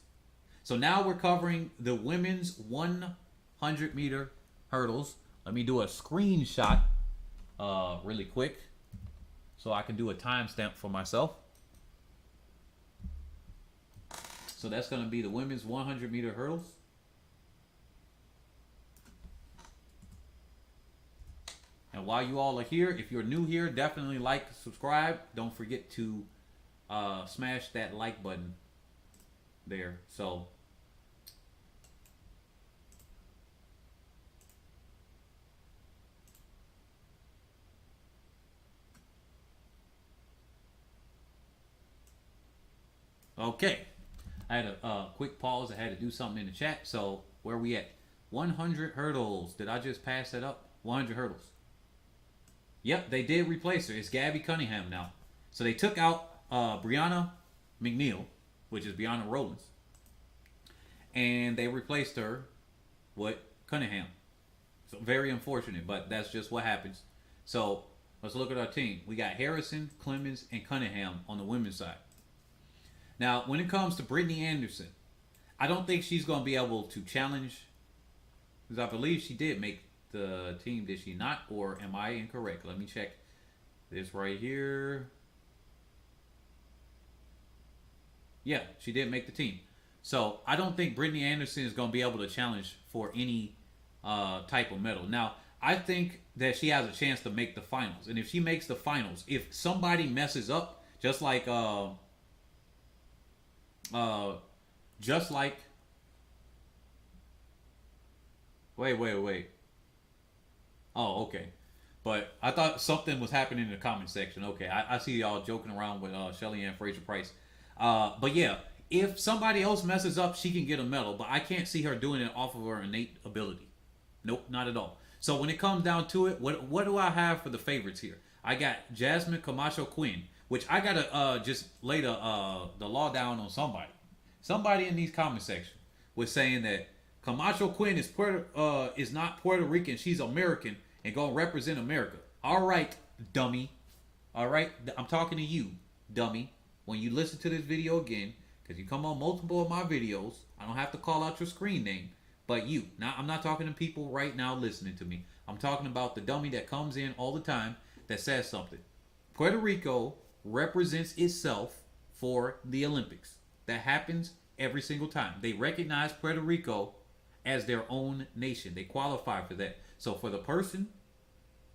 So now we're covering the women's 100-meter hurdles. Let me do a screenshot really quick so I can do a timestamp for myself. So that's going to be the women's 100-meter hurdles. And while you all are here, if you're new here, definitely like, subscribe. Don't forget to smash that like button there. So okay, I had a quick pause. I had to do something in the chat. So where are we at? 100 hurdles. Did I just pass that up? 100 hurdles. Yep, they did replace her. It's Gabby Cunningham now. So they took out Brianna McNeil, which is Brianna Rollins, and they replaced her with Cunningham. So very unfortunate, but that's just what happens. So let's look at our team. We got Harrison, Clemens, and Cunningham on the women's side. Now, when it comes to Brittany Anderson, I don't think she's going to be able to challenge, because I believe she did make the team, did she not? Or am I incorrect? Let me check this right here. Yeah, she did make the team. So I don't think Brittany Anderson is going to be able to challenge for any type of medal. Now, I think that she has a chance to make the finals. And if she makes the finals, if somebody messes up, just like wait. Oh, okay. But I thought something was happening in the comment section. Okay, I see y'all joking around with Shelly Ann Fraser-Price. But yeah, if somebody else messes up, she can get a medal. But I can't see her doing it off of her innate ability. Nope, not at all. So when it comes down to it, what do I have for the favorites here? I got Jasmine Camacho Quinn, which I gotta just lay the law down on somebody. Somebody in these comment section was saying that Camacho Quinn is not Puerto Rican. She's American and gonna represent America. All right, dummy. All right, I'm talking to you, dummy. When you listen to this video again, because you come on multiple of my videos, I don't have to call out your screen name, but you. Now, I'm not talking to people right now listening to me. I'm talking about the dummy that comes in all the time that says something. Puerto Rico represents itself for the Olympics. That happens every single time. They recognize Puerto Rico as their own nation. They qualify for that. So for the person,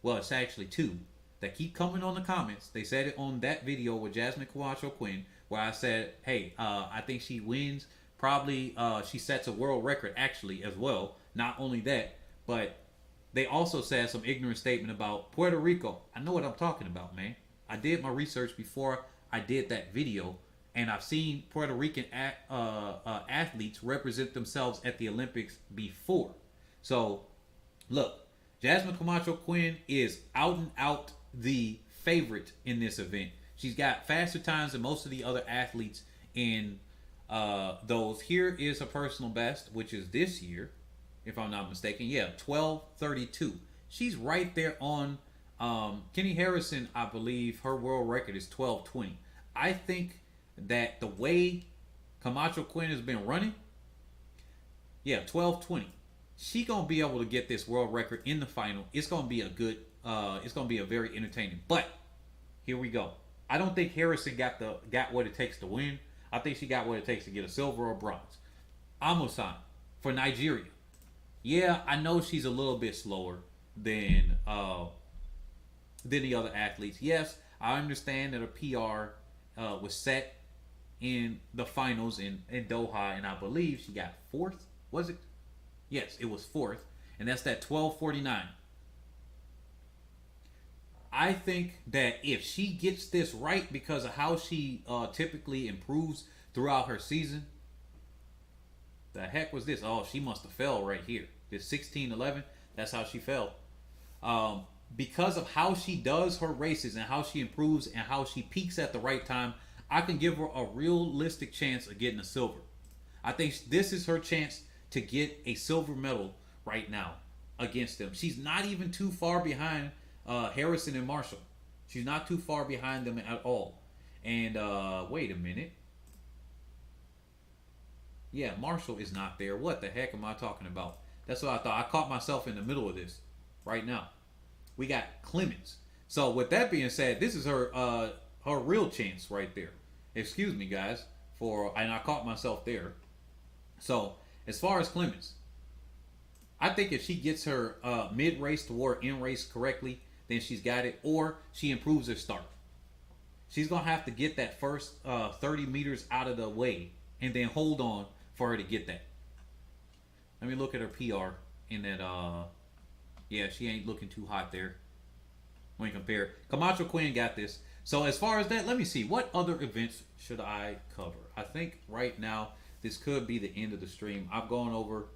well, it's actually two, that keep coming on the comments. They said it on that video with Jasmine Camacho Quinn, where I said, hey, I think she wins. Probably she sets a world record actually as well. Not only that, but they also said some ignorant statement about Puerto Rico. I know what I'm talking about, man. I did my research before I did that video, and I've seen Puerto Rican athletes represent themselves at the Olympics before. So, look, Jasmine Camacho Quinn is out and out the favorite in this event. She's got faster times than most of the other athletes in those. Here is her personal best, which is this year, if I'm not mistaken. Yeah, 12:32. She's right there on Kenny Harrison. I believe her world record is 12:20. I think that the way Camacho Quinn has been running, yeah, 12:20. She gonna be able to get this world record in the final. It's gonna be a good. It's gonna be a very entertaining. But here we go. I don't think Harrison got what it takes to win. I think she got what it takes to get a silver or bronze. Amusan for Nigeria. Yeah, I know she's a little bit slower than the other athletes. Yes, I understand that her PR was set in the finals in Doha, and I believe she got fourth. Was it? Yes, it was fourth, and that's that 12:49. I think that if she gets this right because of how she typically improves throughout her season. The heck was this? Oh, she must have fell right here. This 16:11, that's how she fell. Because of how she does her races and how she improves and how she peaks at the right time, I can give her a realistic chance of getting a silver. I think this is her chance to get a silver medal right now against them. She's not even too far behind Harrison and Marshall. She's not too far behind them at all. And wait a minute. Yeah, Marshall is not there. What the heck am I talking about? That's what I thought. I caught myself in the middle of this right now. We got Clemens. So with that being said, this is her real chance right there. Excuse me, guys, for and I caught myself there. So as far as Clemens, I think if she gets her mid race toward end race correctly, then she's got it, or she improves her start. She's gonna have to get that first 30 meters out of the way, and then hold on for her to get that. Let me look at her PR in that. Yeah, she ain't looking too hot there when you compare. Camacho Quinn got this. So as far as that, let me see. What other events should I cover? I think right now this could be the end of the stream. I've gone over.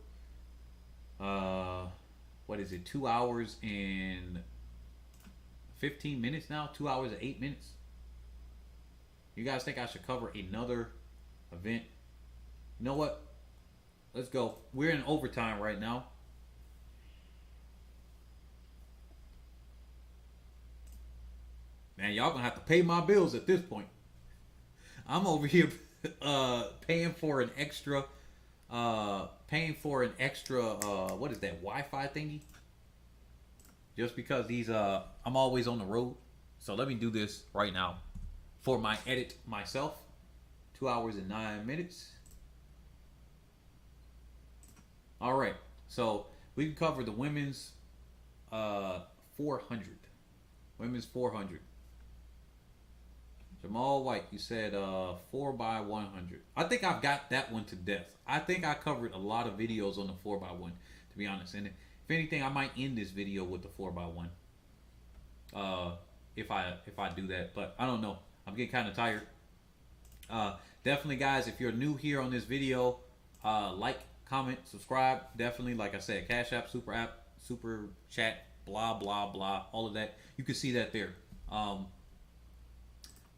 What is it? 2 hours and 15 minutes now. 2 hours and 8 minutes. You guys think I should cover another event? You know what? Let's go. We're in overtime right now. Man, y'all gonna have to pay my bills at this point. I'm over here paying for an extra what is that, Wi-Fi thingy? Just because I'm always on the road. So let me do this right now for my edit myself. 2 hours and 9 minutes. All right, so we can cover the women's 400. Women's 400. Jamal White, you said 4x100. I think I've got that one to death. I think I covered a lot of videos on the 4x1, to be honest. And if anything, I might end this video with the 4x1. If I do that, but I don't know. I'm getting kind of tired. Definitely, guys, if you're new here on this video, like, comment, subscribe. Definitely, like I said, Cash App, Super Chat, blah blah blah, all of that. You can see that there.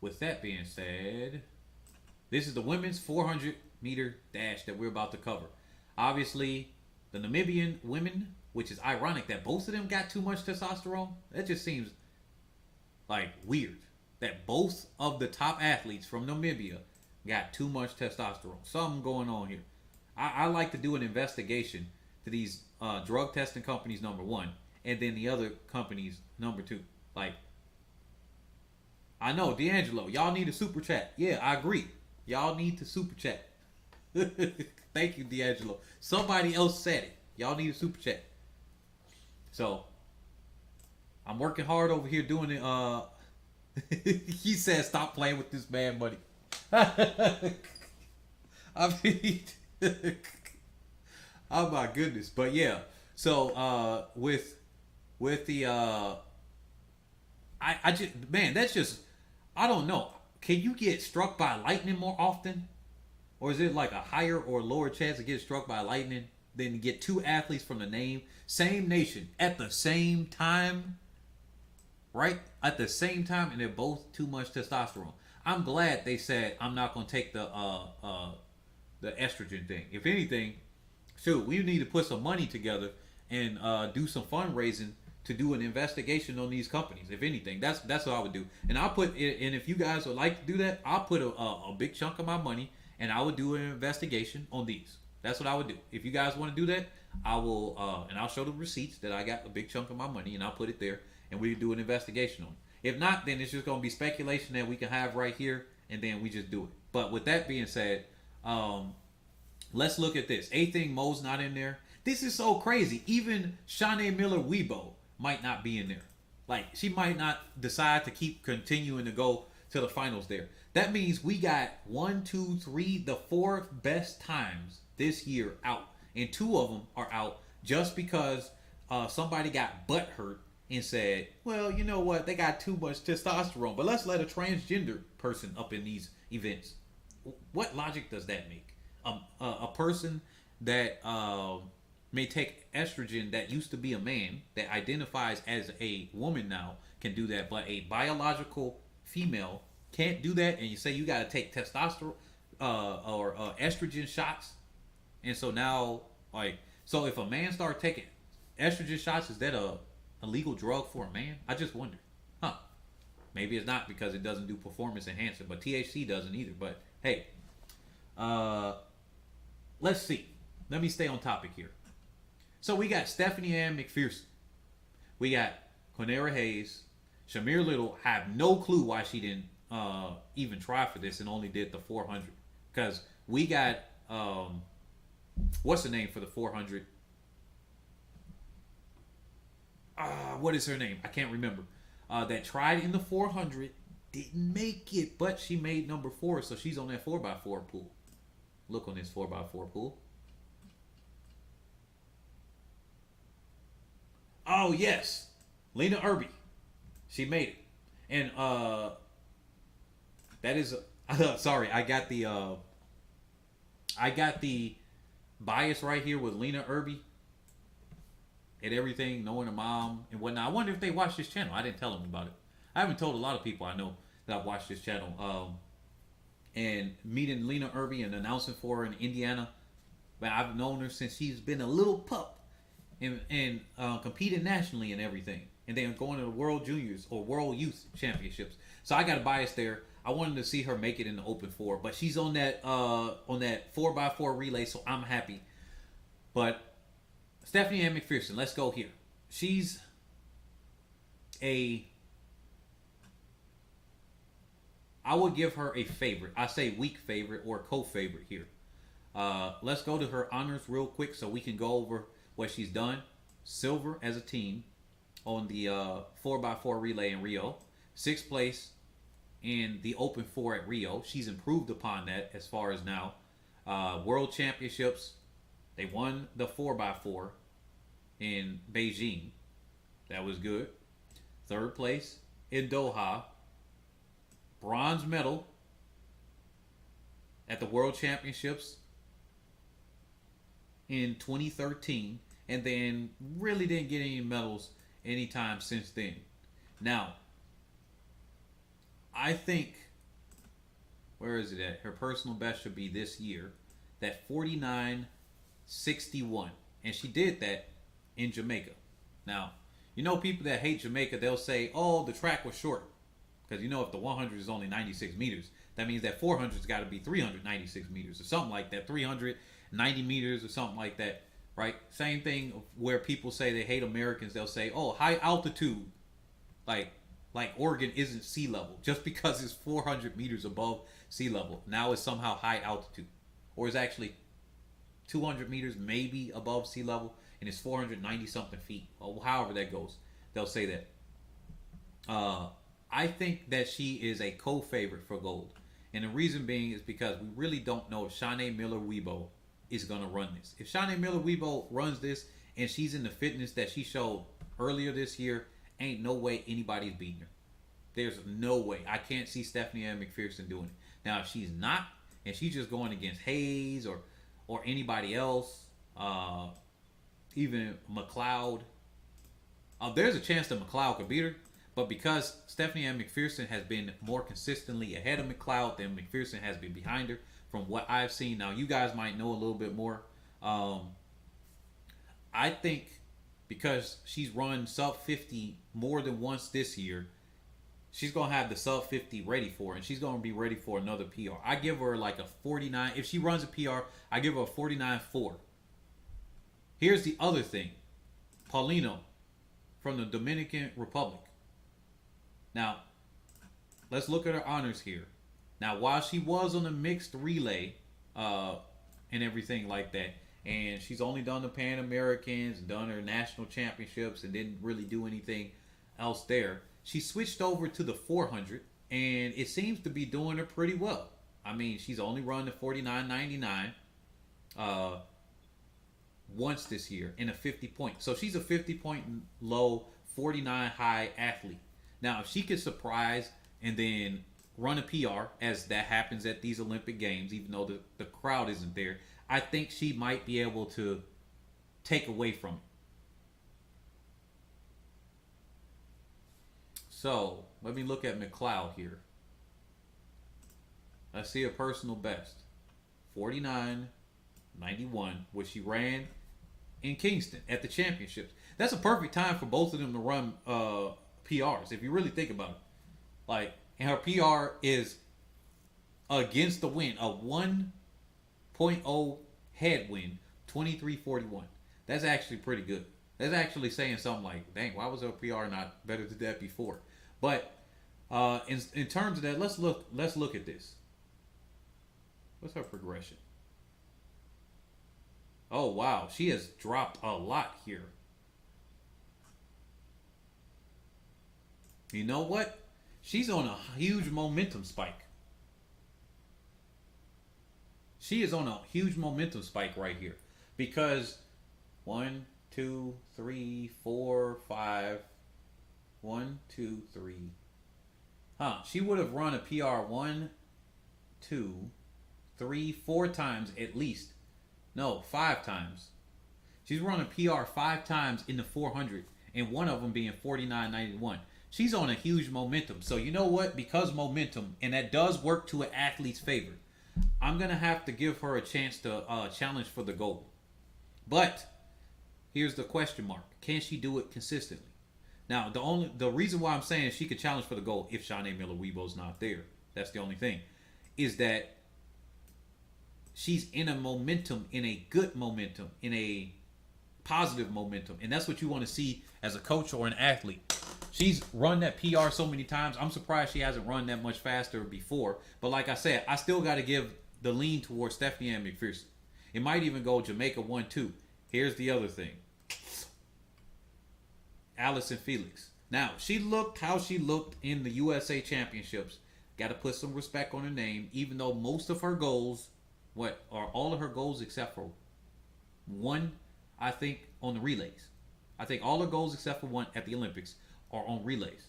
With that being said, this is the women's 400 meter dash that we're about to cover. Obviously, the Namibian women, which is ironic that both of them got too much testosterone. That just seems like weird that both of the top athletes from Namibia got too much testosterone. Something going on here. I like to do an investigation to these drug testing companies, number one, and then the other companies, number two. Like, I know, D'Angelo, y'all need a super chat. Yeah, I agree. Y'all need to super chat. Thank you, D'Angelo. Somebody else said it. Y'all need a super chat. So, I'm working hard over here doing it. He said, stop playing with this man money. I mean, oh my goodness. But yeah, so with the I just, man, that's just, I don't know. Can you get struck by lightning more often? Or is it like a higher or lower chance to get struck by lightning than to get two athletes from the same nation at the same time? Right? At the same time, and they're both too much testosterone. I'm glad they said I'm not going to take the estrogen thing. If anything, shoot, we need to put some money together and do some fundraising to do an investigation on these companies. If anything, that's what I would do. And I'll put it, and if you guys would like to do that, I'll put a big chunk of my money and I would do an investigation on these. That's what I would do. If you guys want to do that, I will, and I'll show the receipts that I got a big chunk of my money and I'll put it there and we do an investigation on it. If not, then it's just going to be speculation that we can have right here and then we just do it. But with that being said, let's look at this. A-Thing Mo's not in there. This is so crazy. Even Shanae Miller-Weibo might not be in there. Like, she might not decide to keep continuing to go to the finals there. That means we got 1, 2, 3, the 4 best times this year out. And 2 of them are out just because somebody got butt hurt and said, well, you know what? They got too much testosterone, but let's let a transgender person up in these events. What logic does that make? A person that may take estrogen that used to be a man, that identifies as a woman now, can do that, but a biological female can't do that, and you say you got to take testosterone or estrogen shots, and so now, like, so if a man starts taking estrogen shots, is that a legal drug for a man? I just wonder. Maybe it's not because it doesn't do performance enhancing, but THC doesn't either. But hey, let's see. Let me stay on topic here. So we got Stephanie Ann McPherson. We got Quinera Hayes. Shamir Little, have no clue why she didn't even try for this and only did the 400. Because we got, what's the name for the 400? What is her name? I can't remember. That tried in the 400, didn't make it, but she made number 4, so she's on that 4x4 pool. Look on this 4x4 pool. Oh, yes. Lena Irby. She made it. And that is sorry, I got the bias right here with Lena Irby and everything, knowing her mom and whatnot. I wonder if they watch this channel. I didn't tell them about it. I haven't told a lot of people I know that I've watched this channel. And meeting Lena Irby and announcing for her in Indiana. But I've known her since she's been a little pup and competed nationally and everything. And then going to the World Juniors or World Youth Championships. So I got a bias there. I wanted to see her make it in the Open 4, but she's on that 4x4 relay, so I'm happy. But Stephanie Ann McPherson, let's go here. She's I would give her a favorite. I say weak favorite or co-favorite here. Let's go to her honors real quick so we can go over what she's done. Silver as a team on the 4x4 relay in Rio. 6th place in the Open 4 at Rio. She's improved upon that as far as now. World Championships, they won the 4x4 in Beijing. That was good. 3rd place in Doha. Bronze medal at the World Championships in 2013. And then really didn't get any medals anytime since then. Now, I think, where is it at? Her personal best should be this year, that 49.61. And she did that in Jamaica. Now, you know people that hate Jamaica, they'll say, oh, the track was short. Because you know if the 100 is only 96 meters, that means that 400's got to be 396 meters or something like that. 390 meters or something like that. Right? Same thing where people say they hate Americans. They'll say, oh, high altitude. Like Oregon isn't sea level. Just because it's 400 meters above sea level. Now it's somehow high altitude. Or it's actually 200 meters maybe above sea level. And it's 490 something feet. Or however that goes. They'll say that. I think that she is a co-favorite for gold. And the reason being is because we really don't know if Shanae Miller-Weibo is going to run this. If Shanae Miller-Weibo runs this and she's in the fitness that she showed earlier this year, ain't no way anybody's beating her. There's no way. I can't see Stephanie Ann McPherson doing it. Now, if she's not, and she's just going against Hayes or anybody else, even McLeod, there's a chance that McLeod could beat her. But because Stephanie Ann McPherson has been more consistently ahead of McLeod than McPherson has been behind her, from what I've seen. Now, you guys might know a little bit more. I think because she's run sub 50 more than once this year, she's going to have the sub 50 ready for her, and she's going to be ready for another PR. I give her like a 49. If she runs a PR, I give her a 49.4. Here's the other thing. Paulino from the Dominican Republic. Now, let's look at her honors here. Now, while she was on the mixed relay and everything like that, and she's only done the Pan Americans, done her national championships, and didn't really do anything else there, she switched over to the 400, and it seems to be doing her pretty well. I mean, she's only run the 49.99 once this year in a 50 point. So she's a 50 point low, 49 high athlete. Now, if she could surprise and then run a PR, as that happens at these Olympic Games, even though the crowd isn't there, I think she might be able to take away from it. So, let me look at McLeod here. Let's see a personal best. 49.91, which she ran in Kingston at the championships. That's a perfect time for both of them to run PRs, if you really think about it. Like, and her PR is against the wind, a 1.0 headwind 23:41. That's actually pretty good. That's actually saying something like, dang, why was her PR not better than that before? But in terms of that, let's look at this. What's her progression? Oh wow, she has dropped a lot here. You know what? She's on a huge momentum spike. She is on a huge momentum spike right here. Because one, two, three, four, five. One, two, three. She would have run a PR one, two, three, four times at least. No, five times. She's run a PR five times in the 400, and one of them being 49.91. She's on a huge momentum. So you know what? Because momentum, and that does work to an athlete's favor, I'm gonna have to give her a chance to challenge for the gold. But here's the question mark: can she do it consistently? Now, the reason why I'm saying she could challenge for the gold if Shanae Miller-Weibo's not there, that's the only thing, is that she's in a momentum, in a good momentum, in a positive momentum, and that's what you want to see as a coach or an athlete. She's run that PR so many times. I'm surprised she hasn't run that much faster before. But like I said, I still got to give the lean towards Stephanie Ann McPherson. It might even go Jamaica 1-2. Here's the other thing. Allison Felix. Now, she looked how she looked in the USA Championships. Got to put some respect on her name, even though most of her goals, what are all of her goals except for one, I think, on the relays. I think all her goals except for one at the Olympics are on relays.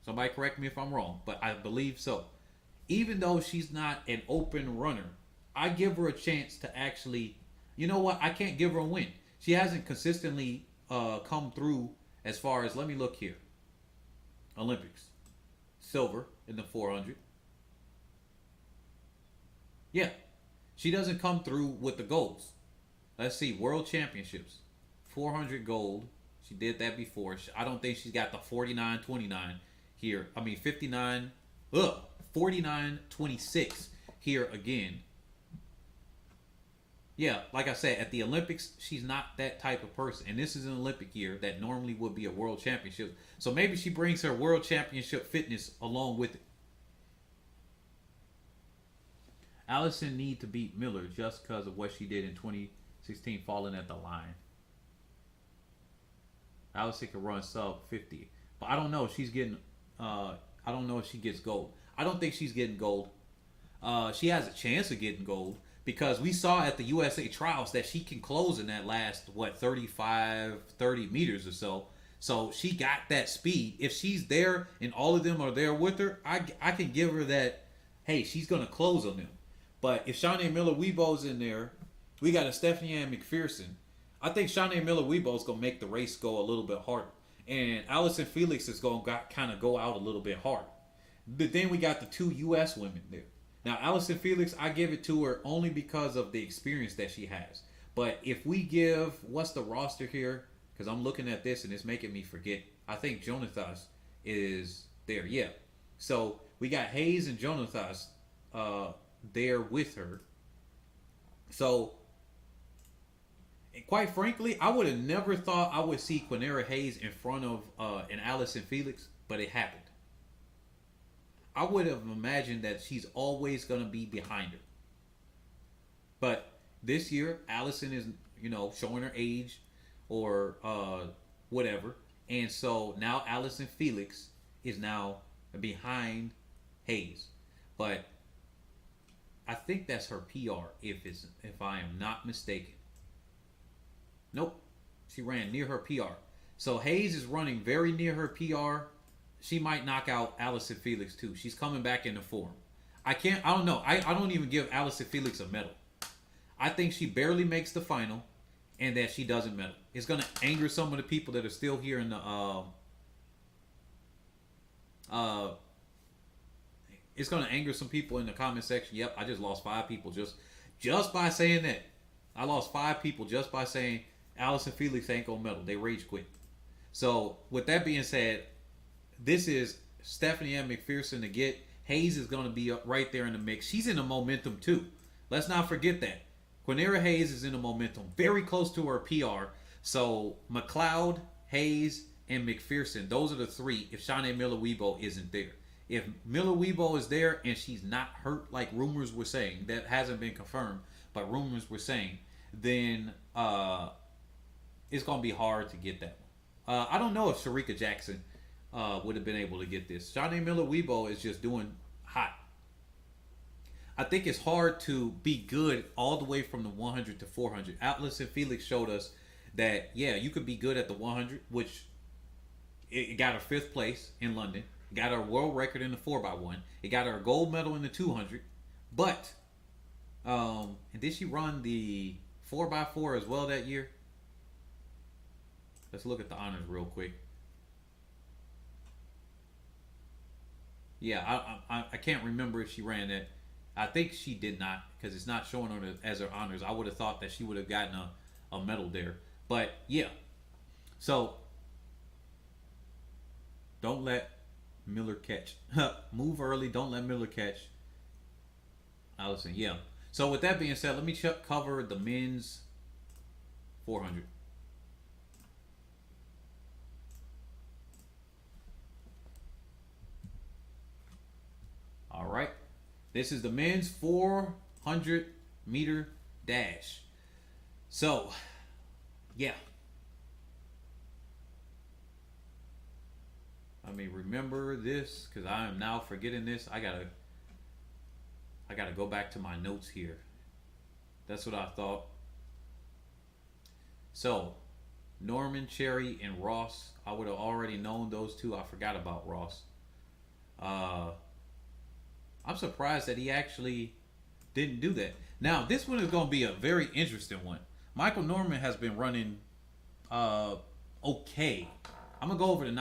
Somebody correct me if I'm wrong, but I believe so. Even though she's not an open runner, I give her a chance to actually, you know what? I can't give her a win. She hasn't consistently come through as far as, let me look here. Olympics. Silver in the 400. Yeah. She doesn't come through with the golds. Let's see. World Championships. 400 gold. She did that before. I don't think she's got the 49-29 here. I mean, 59. 49-26 here again. Yeah, like I said, at the Olympics, she's not that type of person. And this is an Olympic year that normally would be a world championship. So maybe she brings her world championship fitness along with it. Allison need to beat Miller just because of what she did in 2016, falling at the line. Allison can run sub 50. But I don't know if she's getting, I don't know if she gets gold. I don't think she's getting gold. She has a chance of getting gold. Because we saw at the USA trials that she can close in that last, 30 meters or so. So she got that speed. If she's there and all of them are there with her, I can give her that, hey, she's going to close on them. But if Shanae Miller-Weibo's in there, we got a Stephanie Ann McPherson. I think Shanae Miller-Weibo's going to make the race go a little bit harder. And Allison Felix is going to kind of go out a little bit harder. But then we got the two U.S. women there. Now, Allison Felix, I give it to her only because of the experience that she has. But if we give, what's the roster here? Because I'm looking at this and it's making me forget. I think Jonathas is there. Yeah. So we got Hayes and Jonathas there with her. So, and quite frankly, I would have never thought I would see Quinera Hayes in front of an Allison Felix, but it happened. I would have imagined that she's always going to be behind her. But this year, Allison is, showing her age or whatever. And so now Allison Felix is now behind Hayes. But I think that's her PR if I am not mistaken. Nope. She ran near her PR. So Hayes is running very near her PR. She might knock out Allison Felix too. She's coming back into form. I don't know. I don't even give Allison Felix a medal. I think she barely makes the final and that she doesn't medal. It's going to anger some of the people that are still here in the it's going to anger some people in the comment section. Yep, I just lost 5 people just by saying that. I lost 5 people just by saying Allison Felix ain't going to medal. They rage quit. So, with that being said, this is Stephanie Ann McPherson to get. Hayes is going to be up right there in the mix. She's in the momentum too. Let's not forget that. Quinera Hayes is in the momentum, very close to her PR. So McLeod, Hayes, and McPherson, those are the three if Shanae Miller-Weibo isn't there. If Miller-Weibo is there and she's not hurt like rumors were saying, that hasn't been confirmed, but rumors were saying, then it's going to be hard to get that one. I don't know if Sharika Jackson would have been able to get this. Shanae Miller-Weibo is just doing hot. I think it's hard to be good all the way from the 100 to 400. Atlas and Felix showed us that, yeah, you could be good at the 100, which it got her 5th place in London. It got her world record in the 4x1. It got her a gold medal in the 200. But, and did she run the 4x4 as well that year? Let's look at the honors real quick. Yeah, I can't remember if she ran that. I think she did not, because it's not showing on it as her honors. I would have thought that she would have gotten a medal there. But, yeah. So, don't let Miller catch. Move early. Don't let Miller catch. Allison, yeah. So, with that being said, let me cover the men's 400. All right. This is the men's 400 meter dash. So, yeah. Let me remember this because I am now forgetting this. I gotta go back to my notes here. That's what I thought. So, Norman, Cherry, and Ross. I would have already known those two. I forgot about Ross. I'm surprised that he actually didn't do that. Now, this one is going to be a very interesting one. Michael Norman has been running okay. I'm going to go over to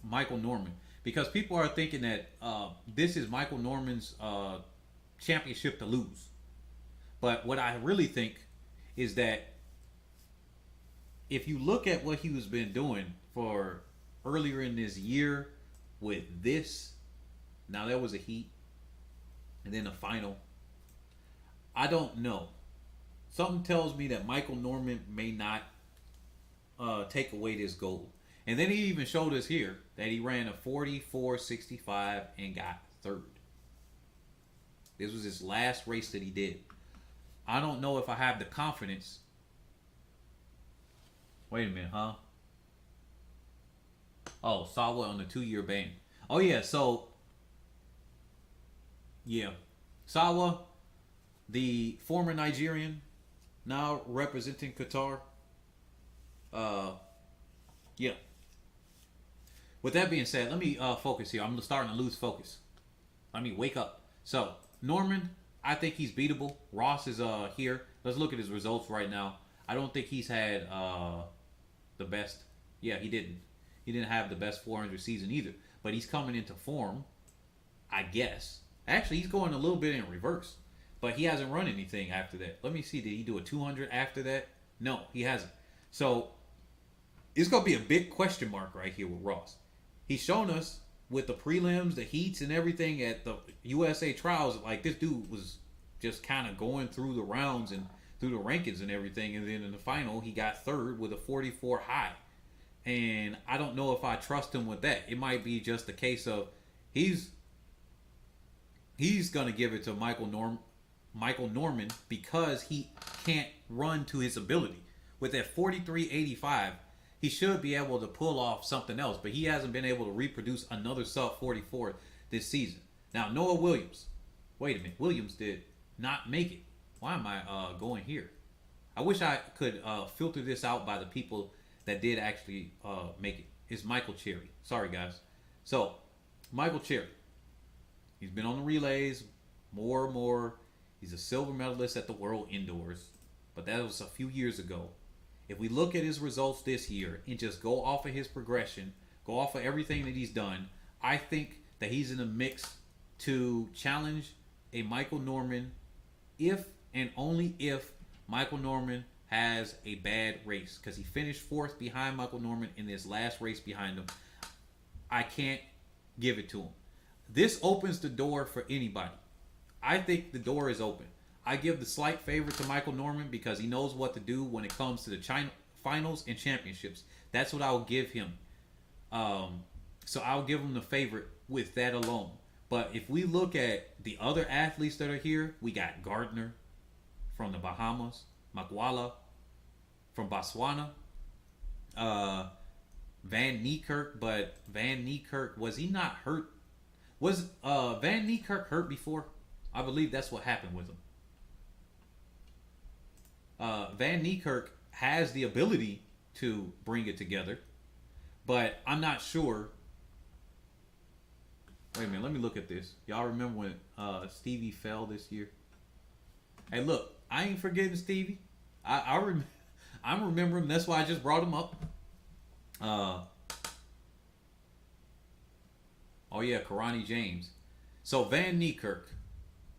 Michael Norman because people are thinking that this is Michael Norman's championship to lose. But what I really think is that if you look at what he was been doing for earlier in this year with this, now there was a heat, and then a final. I don't know. Something tells me that Michael Norman may not take away this gold. And then he even showed us here that he ran a 44.65 and got 3rd. This was his last race that he did. I don't know if I have the confidence. Wait a minute, huh? Oh, Sawa on the 2-year ban. Oh yeah, so yeah. Sawa, the former Nigerian, now representing Qatar. Yeah. With that being said, let me focus here. I'm starting to lose focus. Let me wake up. So, Norman, I think he's beatable. Ross is here. Let's look at his results right now. I don't think he's had the best. Yeah, he didn't. He didn't have the best 400 season either. But he's coming into form, I guess. Actually, he's going a little bit in reverse. But he hasn't run anything after that. Let me see. Did he do a 200 after that? No, he hasn't. So, it's going to be a big question mark right here with Ross. He's shown us with the prelims, the heats, and everything at the USA trials, like this dude was just kind of going through the rounds and through the rankings and everything. And then in the final, he got 3rd with a 44 high. And I don't know if I trust him with that. It might be just a case of he's going to give it to Michael Norman because he can't run to his ability. With that 43.85, he should be able to pull off something else, but he hasn't been able to reproduce another sub 44 this season. Now, Noah Williams. Wait a minute. Williams did not make it. Why am I going here? I wish I could filter this out by the people that did actually make it. It's Michael Cherry. Sorry, guys. So, Michael Cherry. He's been on the relays more and more. He's a silver medalist at the World Indoors, but that was a few years ago. If we look at his results this year and just go off of his progression, go off of everything that he's done, I think that he's in a mix to challenge a Michael Norman if and only if Michael Norman has a bad race. Because he finished 4th behind Michael Norman in this last race behind him. I can't give it to him. This opens the door for anybody. I think the door is open. I give the slight favorite to Michael Norman because he knows what to do when it comes to the China finals and championships. That's what I will give him. So I'll give him the favorite with that alone. But if we look at the other athletes that are here, we got Gardner from the Bahamas, Makwala from Botswana, Van Niekerk. But Van Niekerk, was he not hurt? Was Van Niekerk hurt before? I believe that's what happened with him. Van Niekerk has the ability to bring it together, but I'm not sure. Wait a minute, let me look at this. Y'all remember when Stevie fell this year? Hey, look, I ain't forgetting Stevie. I'm remembering. That's why I just brought him up. Oh yeah, Karani James. So Van Niekerk,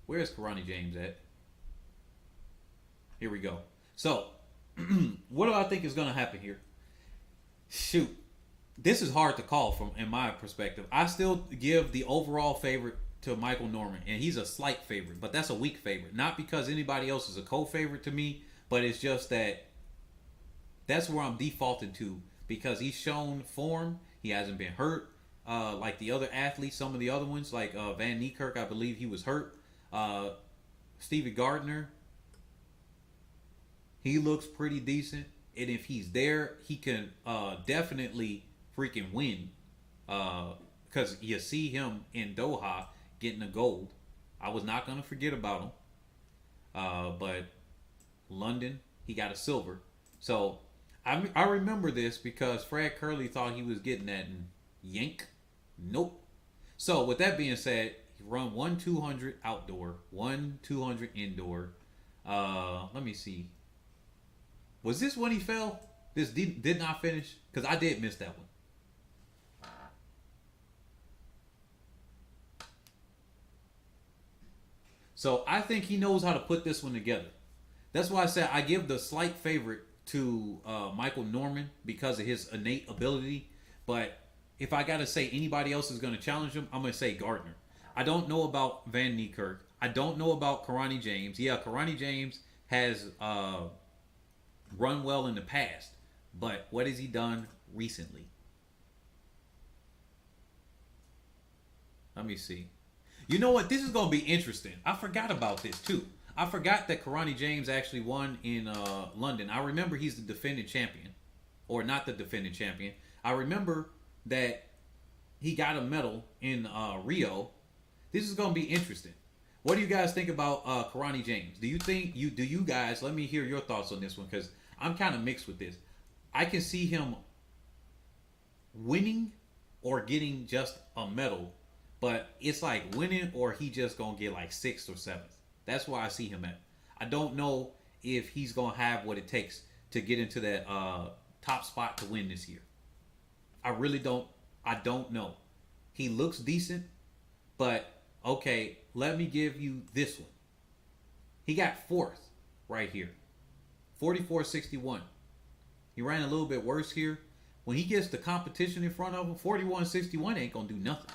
where's Karani James at? Here we go. So, what do I think is going to happen here? Shoot, this is hard to call from in my perspective. I still give the overall favorite to Michael Norman, and he's a slight favorite, but that's a weak favorite. Not because anybody else is a co-favorite to me, but it's just that that's where I'm defaulting to because he's shown form. He hasn't been hurt like the other athletes. Some of the other ones, like Van Niekerk, I believe he was hurt. Stevie Gardner, he looks pretty decent, and if he's there, he can definitely freaking win. Because you see him in Doha getting a gold. I was not gonna forget about him. But London, he got a silver. So I remember this because Fred Curley thought he was getting that in Yank. Nope. So with that being said, he run 1 200 outdoor, 1 200 indoor. Let me see. Was this when he fell? This did not finish? Because I did miss that one. So I think he knows how to put this one together. That's why I said I give the slight favorite to Michael Norman because of his innate ability. But if I got to say anybody else is going to challenge him, I'm going to say Gardner. I don't know about Van Niekerk. I don't know about Karani James. Yeah, Karani James has run well in the past, but what has he done recently? Let me see. You know what? This is going to be interesting. I forgot about this too. I forgot that Karani James actually won in London. I remember he's the defending champion, or not the defending champion. I remember that he got a medal in Rio. This is going to be interesting. What do you guys think about Karani James? Do you guys? Let me hear your thoughts on this one because I'm kind of mixed with this. I can see him winning or getting just a medal, but it's like winning or he just gonna get like 6th or 7th. That's where I see him at. I don't know if he's gonna have what it takes to get into that top spot to win this year. I really don't. I don't know. He looks decent, but okay. Let me give you this one. He got 4th right here. 44.61. He ran a little bit worse here. When he gets the competition in front of him, 41.61 ain't gonna do nothing.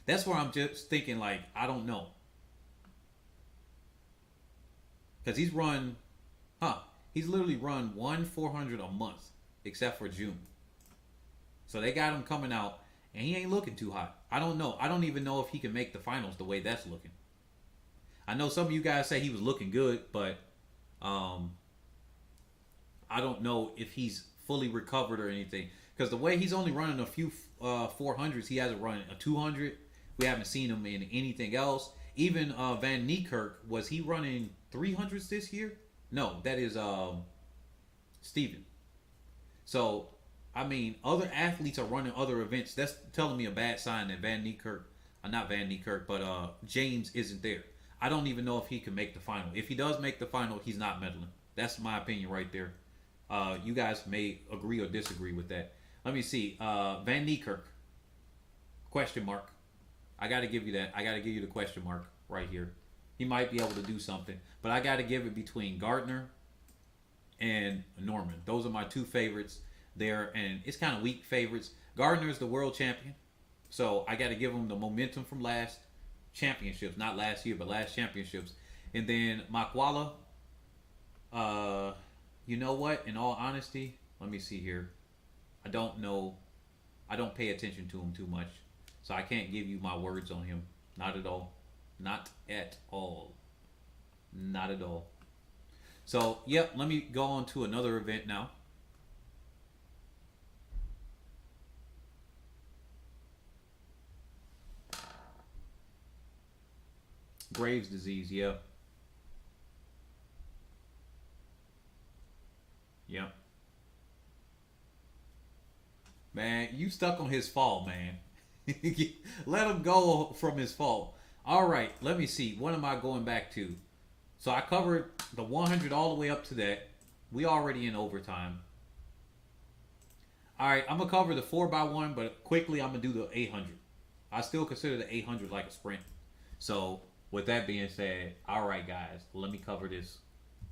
That's where I'm just thinking like, I don't know. Because he's literally run 1 400 a month, except for June. So they got him coming out, and he ain't looking too hot. I don't know. I don't even know if he can make the finals the way that's looking. I know some of you guys say he was looking good, but I don't know if he's fully recovered or anything. Because the way he's only running a few 400s, he hasn't run a 200. We haven't seen him in anything else. Even Van Niekerk, was he running 300s this year? No, that is Steven. So, I mean, other athletes are running other events. That's telling me a bad sign that Van Niekerk, not Van Niekerk, but James isn't there. I don't even know if he can make the final. If he does make the final, he's not medaling. That's my opinion right there. You guys may agree or disagree with that. Let me see. Van Niekerk. Question mark. I got to give you that. I got to give you the question mark right here. He might be able to do something. But I got to give it between Gardner and Norman. Those are my two favorites there. And it's kind of weak favorites. Gardner's the world champion. So I got to give him the momentum from last championships. Not last year, but last championships. And then Makwala, uh, you know what? In all honesty, let me see here. I don't know. I don't pay attention to him too much, so I can't give you my words on him. Not at all. Not at all. Not at all. So, yep. Let me go on to another event now. Graves' disease. Yep. Yep. Man, you stuck on his fall, man. Let him go from his fall. All right, let me see. What am I going back to? So I covered the 100 all the way up to that. We already in overtime. All right, I'm gonna cover the 4x1, but quickly I'm gonna do the 800. I still consider the 800 like a sprint. So with that being said, all right, guys, let me cover this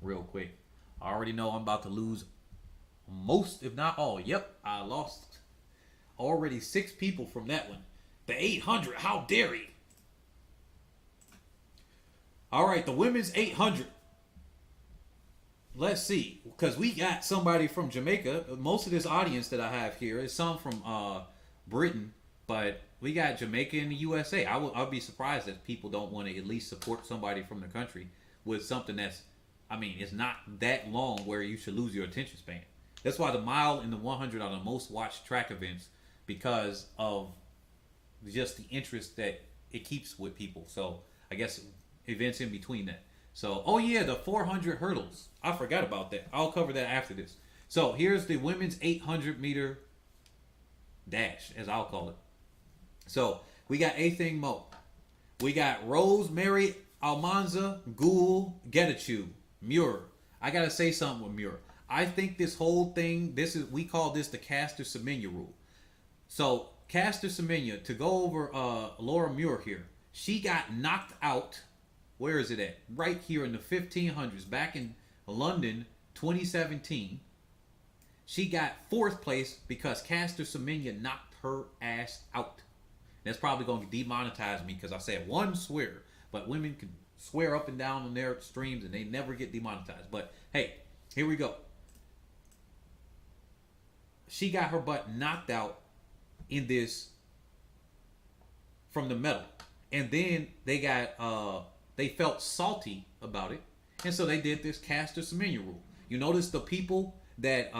real quick. I already know I'm about to lose most, if not all. Yep, I lost already 6 people from that one. The 800, how dare he? All right, the women's 800. Let's see, because we got somebody from Jamaica. Most of this audience that I have here is some from Britain, but we got Jamaica and the USA. I'll be surprised if people don't want to at least support somebody from the country with something that's, I mean, it's not that long where you should lose your attention span. That's why the mile and the 100 are the most watched track events, because of just the interest that it keeps with people. So I guess events in between that. So, oh yeah, the 400 hurdles. I forgot about that. I'll cover that after this. So here's the women's 800 meter dash, as I'll call it. So we got Athing Mo. We got Rosemary Almanza Ghoul Getachew Muir. I gotta say something with Muir. I think this whole thing, we call this the Caster Semenya rule. So Caster Semenya, to go over Laura Muir here, she got knocked out. Where is it at? Right here in the 1500s, back in London, 2017. She got 4th place because Caster Semenya knocked her ass out. That's probably going to demonetize me because I said one swear, but women can swear up and down on their streams and they never get demonetized. But hey, here we go. She got her butt knocked out in this from the medal, and then they felt salty about it, and so they did this Caster Semenya rule. You notice the people that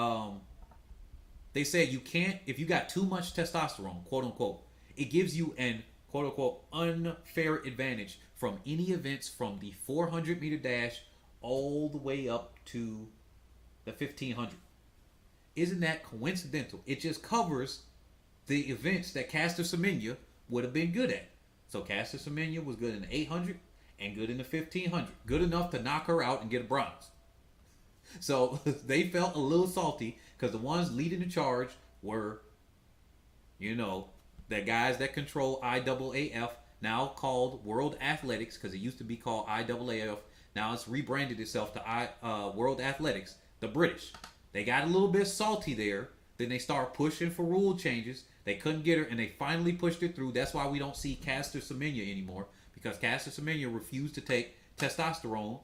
they said you can't, if you got too much testosterone, quote unquote, it gives you an quote unquote unfair advantage from any events from the 400 meter dash all the way up to the 1500. Isn't that coincidental? It just covers the events that Caster Semenya would have been good at. So Caster Semenya was good in the 800 and good in the 1500. Good enough to knock her out and get a bronze. So they felt a little salty because the ones leading the charge were, the guys that control IAAF, now called World Athletics, because it used to be called IAAF. Now it's rebranded itself to World Athletics, the British. They got a little bit salty there. Then they start pushing for rule changes. They couldn't get her, and they finally pushed it through. That's why we don't see Caster Semenya anymore, because Caster Semenya refused to take testosterone.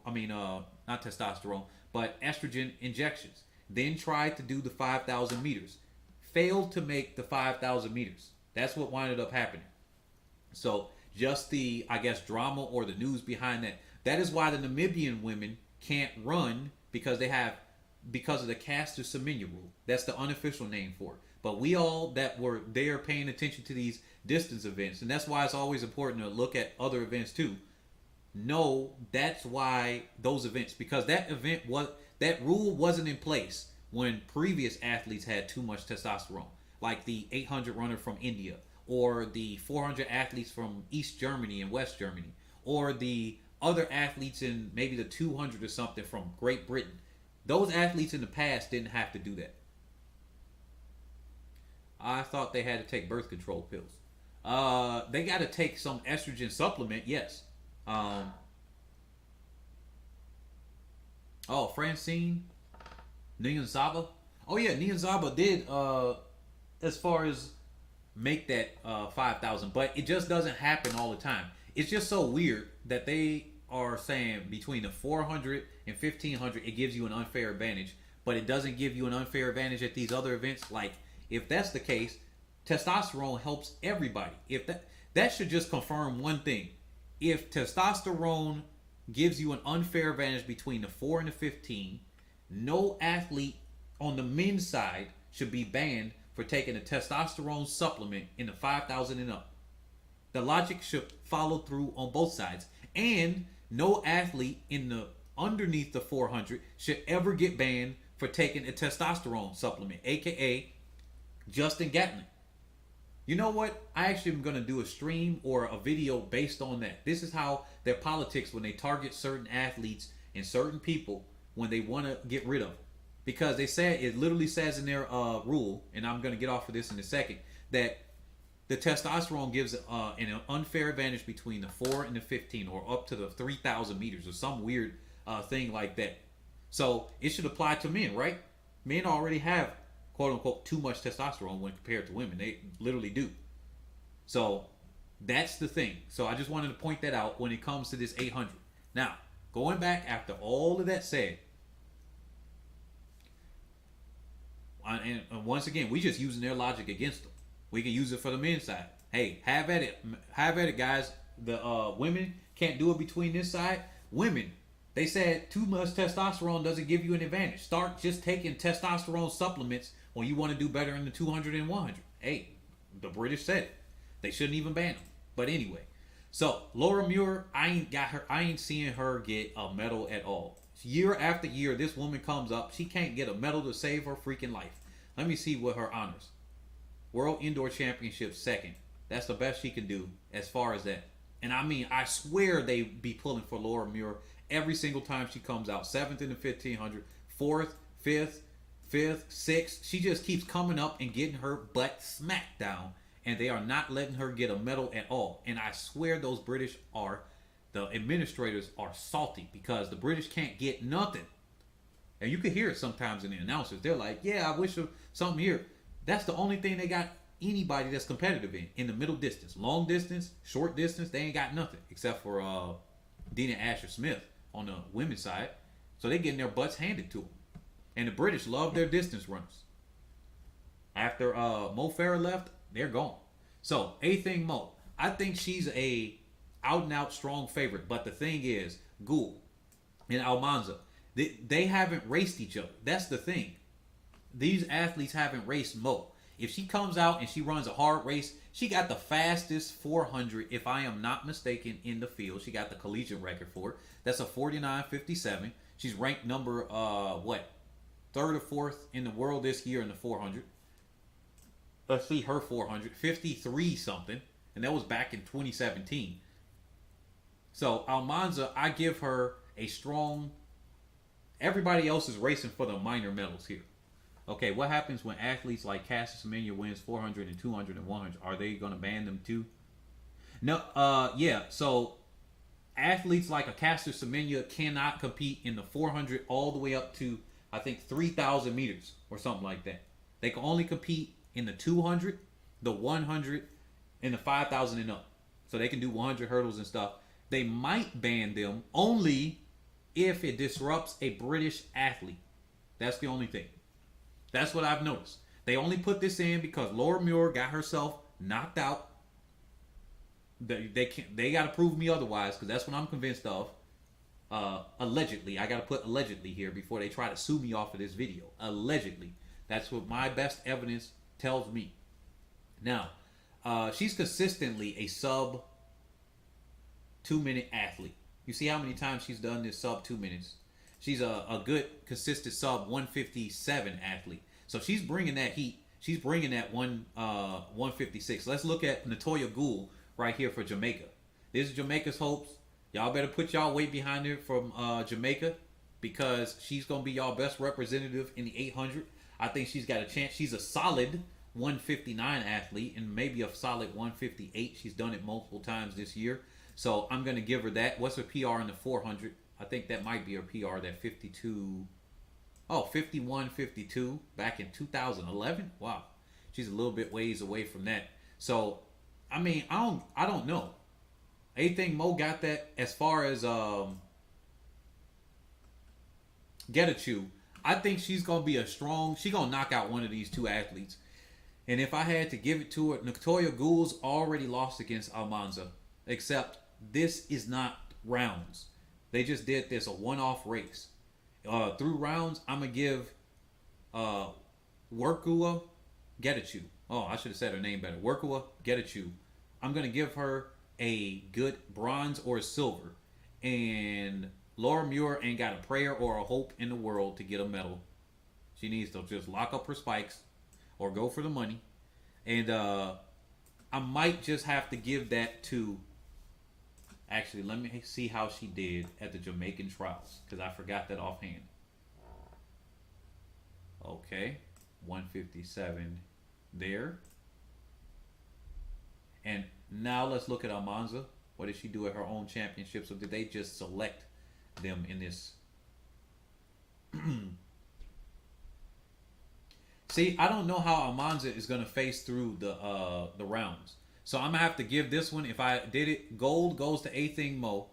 Not testosterone, but estrogen injections. Then tried to do the 5,000 meters. Failed to make the 5,000 meters. That's what winded up happening. So just the, drama or the news behind that. That is why the Namibian women can't run, because of the Caster Semenya rule. That's the unofficial name for it. But we all that were there paying attention to these distance events, and that's why it's always important to look at other events too. No, that's why those events, because that rule wasn't in place when previous athletes had too much testosterone, like the 800 runner from India, or the 400 athletes from East Germany and West Germany, or the other athletes in maybe the 200 or something from Great Britain. Those athletes in the past didn't have to do that. I thought they had to take birth control pills. They got to take some estrogen supplement, yes. Francine Niyonzaba. Oh yeah, Niyonzaba did as far as make that 5,000, but it just doesn't happen all the time. It's just so weird that they are saying between the 400 and 1500, it gives you an unfair advantage, but it doesn't give you an unfair advantage at these other events. Like, if that's the case, testosterone helps everybody. If that should just confirm one thing: if testosterone gives you an unfair advantage between the 4 and the 15, no athlete on the men's side should be banned for taking a testosterone supplement in the 5,000 and up. The logic should follow through on both sides, and no athlete in the underneath the 400 should ever get banned for taking a testosterone supplement, aka Justin Gatlin. You know what? I actually am going to do a stream or a video based on that. This is how their politics when they target certain athletes and certain people when they want to get rid of them. Because they say, it literally says in their rule, and I'm going to get off of this in a second, that the testosterone gives an unfair advantage between the 4 and the 15, or up to the 3,000 meters, or some weird thing like that. So it should apply to men, right? Men already have, quote unquote, too much testosterone when compared to women. They literally do. So that's the thing. So I just wanted to point that out when it comes to this 800. Now, going back after all of that said, and once again, we just using their logic against them. We can use it for the men's side. Hey, have at it, guys. The women can't do it between this side. Women, they said too much testosterone doesn't give you an advantage. Start just taking testosterone supplements when you want to do better in the 200 and 100. Hey, the British said it. They shouldn't even ban them. But anyway, so Laura Muir, I ain't seeing her get a medal at all. Year after year, this woman comes up. She can't get a medal to save her freaking life. Let me see what her honors. World Indoor Championship second. That's the best she can do as far as that. And I mean, I swear they be pulling for Laura Muir every single time she comes out. 7th in the 1500, 4th, 5th, 5th, 6th. She just keeps coming up and getting her butt smacked down. And they are not letting her get a medal at all. And I swear those British the administrators are salty because the British can't get nothing. And you can hear it sometimes in the announcers. They're like, yeah, I wish something here. That's the only thing they got anybody that's competitive in the middle distance. Long distance, short distance, they ain't got nothing except for Dina Asher-Smith on the women's side. So they getting their butts handed to them. And the British love their distance runners. After Mo Farah left, they're gone. So, A-Thing Mo, I think she's a out-and-out strong favorite. But the thing is, Gould and Almanza, they haven't raced each other. That's the thing. These athletes haven't raced Mo. If she comes out and she runs a hard race, she got the fastest 400, if I am not mistaken, in the field. She got the collegiate record for it. That's a 49.57. She's ranked number, third or fourth in the world this year in the 400. Let's see her 400. 53 something. And that was back in 2017. So, Almanza, I give her a strong... Everybody else is racing for the minor medals here. Okay, what happens when athletes like Cassius Semenya wins 400 and 200 and 100? Are they going to ban them too? No, yeah. So athletes like a Cassius Semenya cannot compete in the 400 all the way up to, I think, 3,000 meters or something like that. They can only compete in the 200, the 100, and the 5,000 and up. So they can do 100 hurdles and stuff. They might ban them only if it disrupts a British athlete. That's the only thing. That's what I've noticed. They only put this in because Laura Muir got herself knocked out. They got to prove me otherwise because that's what I'm convinced of. Allegedly. I got to put allegedly here before they try to sue me off of this video. Allegedly. That's what my best evidence tells me. Now, she's consistently a sub 2-minute athlete. You see how many times she's done this sub 2 minutes. She's a good, consistent sub 157 athlete. So she's bringing that heat. She's bringing that 156. Let's look at Natoya Gould right here for Jamaica. This is Jamaica's hopes. Y'all better put y'all weight behind her from Jamaica because she's going to be y'all best representative in the 800. I think she's got a chance. She's a solid 159 athlete and maybe a solid 158. She's done it multiple times this year. So I'm going to give her that. What's her PR in the 400? I think that might be her PR, that 52. Oh, 51.52 back in 2011. Wow. She's a little bit ways away from that. So, I mean, I don't know. A Thing Mo got that. As far as Getachew, I think she's gonna be a strong. She's gonna knock out one of these two athletes. And if I had to give it to her, Natoya Ghoul's already lost against Almanza. Except this is not rounds. They just did this a one-off race. Through rounds, I'm gonna give Workua Getachew. Oh, I should have said her name better. Workua Getachew. I'm gonna give her a good bronze or a silver. And Laura Muir ain't got a prayer or a hope in the world to get a medal. She needs to just lock up her spikes or go for the money. And I might just have to give that to... Actually, let me see how she did at the Jamaican trials, because I forgot that offhand. Okay, 157 there. And now let's look at Almanza. What did she do at her own championships, or did they just select them in this? See, I don't know how Almanza is going to face through the rounds. So I'm going to have to give this one, if I did it, gold goes to A Thing Mo.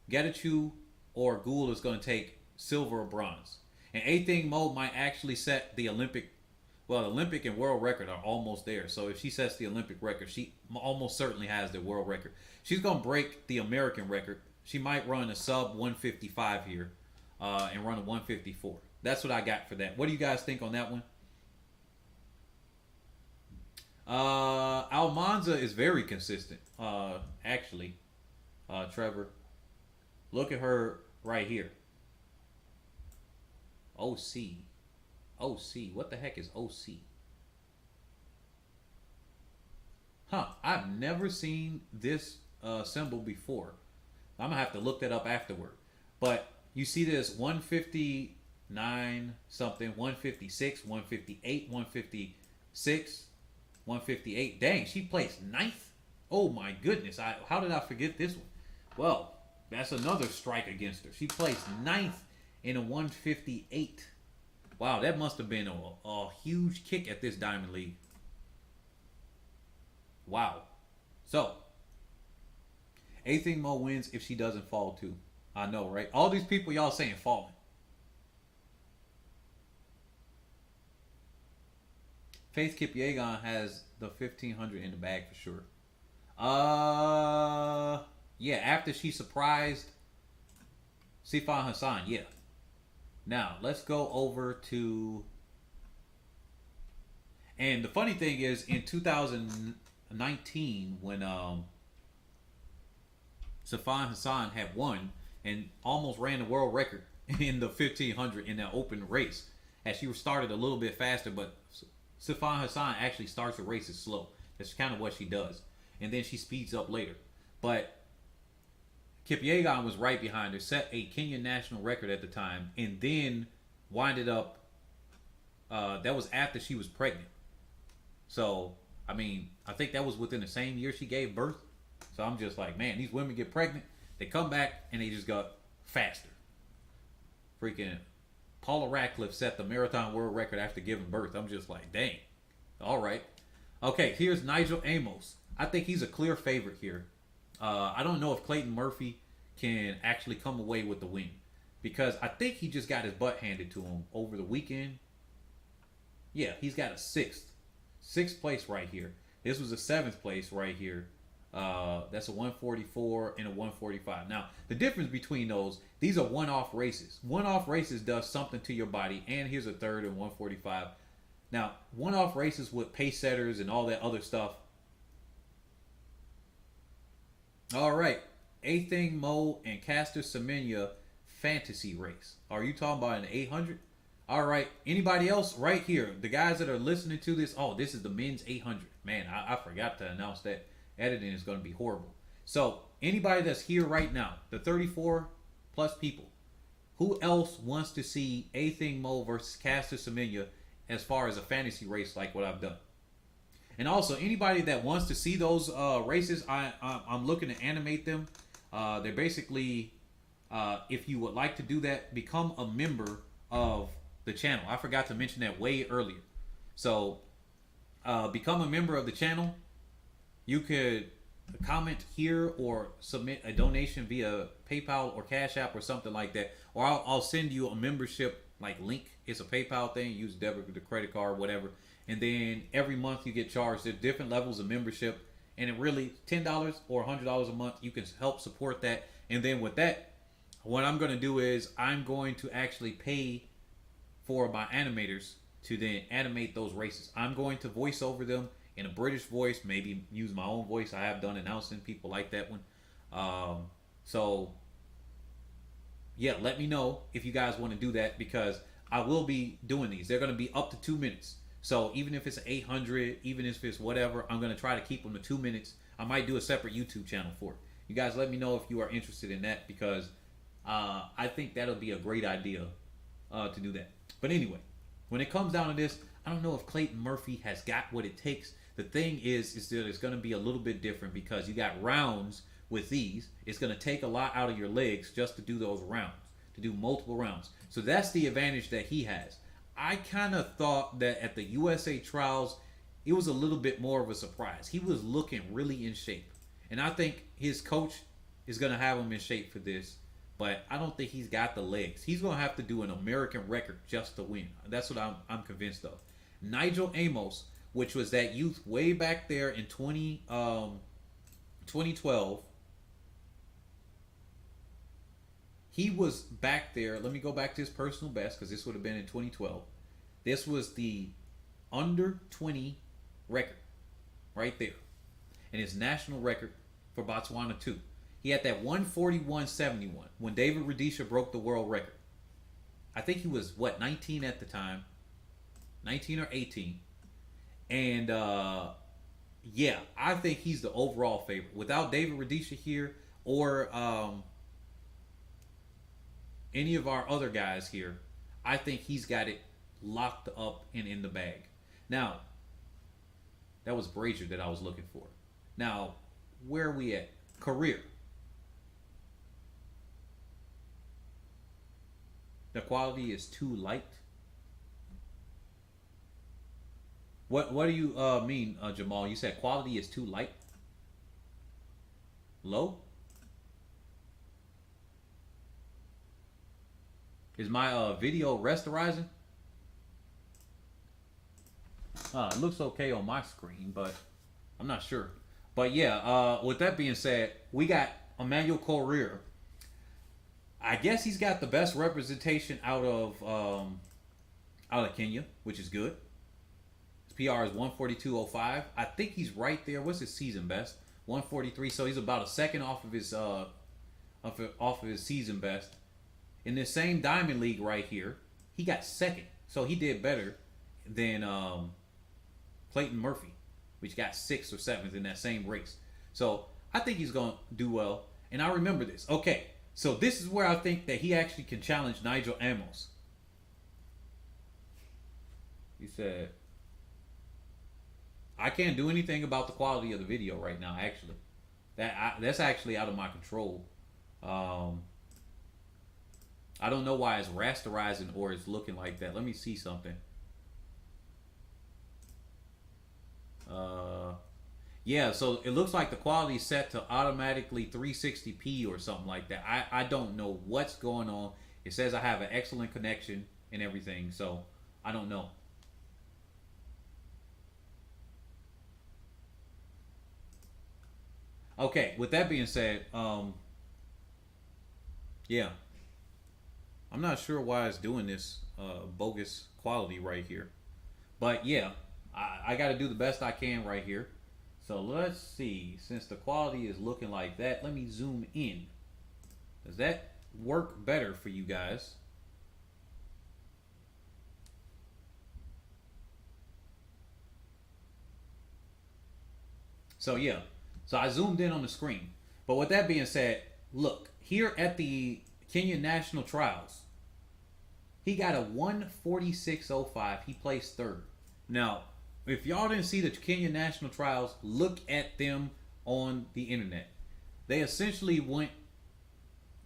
Getachew or Ghoul is going to take silver or bronze. And A Thing Mo might actually set the Olympic, well, the Olympic and world record are almost there. So if she sets the Olympic record, she almost certainly has the world record. She's going to break the American record. She might run a sub 155 here and run a 154. That's what I got for that. What do you guys think on that one? Almanza is very consistent. Actually, Trevor, look at her right here. OC. What the heck is OC? Huh, I've never seen this symbol before. I'm gonna have to look that up afterward. But you see this 159 something, 156, 158, 156, 158. Dang, she placed ninth. Oh my goodness! How did I forget this one? Well, that's another strike against her. She placed ninth in a 158. Wow, that must have been a huge kick at this Diamond League. Wow. So, A Thing Mo wins if she doesn't fall too. I know, right? All these people y'all saying falling. Faith Kipyegon has the 1500 in the bag for sure. Yeah, after she surprised Sifan Hassan, yeah. Now, let's go over to... And the funny thing is, in 2019, when Sifan Hassan had won and almost ran the world record in the 1500 in that open race, as she started a little bit faster, but Sifan Hassan actually starts the races slow. That's kind of what she does. And then she speeds up later. But Kipyegon was right behind her, set a Kenyan national record at the time, and then winded up, that was after she was pregnant. So, I mean, I think that was within the same year she gave birth. So I'm just like, man, these women get pregnant, they come back, and they just got faster. Freaking Paula Radcliffe set the marathon world record after giving birth. I'm just like, dang. All right. Okay, here's Nigel Amos. I think he's a clear favorite here. I don't know if Clayton Murphy can actually come away with the win, because I think he just got his butt handed to him over the weekend. Yeah, he's got a sixth place right here. This was a seventh place right here. That's a 144 and a 145. Now, the difference between those, these are one-off races. One-off races does something to your body, and here's a third and 145. Now, one-off races with pace setters and all that other stuff. All right, A Thing Mo and Caster Semenya fantasy race. Are you talking about an 800? All right, anybody else right here? The guys that are listening to this, oh, this is the men's 800. Man, I forgot to announce that. Editing is going to be horrible. So, anybody that's here right now, the 34 plus people, who else wants to see A Thing Mo versus Caster Semenya as far as a fantasy race like what I've done? And also, anybody that wants to see those races, I'm looking to animate them. They're basically, if you would like to do that, become a member of the channel. I forgot to mention that way earlier. So, become a member of the channel. You could comment here or submit a donation via PayPal or Cash App or something like that, or I'll send you a membership like link. It's a PayPal thing. Use debit, the credit card, whatever, and then every month you get charged. There's different levels of membership, and it really $10 or $100 a month. You can help support that, and then with that, what I'm going to do is I'm going to actually pay for my animators to then animate those races. I'm going to voice over them in a British voice, maybe use my own voice. I have done announcing people like that one. So yeah, let me know if you guys want to do that, because I will be doing these. They're going to be up to 2 minutes. So even if it's 800, even if it's whatever, I'm going to try to keep them to 2 minutes. I might do a separate YouTube channel for it. You guys let me know if you are interested in that, because I think that'll be a great idea to do that. But anyway, when it comes down to this, I don't know if Clayton Murphy has got what it takes. The thing is that it's going to be a little bit different, because you got rounds with these. It's going to take a lot out of your legs just to do those rounds, to do multiple rounds. So that's the advantage that he has. I kind of thought that at the USA trials, it was a little bit more of a surprise. He was looking really in shape. And I think his coach is going to have him in shape for this. But I don't think he's got the legs. He's going to have to do an American record just to win. That's what I'm convinced of. Nigel Amos, which was that youth way back there in 2012. He was back there. Let me go back to his personal best, because this would have been in 2012. This was the under 20 record right there. And his national record for Botswana too. He had that 141.71 when David Rudisha broke the world record. I think he was, 19 at the time? 19 or 18. And, yeah, I think he's the overall favorite. Without David Rudisha here, or any of our other guys here, I think he's got it locked up and in the bag. Now, that was Brazier that I was looking for. Now, where are we at? Career. The quality is too light. What do you mean, Jamal? You said quality is too light? Low? Is my video rasterizing? It looks okay on my screen, but I'm not sure. But yeah, with that being said, we got Emmanuel Correa. I guess he's got the best representation out of Kenya, which is good. His PR is 142.05. I think he's right there. What's his season best? 143. So he's about a second off of his season best. In this same Diamond League right here, he got second. So he did better than Clayton Murphy, which got 6th or 7th in that same race. So I think he's going to do well. And I remember this. Okay, so this is where I think that he actually can challenge Nigel Amos. He said, I can't do anything about the quality of the video right now, actually. That's actually out of my control. I don't know why it's rasterizing or it's looking like that. Let me see something. Yeah, so it looks like the quality is set to automatically 360p or something like that. I don't know what's going on. It says I have an excellent connection and everything, so I don't know. Okay, with that being said, yeah. I'm not sure why it's doing this bogus quality right here. But yeah, I got to do the best I can right here. So let's see. Since the quality is looking like that, let me zoom in. Does that work better for you guys? So yeah. So I zoomed in on the screen. But with that being said, look, here at the Kenya National Trials, he got a 146.05. He placed third. Now, if y'all didn't see the Kenya National Trials, look at them on the internet. They essentially went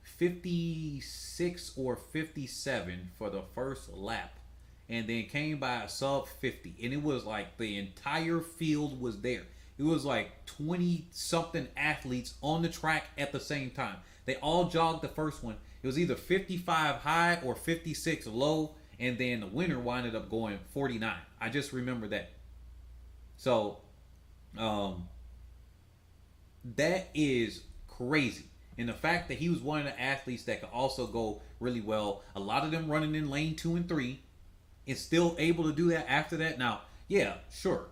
56 or 57 for the first lap, and then came by a sub 50. And it was like the entire field was there. It was like 20 something athletes on the track at the same time. They all jogged the first one. It was either 55 high or 56 low, and then the winner winded up going 49. I just remember that. So, that is crazy. And the fact that he was one of the athletes that could also go really well, a lot of them running in lane 2 and 3, is still able to do that after that. Now, yeah, sure.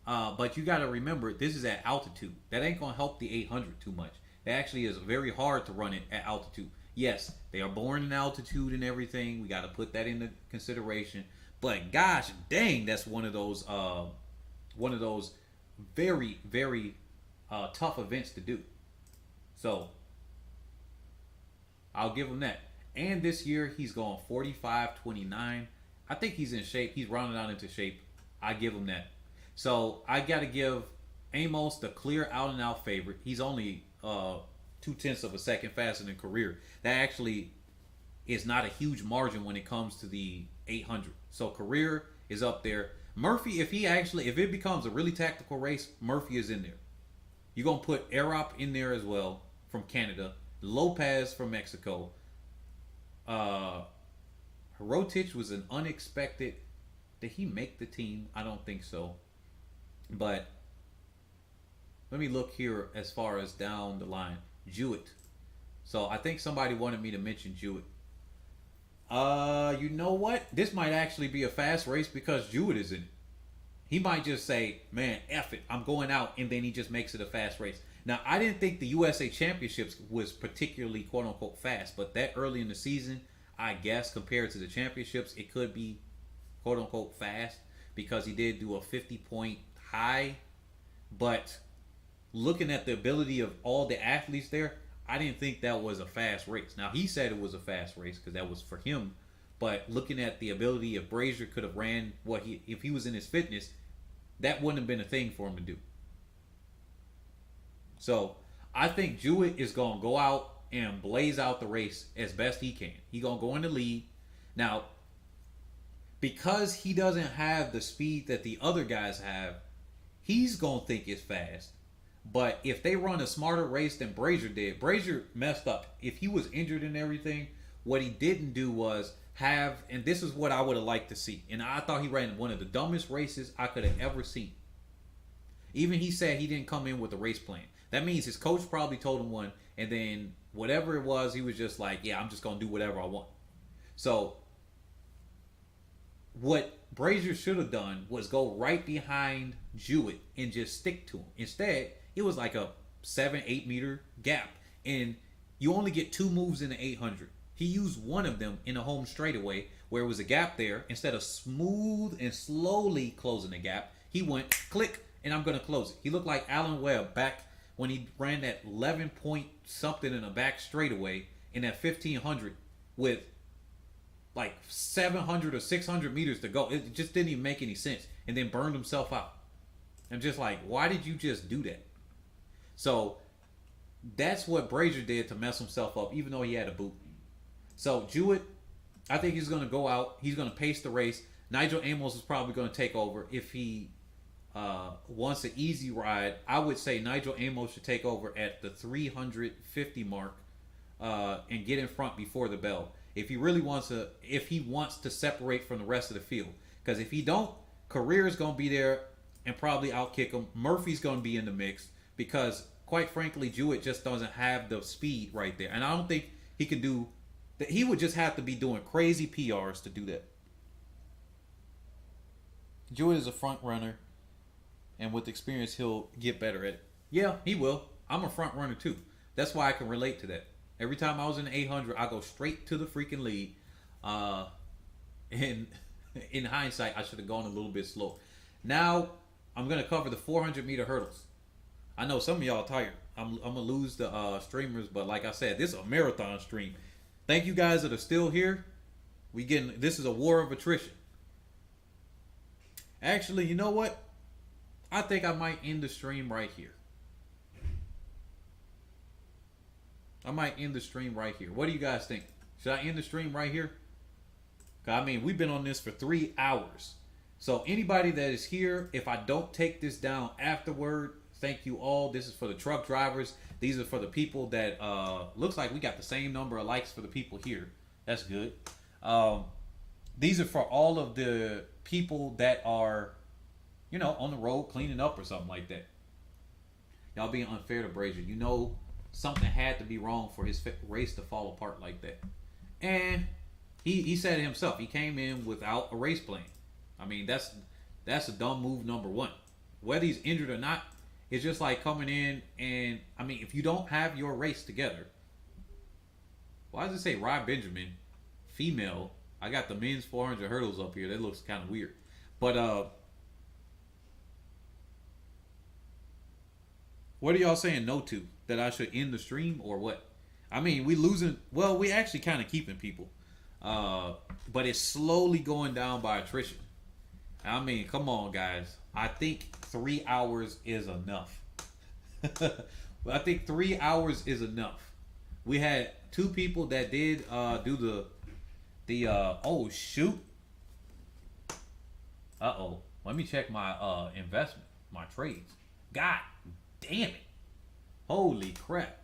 But you got to remember, this is at altitude. That ain't going to help the 800 too much. It actually is very hard to run it at altitude. Yes, they are born in altitude and everything. We got to put that into consideration. But gosh dang, that's one of those very, very tough events to do. So I'll give him that. And this year he's going 45-29. I think he's in shape. He's rounding out into shape. I give him that. So I got to give Amos the clear out and out favorite. He's only 0.2 of a second faster than Career. That actually is not a huge margin when it comes to the 800. So Career is up there. Murphy, if it becomes a really tactical race, Murphy is in there. You're gonna put Arop in there as well from Canada, Lopez from Mexico. Rotich was an unexpected. Did he make the team? I don't think so. But let me look here as far as down the line. Jewett. So I think somebody wanted me to mention Jewett. You know what? This might actually be a fast race because Jewett is in it. He might just say, man, F it, I'm going out, and then he just makes it a fast race. Now, I didn't think the USA Championships was particularly quote-unquote fast, but that early in the season, I guess, compared to the championships, it could be quote-unquote fast because he did do a 50-point high. But looking at the ability of all the athletes there, I didn't think that was a fast race. Now, he said it was a fast race because that was for him. But looking at the ability of Brazier could have ran if he was in his fitness, that wouldn't have been a thing for him to do. So I think Jewett is going to go out and blaze out the race as best he can. He's going to go in the lead. Now, because he doesn't have the speed that the other guys have, he's going to think it's fast. But if they run a smarter race than Brazier did, Brazier messed up. If he was injured and everything, what he didn't do was and this is what I would have liked to see. And I thought he ran one of the dumbest races I could have ever seen. Even he said he didn't come in with a race plan. That means his coach probably told him one, and then whatever it was, he was just like, yeah, I'm just going to do whatever I want. So what Brazier should have done was go right behind Jewett and just stick to him. Instead, it was like a 7-8 meter gap, and you only get 2 moves in the 800. He used one of them in the home straightaway where it was a gap there. Instead of smooth and slowly closing the gap, he went click and I'm going to close it. He looked like Alan Webb back when he ran that 11 point something in the back straightaway in that 1500 with like 700 or 600 meters to go. It just didn't even make any sense, and then burned himself out. I'm just like, why did you just do that? So that's what Brazier did to mess himself up, even though he had a boot. So Jewett, I think he's going to go out. He's going to pace the race. Nigel Amos is probably going to take over. If he wants an easy ride, I would say Nigel Amos should take over at the 350 mark and get in front before the bell. If he wants to separate from the rest of the field. Because if he don't, Career is going to be there and probably outkick him. Murphy's going to be in the mix because, quite frankly, Jewett just doesn't have the speed right there. And I don't think he can do that. He would just have to be doing crazy PRs to do that. Jewett is a front runner, and with experience, he'll get better at it. Yeah, he will. I'm a front runner too. That's why I can relate to that. Every time I was in the 800, I go straight to the freaking lead. And in hindsight, I should have gone a little bit slow. Now, I'm going to cover the 400-meter hurdles. I know some of y'all are tired. I'm going to lose the streamers, but like I said, this is a marathon stream. Thank you guys that are still here. This is a war of attrition. Actually, you know what? I think I might end the stream right here. What do you guys think? Should I end the stream right here? I mean, we've been on this for 3 hours. So anybody that is here, if I don't take this down afterward, thank you all. This is for the truck drivers. These are for the people that looks like we got the same number of likes for the people here. That's good. Um, these are for all of the people that are, on the road cleaning up or something like that. Y'all being unfair to Brazier. Something had to be wrong for his race to fall apart like that. And he said it himself. He came in without a race plan. I mean, that's a dumb move number one. Whether he's injured or not, it's just like coming in and, I mean, if you don't have your race together, why does it say Rod Benjamin, female? I got the men's 400 hurdles up here. That looks kind of weird. But what are y'all saying no to? That I should end the stream or what? I mean, we losing. Well, we actually kind of keeping people, but it's slowly going down by attrition. I mean, come on, guys. I think 3 hours is enough. I think 3 hours is enough. We had two people that did do the oh shoot. Let me check my investment, my trades. God damn it. Holy crap.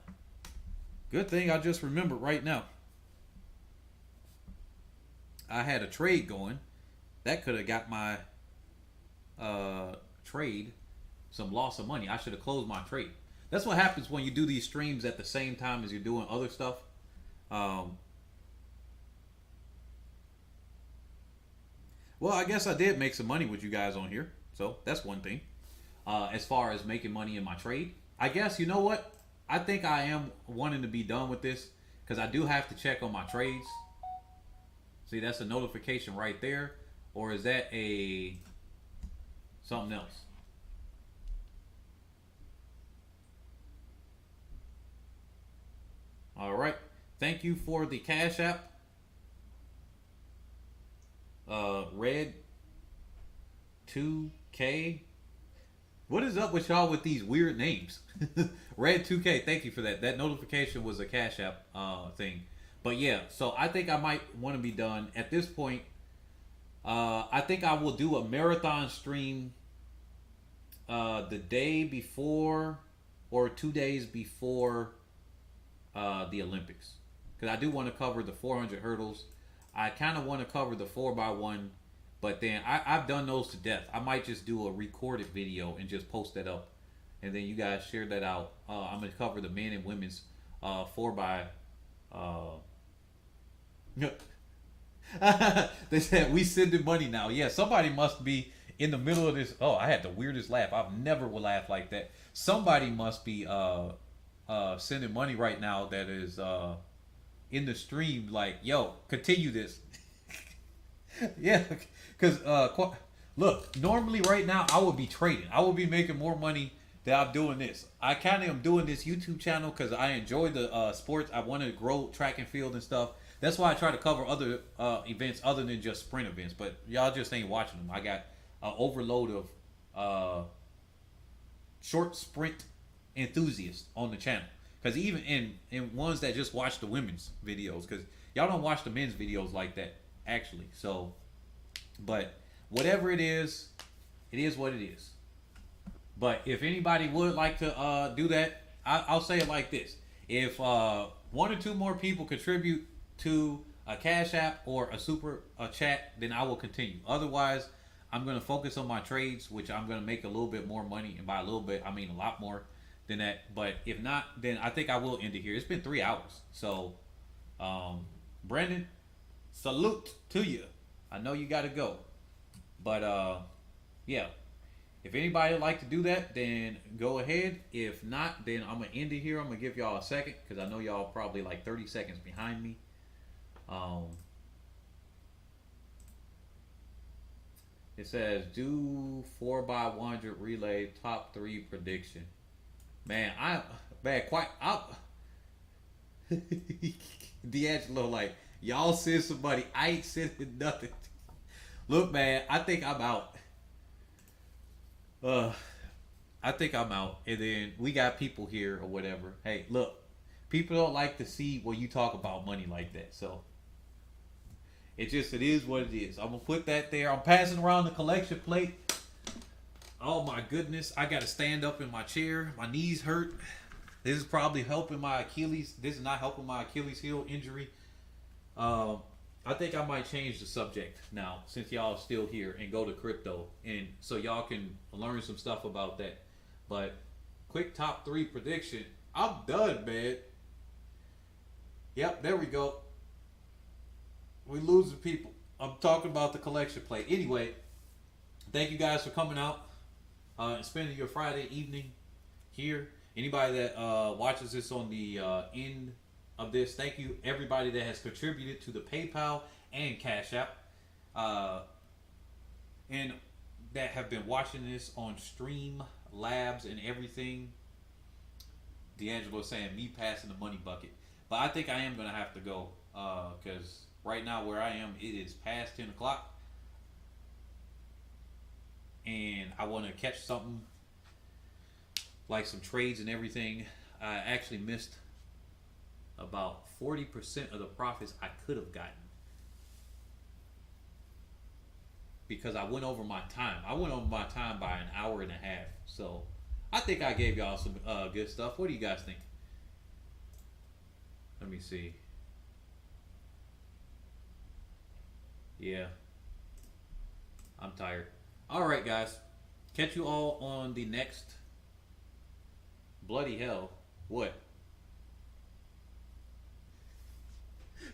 Good thing I just remembered right now. I had a trade going. That could have got my trade some loss of money. I should have closed my trade. That's what happens when you do these streams at the same time as you're doing other stuff. Well, I guess I did make some money with you guys on here. So that's one thing. As far as making money in my trade, I guess, you know what? I think I am wanting to be done with this because I do have to check on my trades. See, that's a notification right there. Or is that a something else? All right. Thank you for the Cash App. Red 2K. What is up with y'all with these weird names? Red 2K, thank you for that. That notification was a Cash App thing. But yeah, so I think I might want to be done. At this point, I think I will do a marathon stream the day before or 2 days before the Olympics. Because I do want to cover the 400 hurdles. I kind of want to cover the 4x1. But then I've done those to death. I might just do a recorded video and just post that up. And then you guys share that out. I'm going to cover the men and women's 4x. They said we sending money now. Yeah, somebody must be in the middle of this. Oh, I had the weirdest laugh. I've never would laugh like that. Somebody must be sending money right now that is in the stream. Like, yo, continue this. Yeah, because look, normally right now I would be trading. I would be making more money than I'm doing this. I kind of am doing this YouTube channel because I enjoy the sports. I want to grow track and field and stuff. That's why I try to cover other events other than just sprint events. But y'all just ain't watching them. I got an overload of short sprint enthusiasts on the channel. Because even in ones that just watch the women's videos. Because y'all don't watch the men's videos like that. Actually, so, but whatever it is what it is. But if anybody would like to do that, I'll say it like this: if one or two more people contribute to a Cash App or a super chat, then I will continue. Otherwise, I'm going to focus on my trades, which I'm going to make a little bit more money, and by a little bit, I mean a lot more than that. But if not, then I think I will end it here. It's been 3 hours, so Brandon. Salute to you. I know you got to go. But, yeah. If anybody would like to do that, then go ahead. If not, then I'm going to end it here. I'm going to give y'all a second because I know y'all probably like 30 seconds behind me. It says, do 4x100 relay top 3 prediction. Man, D'Angelo, like, y'all send somebody. I ain't sending nothing. Look, man, I think I'm out. I think I'm out. And then we got people here or whatever. Hey, look, people don't like to see when you talk about money like that. So It is what it is. I'm gonna put that there. I'm passing around the collection plate. Oh my goodness, I gotta stand up in my chair. My knees hurt. This is probably helping my Achilles. This is not helping my Achilles heel injury. I think I might change the subject now since y'all are still here and go to crypto, and so y'all can learn some stuff about that. But quick top 3 prediction. I'm done, man. Yep, there we go. We losing people. I'm talking about the collection plate. Anyway, thank you guys for coming out and spending your Friday evening here. Anybody that watches this on the end of this, thank you everybody that has contributed to the PayPal and Cash App, and that have been watching this on Stream Labs and everything. D'Angelo saying me passing the money bucket, but I think I am gonna have to go because right now where I am, it is past 10 o'clock, and I want to catch something like some trades and everything. I actually missed about 40% of the profits I could have gotten because I went over my time. I went over my time by an hour and a half. So I think I gave y'all some good stuff. What do you guys think? Let me see. Yeah. I'm tired. All right, guys. Catch you all on the next. Bloody hell. What?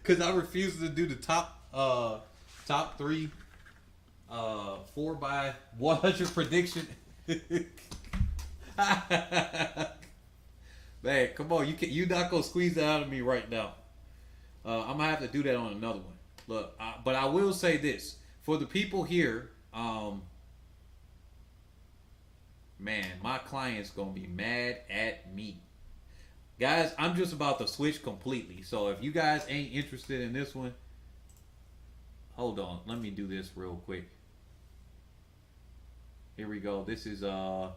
Because I refuse to do the top 3 4x100 prediction. Man, come on, you're not gonna squeeze that out of me right now. I'm gonna have to do that on another one. Look, but I will say this for the people here. Man, my client's gonna be mad at me. Guys, I'm just about to switch completely. So if you guys ain't interested in this one, hold on. Let me do this real quick. Here we go. This is that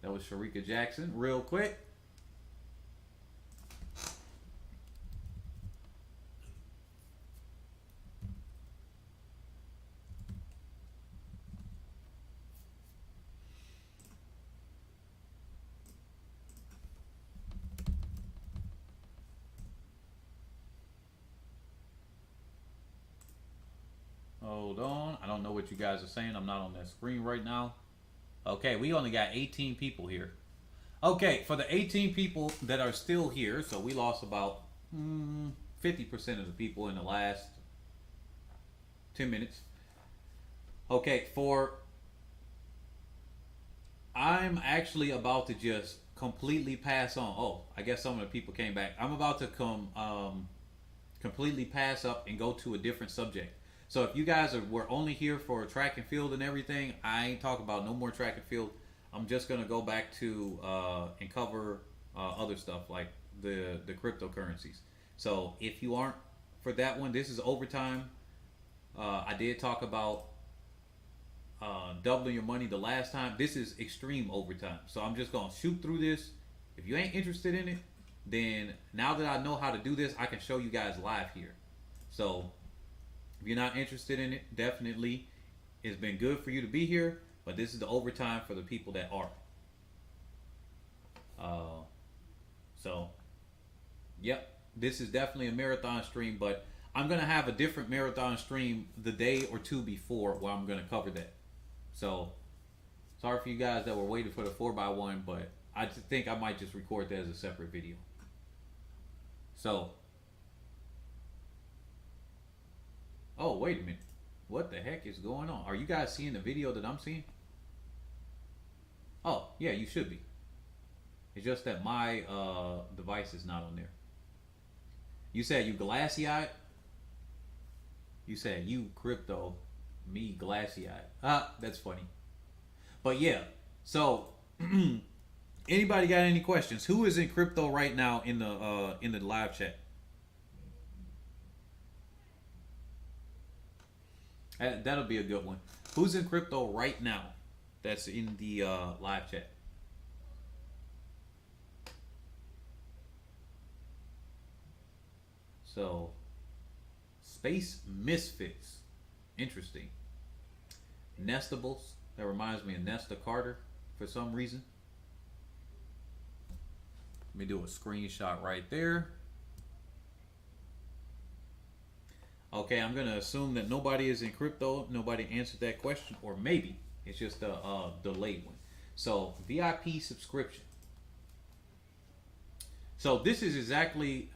was Sharika Jackson. Real quick. Hold on. I don't know what you guys are saying. I'm not on that screen right now. Okay, we only got 18 people here. Okay, for the 18 people that are still here, so we lost about 50% of the people in the last 10 minutes. Okay, I'm actually about to just completely pass on. Oh, I guess some of the people came back. I'm about to completely pass up and go to a different subject. So if you guys were only here for track and field and everything, I ain't talking about no more track and field. I'm just gonna go back to and cover other stuff like the cryptocurrencies. So if you aren't for that one, this is overtime. I did talk about doubling your money the last time. This is extreme overtime. So I'm just gonna shoot through this. If you ain't interested in it, then now that I know how to do this, I can show you guys live here. So if you're not interested in it, definitely it's been good for you to be here, but this is the overtime for the people that are. So, yep, this is definitely a marathon stream, but I'm going to have a different marathon stream the day or two before where I'm going to cover that. So, sorry for you guys that were waiting for the 4x1, but I think I might just record that as a separate video. So, oh, wait a minute. What the heck is going on? Are you guys seeing the video that I'm seeing? Oh, yeah, you should be. It's just that my device is not on there. You said you glassy-eyed? You said you crypto, me glassy-eyed. Ah, that's funny. But yeah, so anybody got any questions? Who is in crypto right now in the live chat? That'll be a good one. Who's in crypto right now? That's in the live chat. So, Space Misfits. Interesting. Nestables. That reminds me of Nesta Carter for some reason. Let me do a screenshot right there. Okay, I'm going to assume that nobody is in crypto. Nobody answered that question. Or maybe it's just a delayed one. So, VIP subscription. So, this is exactly...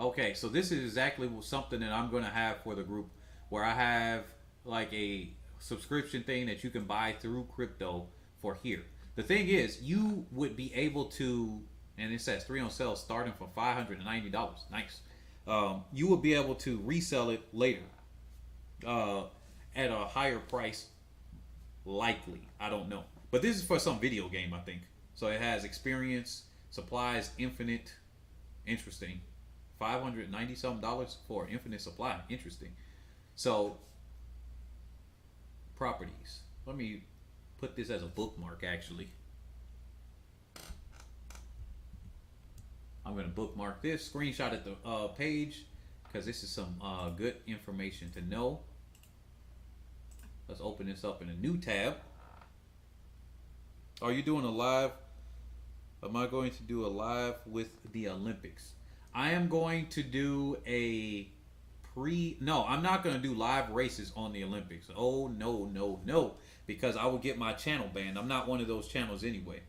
Okay, so this is exactly something that I'm going to have for the group, where I have like a subscription thing that you can buy through crypto for here. The thing is, you would be able to, and it says 3 on sale starting from $590. Nice. You would be able to resell it later at a higher price, likely. I don't know. But this is for some video game, I think. So it has experience, supplies, infinite. Interesting. $590 something for infinite supply. Interesting. So, properties. Let me put this as a bookmark, actually. I'm going to bookmark this, screenshot at the page, because this is some good information to know. Let's open this up in a new tab. Are you doing a live? Am I going to do a live with the Olympics? I am going to do a no, I'm not going to do live races on the Olympics. Oh, no, no, no. Because I will get my channel banned. I'm not one of those channels anyway.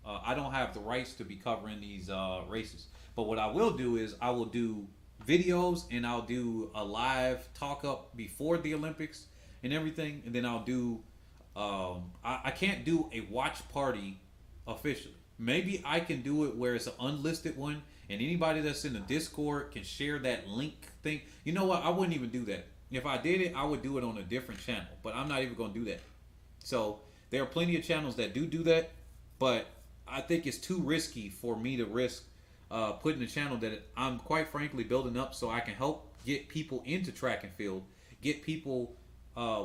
I don't have the rights to be covering these races. But what I will do is I will do videos and I'll do a live talk up before the Olympics and everything. And then I'll do, I can't do a watch party officially. Maybe I can do it where it's an unlisted one. And anybody that's in the Discord can share that link thing. You know what? I wouldn't even do that. If I did it, I would do it on a different channel. But I'm not even going to do that. So there are plenty of channels that do that. But I think it's too risky for me to risk putting a channel that I'm quite frankly building up so I can help get people into track and field. Get people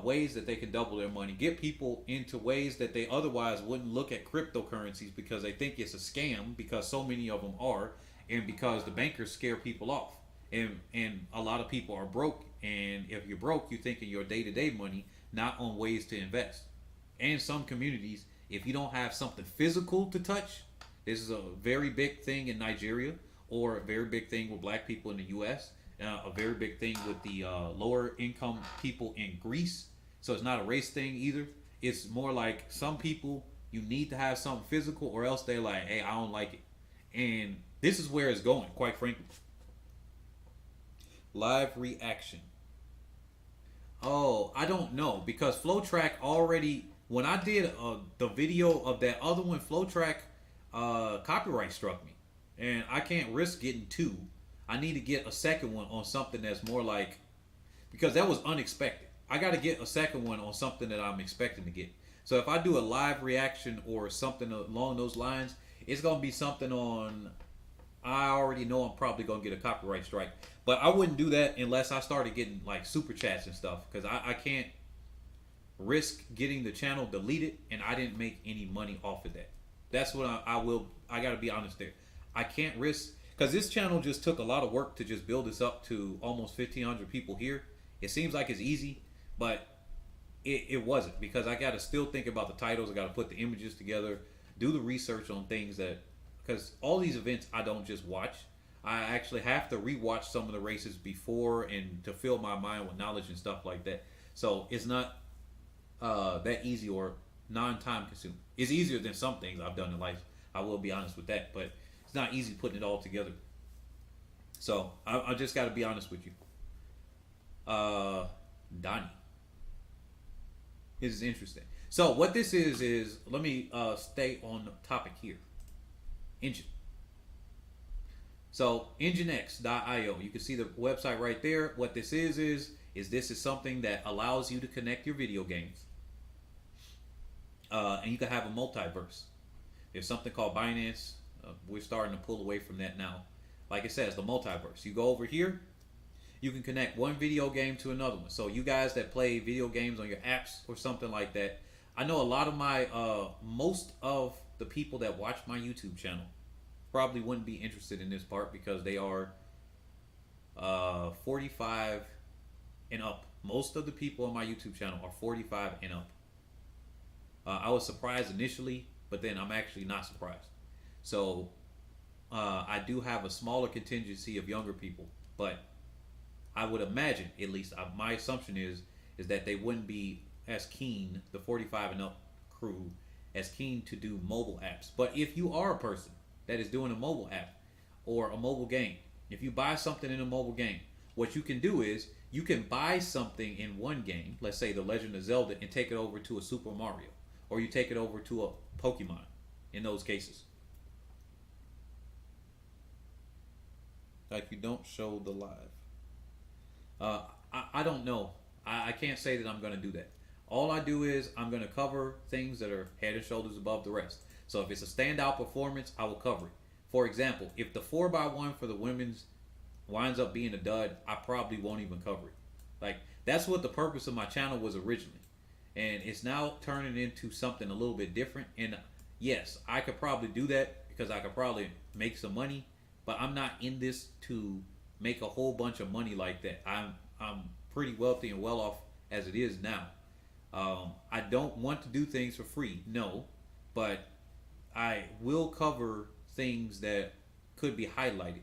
ways that they can double their money. Get people into ways that they otherwise wouldn't look at cryptocurrencies because they think it's a scam because so many of them are. And because the bankers scare people off. And a lot of people are broke. And if you're broke, you're thinking your day-to-day money, not on ways to invest. And some communities, if you don't have something physical to touch, this is a very big thing in Nigeria, or a very big thing with black people in the U.S., a very big thing with the lower income people in Greece. So it's not a race thing either. It's more like some people, you need to have something physical or else they're like, hey, I don't like it. And this is where it's going, quite frankly. Live reaction. Oh, I don't know. Because FlowTrack already, when I did the video of that other one, FlowTrack copyright struck me. And I can't risk getting 2. I need to get a second one on something that's more like, because that was unexpected. I got to get a second one on something that I'm expecting to get. So if I do a live reaction or something along those lines, it's going to be something on, I already know I'm probably going to get a copyright strike. But I wouldn't do that unless I started getting like super chats and stuff. Because I can't risk getting the channel deleted and I didn't make any money off of that. That's what I got to be honest there. I can't risk, because this channel just took a lot of work to just build this up to almost 1,500 people here. It seems like it's easy, but it wasn't, because I got to still think about the titles. I got to put the images together, do the research on things that, because all these events I don't just watch. I actually have to rewatch some of the races before and to fill my mind with knowledge and stuff like that. So it's not that easy or non-time consuming. It's easier than some things I've done in life. I will be honest with that, but it's not easy putting it all together. So I just got to be honest with you. Donnie. This is interesting. So what this is let me stay on the topic here. Engine. So enginex.io. You can see the website right there. What this is this is something that allows you to connect your video games. And you can have a multiverse. There's something called Binance. We're starting to pull away from that now. Like it says, the multiverse. You go over here, you can connect one video game to another one. So you guys that play video games on your apps or something like that, I know a lot of my, most of the people that watch my YouTube channel probably wouldn't be interested in this part because they are 45 and up. Most of the people on my YouTube channel are 45 and up. I was surprised initially, but then I'm actually not surprised. So I do have a smaller contingency of younger people, but I would imagine, at least my assumption is that they wouldn't be as keen, the 45 and up crew, as keen to do mobile apps. But if you are a person that is doing a mobile app or a mobile game, if you buy something in a mobile game, what you can do is you can buy something in one game, let's say The Legend of Zelda, and take it over to a Super Mario, or you take it over to a Pokemon in those cases. Like, you don't show the live. I don't know. I can't say that I'm going to do that. All I do is I'm going to cover things that are head and shoulders above the rest. So if it's a standout performance, I will cover it. For example, if the 4x1 for the women's winds up being a dud, I probably won't even cover it. Like, that's what the purpose of my channel was originally. And it's now turning into something a little bit different. And yes, I could probably do that because I could probably make some money. But I'm not in this to make a whole bunch of money like that. I'm pretty wealthy and well off as it is now. I don't want to do things for free, no, but I will cover things that could be highlighted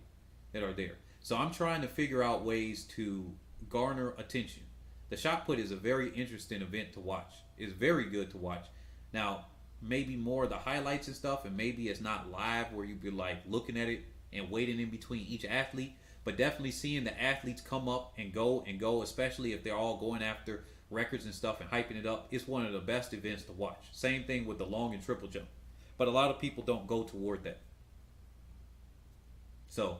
that are there. So I'm trying to figure out ways to garner attention. The shot put is a very interesting event to watch. It's very good to watch. Now, maybe more of the highlights and stuff, and maybe it's not live where you'd be like looking at it and waiting in between each athlete, but definitely seeing the athletes come up and go, especially if they're all going after records and stuff and hyping it up, it's one of the best events to watch. Same thing with the long and triple jump. But a lot of people don't go toward that. So,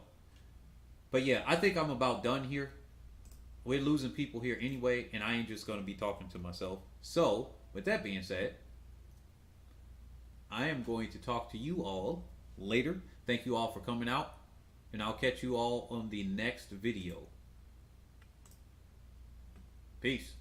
but yeah, I think I'm about done here. We're losing people here anyway, and I ain't just going to be talking to myself. So, with that being said, I am going to talk to you all later. Thank you all for coming out, and I'll catch you all on the next video. Peace.